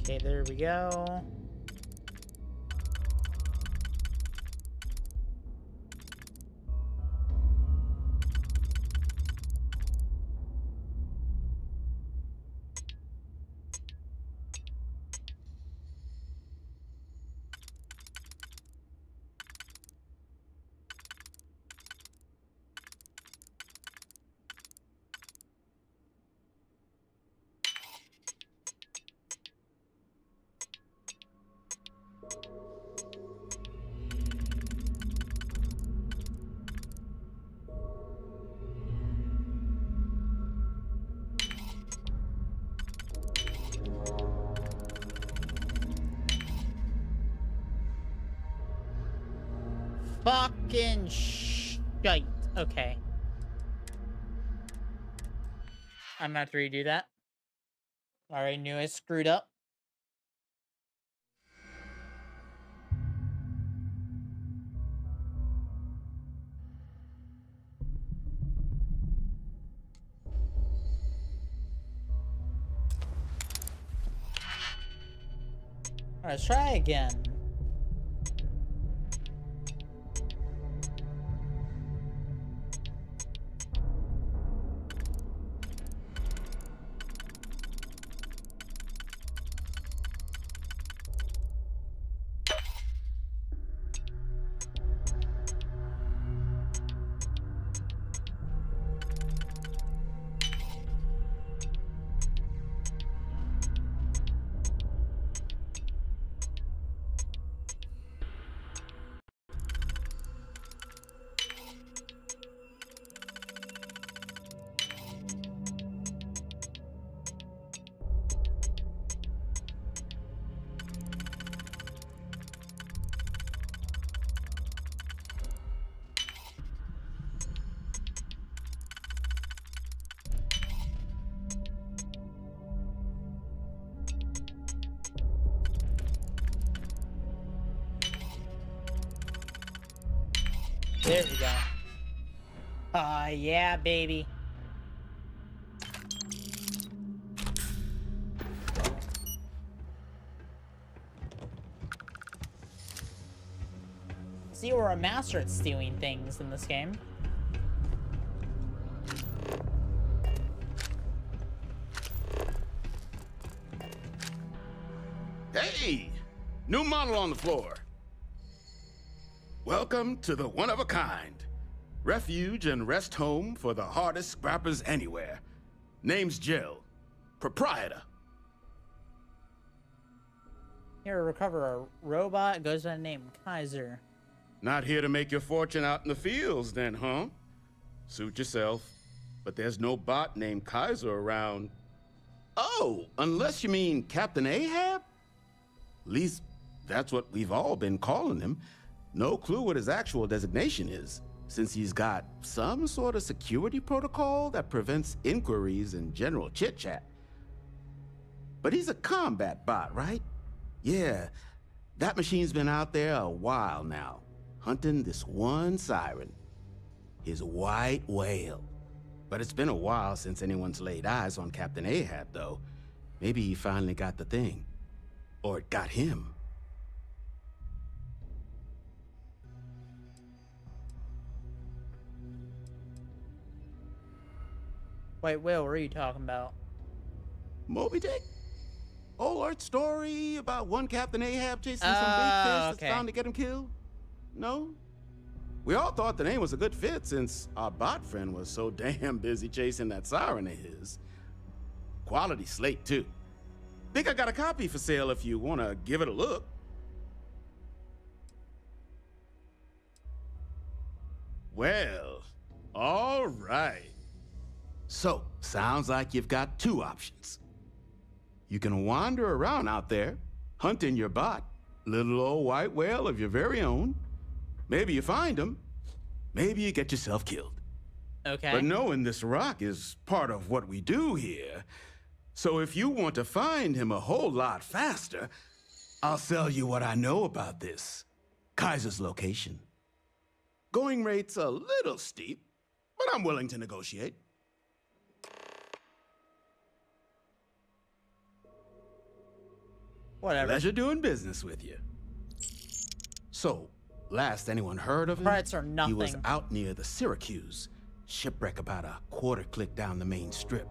Okay, there we go. Fucking shite. Okay. I'm gonna have to redo that. Already knew I screwed up. Alright, let's try again. There we go. Yeah, baby. See, we're a master at stealing things in this game. Hey! New model on the floor. Welcome to the one-of-a-kind. Refuge and rest home for the hardest scrappers anywhere. Name's Jill. Proprietor. Here to recover a robot, goes by the name Kaiser. Not here to make your fortune out in the fields then, huh? Suit yourself. But there's no bot named Kaiser around. Oh, unless you mean Captain Ahab? At least that's what we've all been calling him. No clue what his actual designation is, since he's got some sort of security protocol that prevents inquiries and general chit-chat. But he's a combat bot, right? Yeah, that machine's been out there a while now, hunting this one siren, his white whale. But it's been a while since anyone's laid eyes on Captain Ahab, though. Maybe he finally got the thing. Or it got him. Wait, Will, what are you talking about? Moby Dick? Old art story about one Captain Ahab chasing some big fish that's bound to get him killed? No? We all thought the name was a good fit since our bot friend was so damn busy chasing that siren of his. Quality slate, too. Think I got a copy for sale if you want to give it a look. Well, all right. So, sounds like you've got two options. You can wander around out there, hunting your bot, little old white whale of your very own. Maybe you find him, maybe you get yourself killed. Okay. But knowing this rock is part of what we do here. So if you want to find him a whole lot faster, I'll sell you what I know about this. Kaiser's location. Going rate's a little steep, but I'm willing to negotiate. Whatever. Pleasure doing business with you. So, last anyone heard of him, Credits are nothing. he was out near the Syracuse. Shipwreck about a quarter click down the main strip.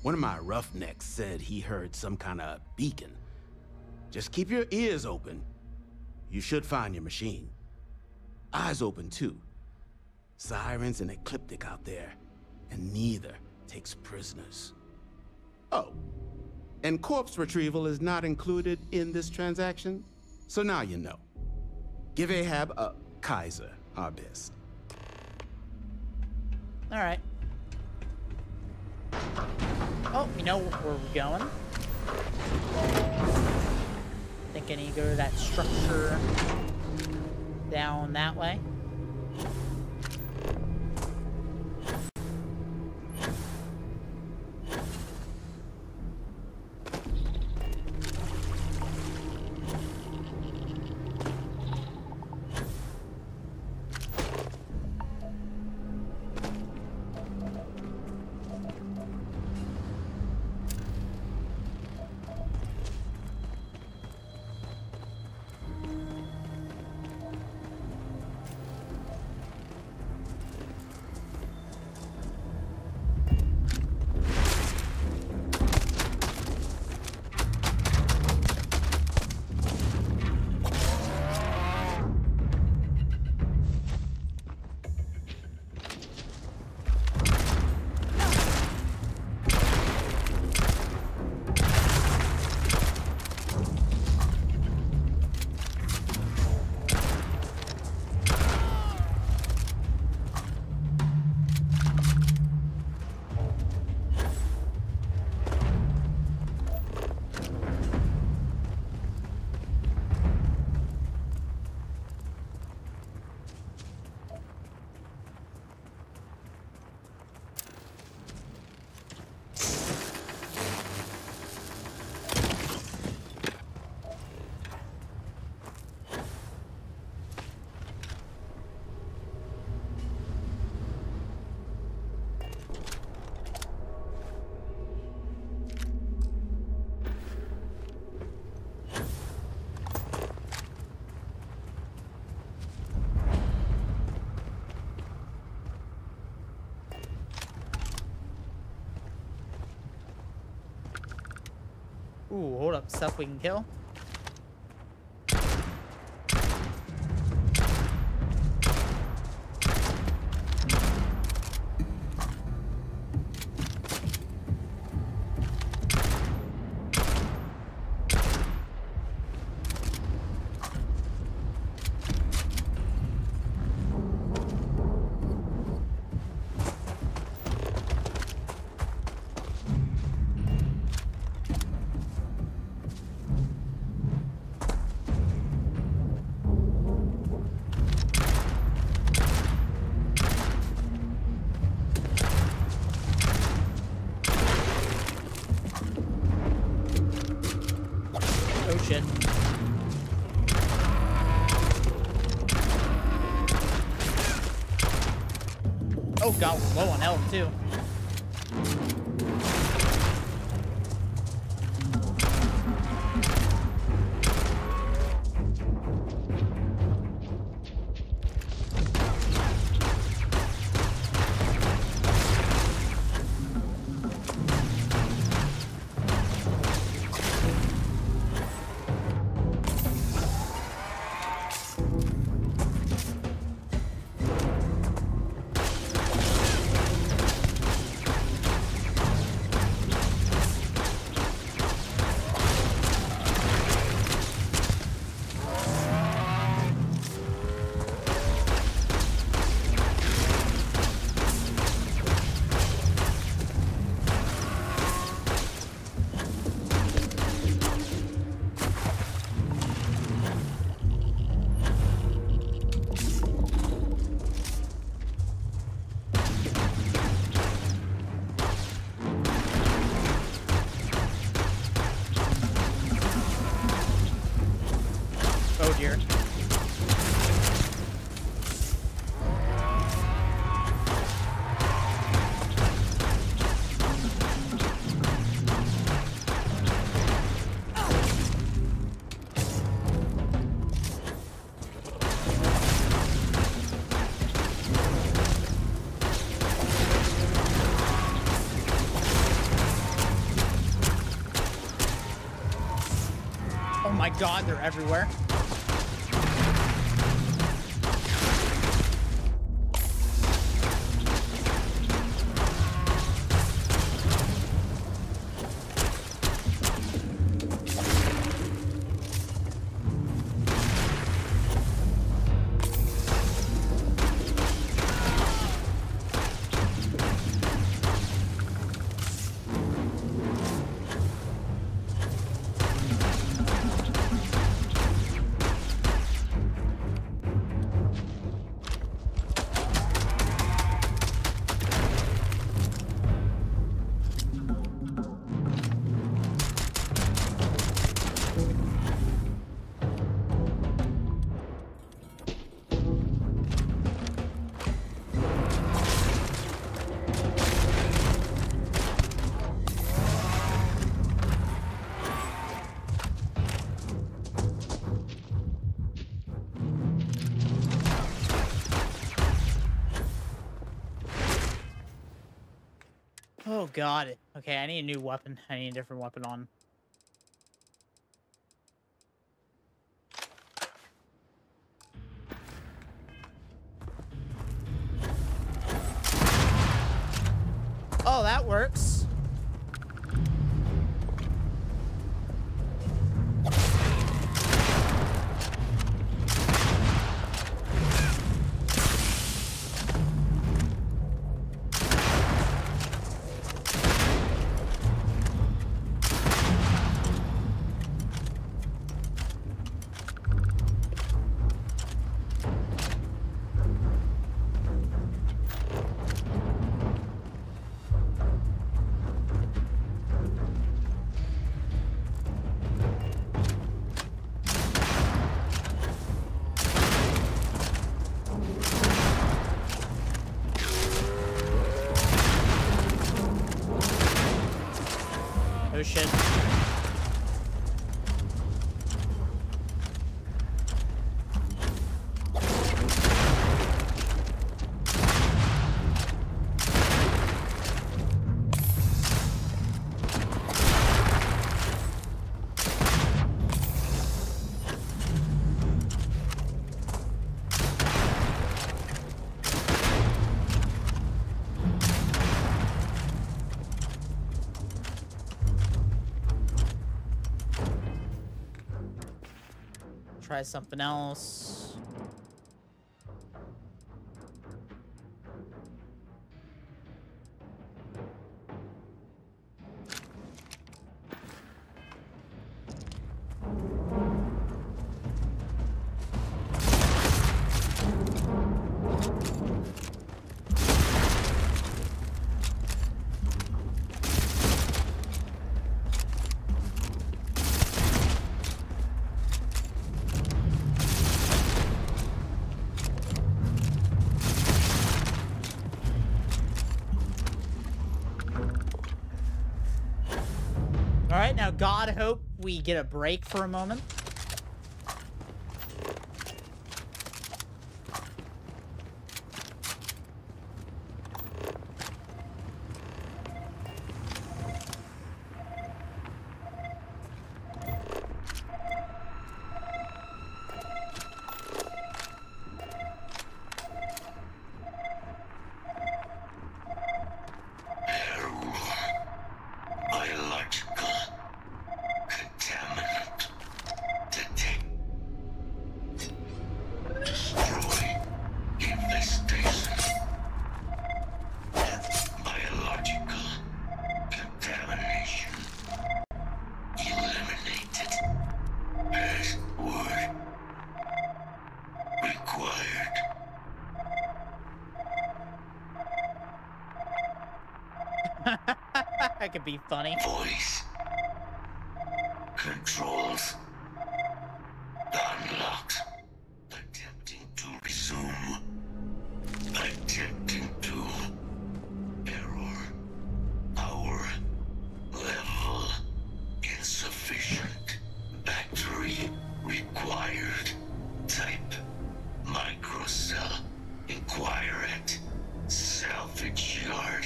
One of my roughnecks said he heard some kind of beacon. Just keep your ears open. You should find your machine. Eyes open too. Sirens and ecliptic out there, and neither takes prisoners. Oh, and corpse retrieval is not included in this transaction, so now you know. Give Ahab a Kaiser our best. All right. Oh, we know where we're going. I think I need to go to that structure down that way. Ooh, hold up, stuff we can kill. Shit. Oh god, low on health too. my god, they're everywhere. Oh god. Okay, I need a new weapon. I need a different weapon on. Oh, that works. Oh shit. Try something else. Alright, now God hope we get a break for a moment. That could be funny. Voice. Controls. Unlocked. Attempting to resume. Attempting to. Error. Power. Level. Insufficient. Battery. Required. Type. Microcell. Inquire at. Salvage yard.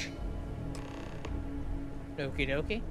Okie dokie.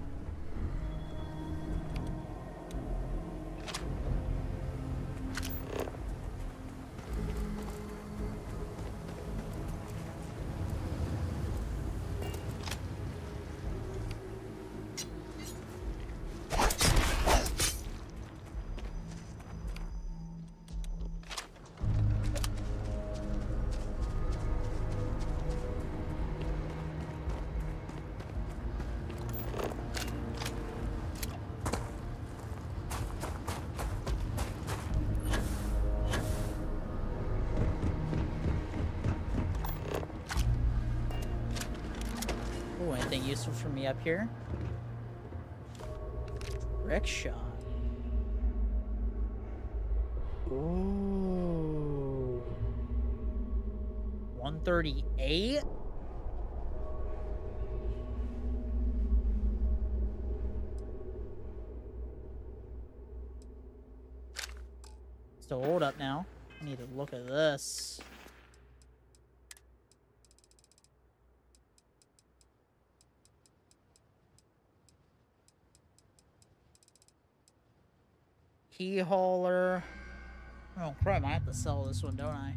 Ooh, anything useful for me up here? Rickshaw. Ooh. 138? So hold up now. I need to look at this. Key hauler. Oh crap, I have to sell this one, don't I?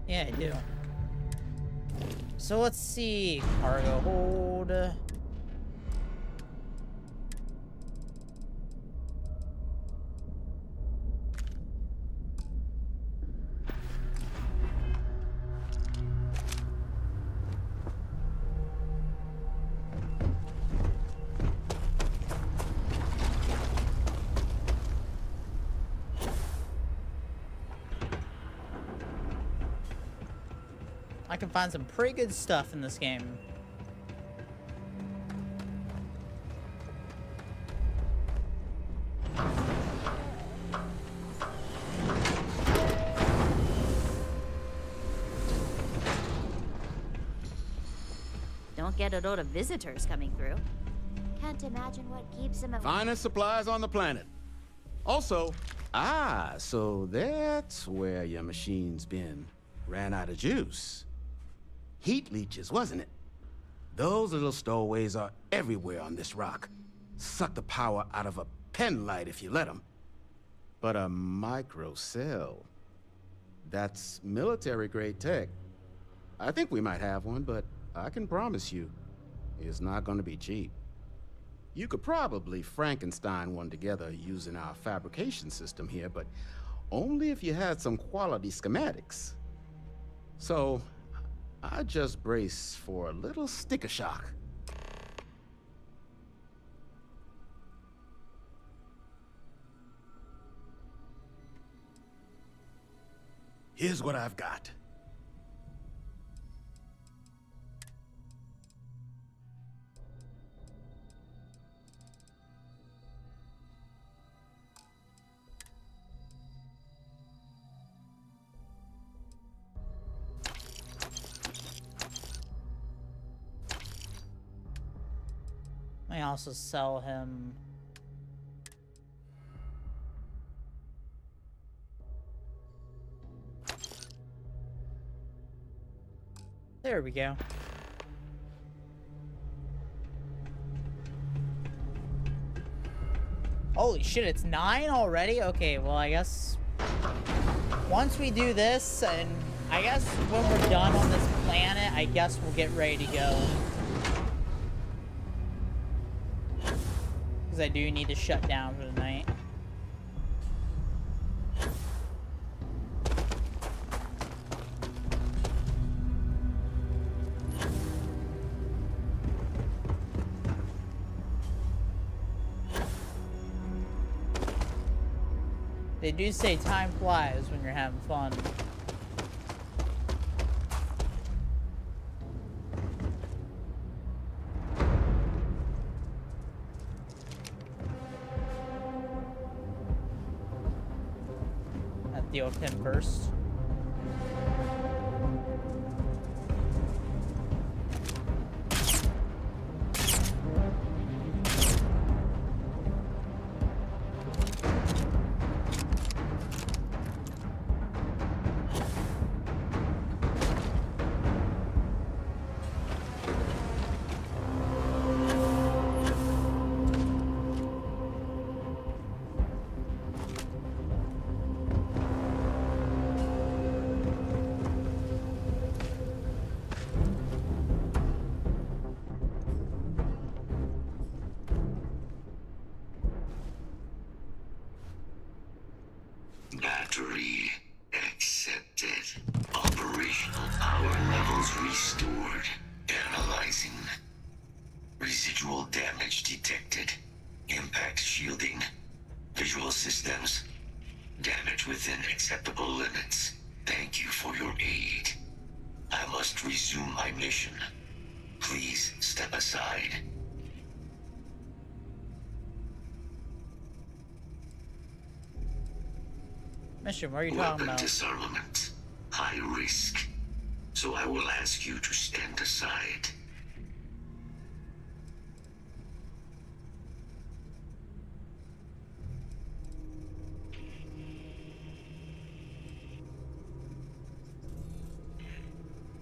Yeah, I do. So let's see. Cargo hold. I can find some pretty good stuff in this game. Don't get a lot of visitors coming through. Can't imagine what keeps them. Finest supplies on the planet. Also, so that's where your machine's been. Ran out of juice. Heat leeches, wasn't it? Those little stowaways are everywhere on this rock. Suck the power out of a pen light if you let them. But a microcell, that's military-grade tech. I think we might have one, but I can promise you, it's not gonna be cheap. You could probably Frankenstein one together using our fabrication system here, but only if you had some quality schematics. So, I just brace for a little sticker shock. Here's what I've got. I also sell him. There we go. Holy shit, it's 9 already? Okay, well, I guess once we do this, and I guess when we're done on this planet, I guess we'll get ready to go. Because I do need to shut down for the night. They do say time flies when you're having fun. Deal with him first. Visual damage detected. Impact shielding. Visual systems. Damage within acceptable limits. Thank you for your aid. I must resume my mission. Please step aside. Mission, what are you talking Weapon about? disarmament. High risk. So I will ask you to stand aside.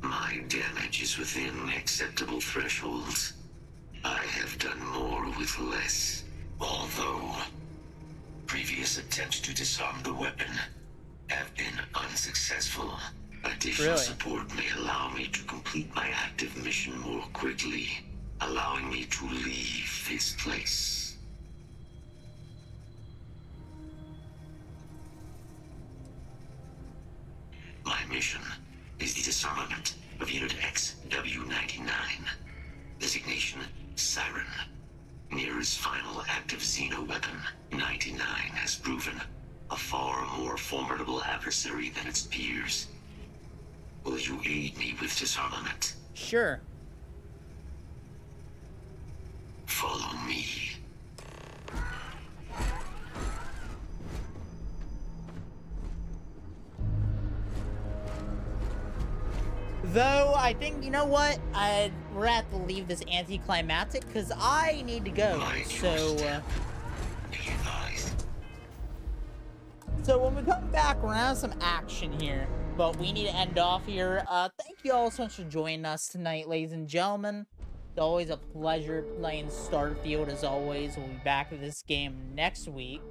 My damage is within acceptable thresholds. I have done more with less. Although, previous attempts to disarm the weapon have been unsuccessful. Additional support may allow me to complete my active mission more quickly, allowing me to leave this place. My mission is the disarmament of Unit XW-99. Designation, Siren. Nearest final active Xeno weapon, 99 has proven a far more formidable adversary than its peers. Will you aid me with disarmament? Sure. Follow me. Though, I think, you know what? We're at to leave this anticlimactic, because I need to go. So when we come back, we're gonna have some action here. But we need to end off here. Thank you all so much for joining us tonight, ladies and gentlemen. It's always a pleasure playing Starfield, as always. We'll be back with this game next week.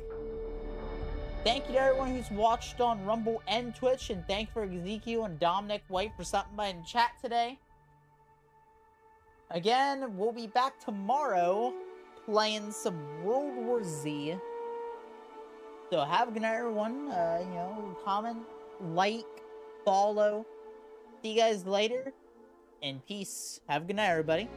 Thank you to everyone who's watched on Rumble and Twitch, and thank you for Ezekiel and Dominic White for stopping by in chat today. Again, we'll be back tomorrow playing some World War Z. So have a good night, everyone. You know, comment, like, follow. See you guys later, and peace. Have a good night, everybody.